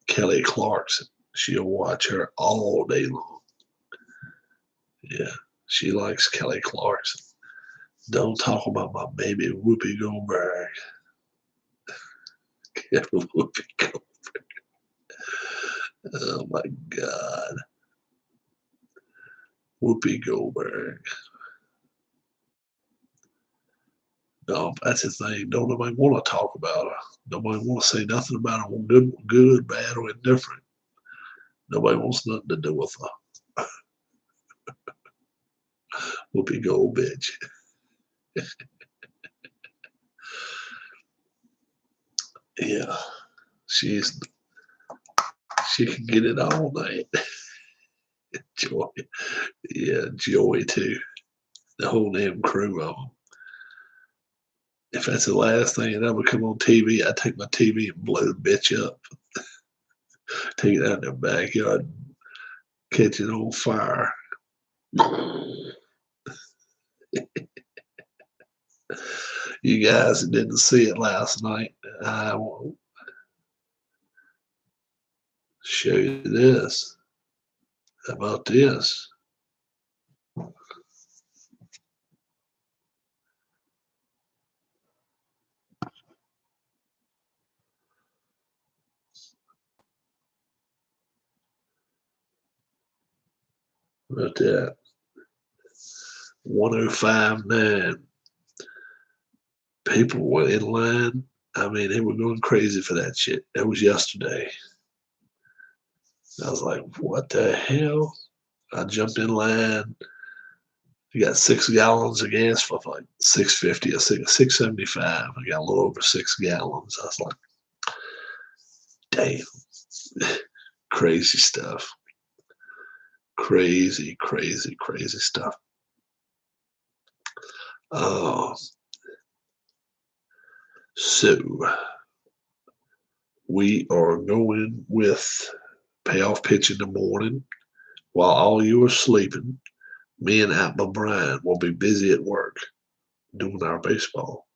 Kelly Clarkson. She'll watch her all day long. Yeah, she likes Kelly Clarkson. Don't talk about my baby Whoopi Goldberg. Whoopi Goldberg. Oh my God. Whoopi Goldberg. No, that's the thing. Don't nobody want to talk about her. Nobody want to say nothing about her. Good, bad, or indifferent. Nobody wants nothing to do with her. Whoopi Gold bitch. Yeah, she can get it all night. Joy, yeah, Joy too. The whole damn crew of them. If that's the last thing that ever come on TV, I take my TV and blow the bitch up. Take it out in the backyard, catch it on fire. You guys didn't see it last night. I will show you this. How about this? How about that? 1059. People were in line. I mean, they were going crazy for that shit. That was yesterday. I was like, what the hell? I jumped in line. You got 6 gallons of gas for like $6.50 or $6.75. I got a little over 6 gallons. I was like, damn, crazy stuff. Crazy, crazy, crazy stuff. So we are going with payoff pitch in the morning while all you are sleeping. Me and Atma Bryan will be busy at work doing our baseball.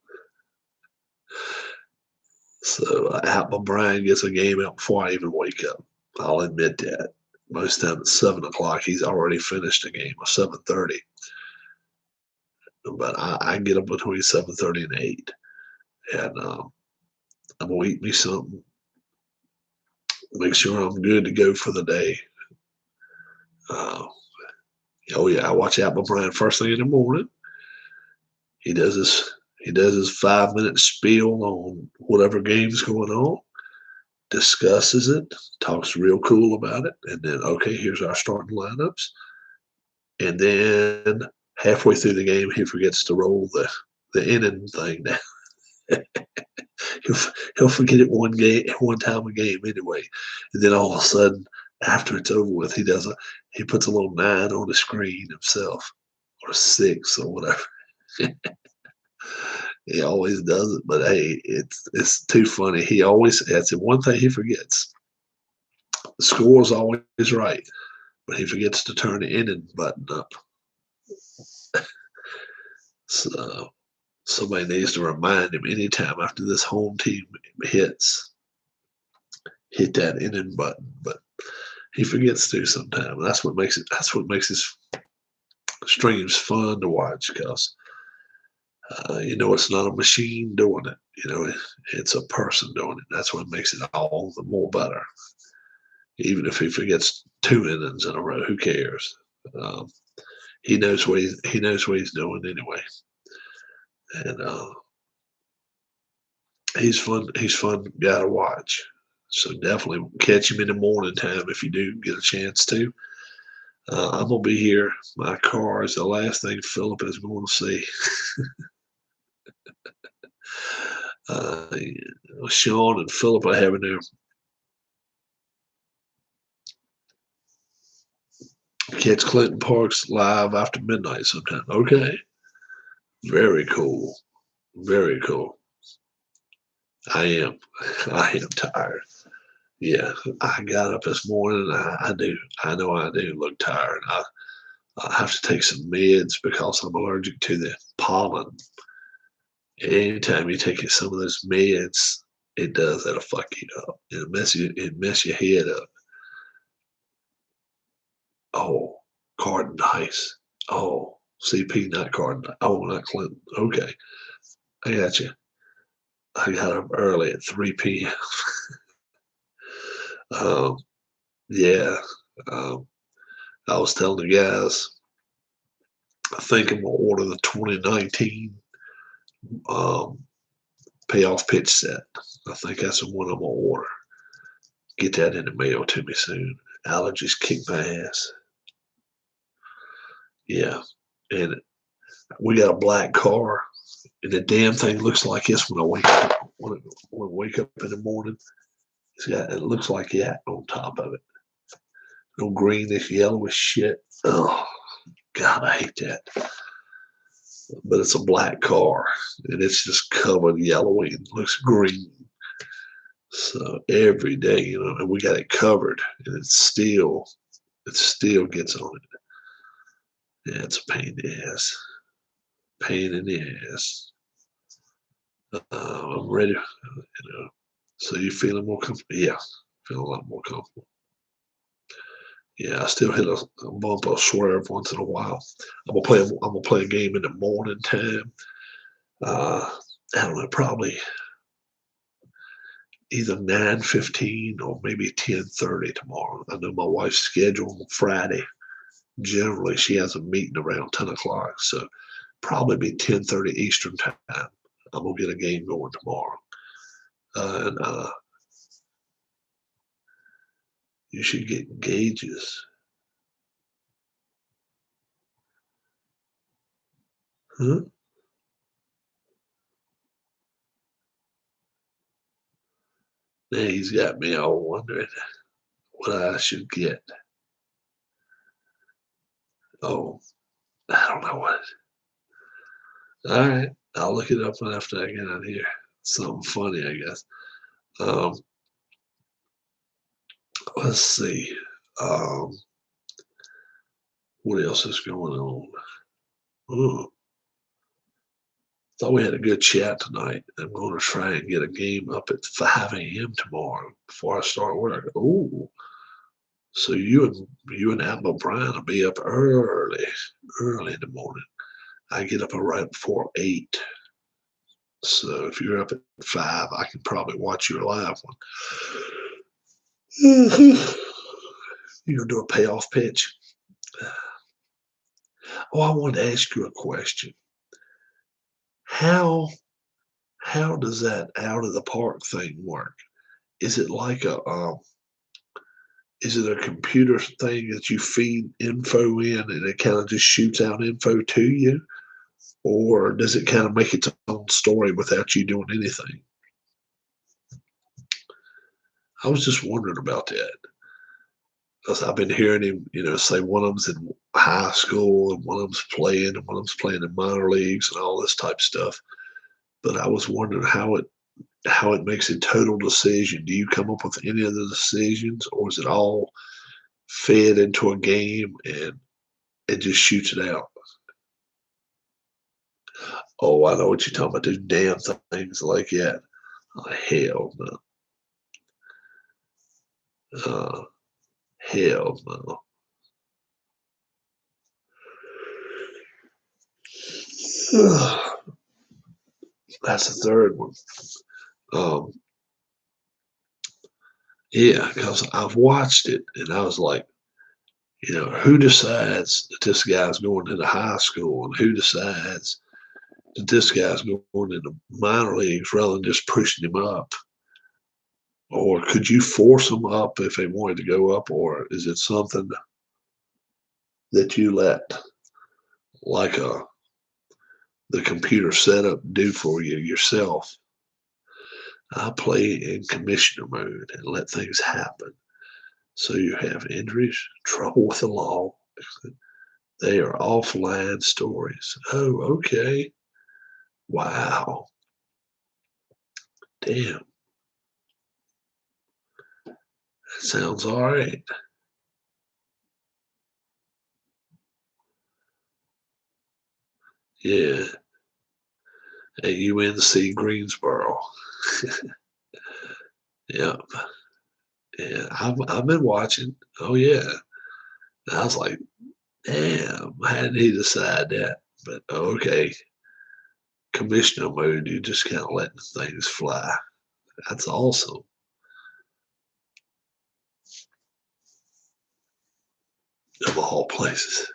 So Atma Bryan gets a game out before I even wake up. I'll admit that. Most times at 7 o'clock, he's already finished a game, or 7:30. But I get up between 7:30 and 8. And I'm going to eat me something. Make sure I'm good to go for the day. Oh yeah, I watch Atma Bryan first thing in the morning. He does his 5-minute spiel on whatever game's going on, discusses it, talks real cool about it, and then okay, here's our starting lineups. And then halfway through the game, he forgets to roll the inning thing down. he'll, he'll forget it one time a game anyway, and then all of a sudden, after it's over with, he puts a little 9 on the screen himself, or a 6 or whatever. He always does it, but hey, it's too funny. That's the one thing he forgets. The score's always right, but he forgets to turn the inning button up. So somebody needs to remind him anytime after this home team hit that inning button. But he forgets to sometimes. That's what makes his streams fun to watch, because it's not a machine doing it. It's a person doing it. That's what makes it all the more better. Even if he forgets 2 innings in a row, who cares? He knows what he's doing anyway, and he's fun. He's fun guy to watch. So definitely catch him in the morning time if you do get a chance to. I'm gonna be here. My car is the last thing Philip is going to see. Sean and Philip are having their catch Clinton Parks live after midnight sometime. Okay, very cool, very cool. I am, I am tired. Yeah, I got up this morning. I know I do look tired. I have to take some meds because I'm allergic to the pollen. Anytime you take some of those meds, it does that'll fuck you up. It mess your head up. Oh, Carden Dice. Oh, CP, not Carden. Oh, not Clinton. Okay, I got you. I got up early at 3 p.m. um, yeah, um, I was telling the guys, I think I'm gonna order the 2019 um, payoff pitch set. I think that's the one I'm gonna order. Get that in the mail to me soon. Allergies kick my ass. Yeah, and we got a black car, and the damn thing looks like this when I wake up. When I wake up in the morning, it looks like that on top of it. No greenish, yellowish shit. Oh God, I hate that. But it's a black car, and it's just covered yellowy and looks green. So every day, and we got it covered, and it still gets on it. Yeah, it's a pain in the ass. Pain in the ass. I'm ready. So you feeling more comfortable? Yeah, feeling a lot more comfortable. Yeah, I still hit a bump or swerve once in a while. I'm gonna play a game in the morning time. I don't know, probably either 9:15 or maybe 10:30 tomorrow. I know my wife's schedule on Friday. Generally, she has a meeting around 10 o'clock, so probably be 10:30 Eastern time. I'm gonna get a game going tomorrow, and you should get gauges. Huh? Now he's got me all wondering what I should get. Oh, I don't know what. All right, I'll look it up after I get out here. Something funny, I guess. Um, let's see. Um, what else is going on? Oh, thought we had a good chat tonight. I'm going to try and get a game up at 5 a.m. tomorrow before I start work. Oh, so you and Apple O'Brien will be up early in the morning. I get up right before 8. So if you're up at 5, I can probably watch your live one. You're gonna do a payoff pitch. Oh, I wanted to ask you a question. How does that out of the park thing work? Is it like is it a computer thing that you feed info in and it kind of just shoots out info to you? Or does it kind of make its own story without you doing anything? I was just wondering about that. Because I've been hearing him, say one of them's in high school and one of them's playing and one of them's playing in minor leagues and all this type of stuff. But I was wondering how it makes a total decision. Do you come up with any of the decisions, or is it all fed into a game and it just shoots it out? Oh, I know what you're talking about. Those damn things like that. Oh, hell no. Hell no. That's the third one. Yeah, because I've watched it and I was like, who decides that this guy's going into high school and who decides that this guy's going into minor leagues rather than just pushing him up? Or could you force them up if they wanted to go up? Or is it something that you let like the computer setup do for you yourself? I play in commissioner mode and let things happen. So you have injuries, trouble with the law. They are offline stories. Oh, okay. Wow. Damn. That sounds all right. Yeah. At UNC Greensboro. Yep. Yeah. I've been watching. Oh yeah. And I was like, damn, how did he decide that? But okay. Commissioner mode, you just kind of letting things fly. That's awesome. Of all places.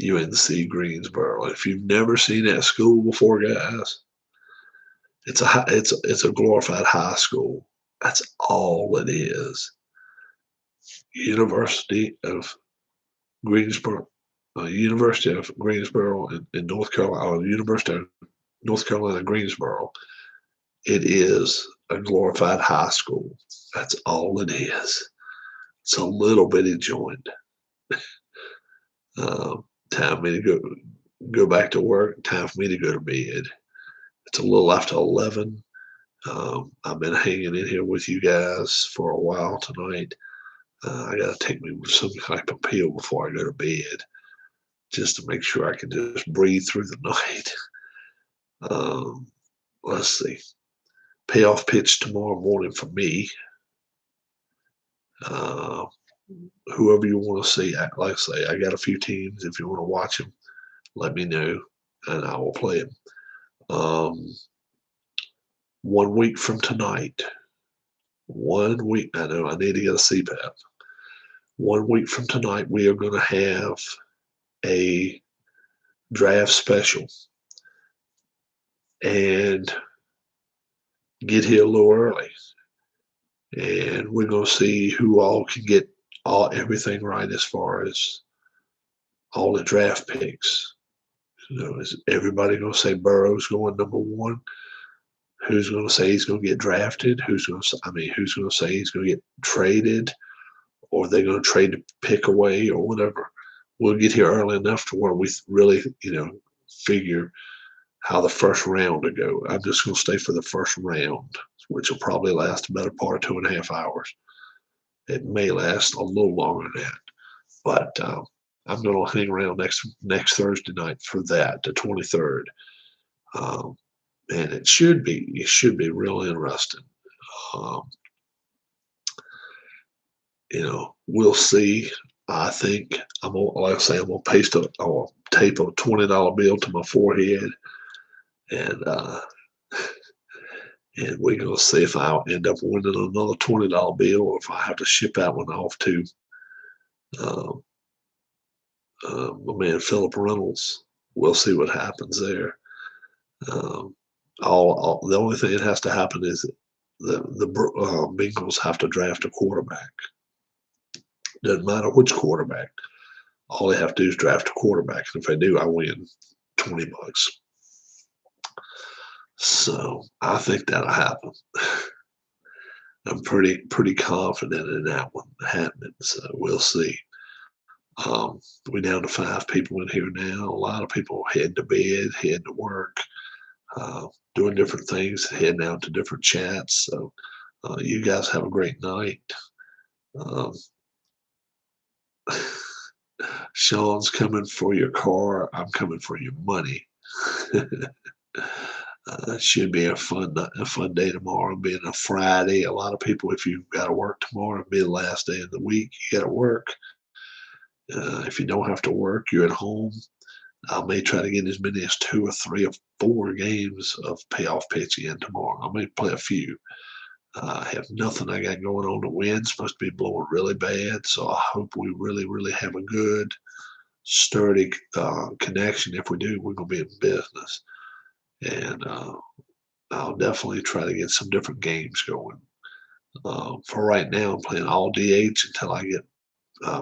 UNC Greensboro. If you've never seen that school before, guys, it's a glorified high school. That's all it is. University of Greensboro, University of Greensboro in North Carolina, or University of North Carolina Greensboro. It is a glorified high school. That's all it is. It's a little bitty joint. Time for me to go back to work. Time for me to go to bed. It's a little after 11. I've been hanging in here with you guys for a while tonight. I got to take me some type of pill before I go to bed, just to make sure I can just breathe through the night. Let's see. Payoff pitch tomorrow morning for me. Whoever you want to see, like I say, I got a few teams. If you want to watch them, let me know, and I will play them. 1 week from tonight. 1 week. I know I need to get a CPAP. 1 week from tonight, we are going to have a draft special and get here a little early. And we're going to see who all can get everything right as far as all the draft picks. Is everybody going to say Burrow's going number one? Who's going to say he's going to get drafted? Who's going to say he's going to get traded? Or they're going to trade the pick away or whatever? We'll get here early enough to where we really, figure how the first round will go. I'm just going to stay for the first round, which will probably last about a part of 2.5 hours. It may last a little longer than that, but I'm going to hang around next Thursday night for that, the 23rd, and it should be real interesting. We'll see. I think I'm gonna, like I say, I'm gonna tape a $20 bill to my forehead, and and we're gonna see if I end up winning another $20 bill, or if I have to ship that one off to my man Philip Reynolds. We'll see what happens there. The only thing that has to happen is the Bengals have to draft a quarterback. Doesn't matter which quarterback. All they have to do is draft a quarterback. And if they do, I win $20. So I think that'll happen. I'm pretty confident in that one happening. So we'll see. We're down to 5 people in here now. A lot of people heading to bed, heading to work, doing different things, heading out to different chats. So you guys have a great night. Um, Sean's coming for your car. I'm coming for your money. Should be a fun day tomorrow. Being a Friday, a lot of people, if you've got to work tomorrow, it'll be the last day of the week. You got to work. If you don't have to work, you're at home. I may try to get as many as 2 or 3 or 4 games of payoff pitching in tomorrow. I may play a few. I have nothing I got going on. The wind's supposed to be blowing really bad, so I hope we really, really have a good, sturdy connection. If we do, we're going to be in business. And I'll definitely try to get some different games going. For right now, I'm playing all DH until I get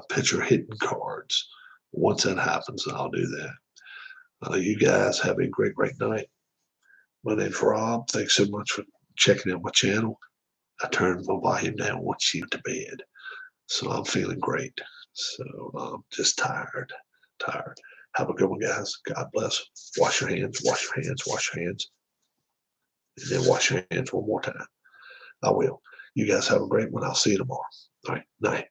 pitcher hitting cards. Once that happens, I'll do that. You guys have a great, great night. My name's Rob. Thanks so much for checking out my channel. I turned my volume down once you went to bed. So I'm feeling great. So I'm just tired. Have a good one, guys. God bless. Wash your hands, wash your hands, wash your hands. And then wash your hands one more time. I will. You guys have a great one. I'll see you tomorrow. All right. Night.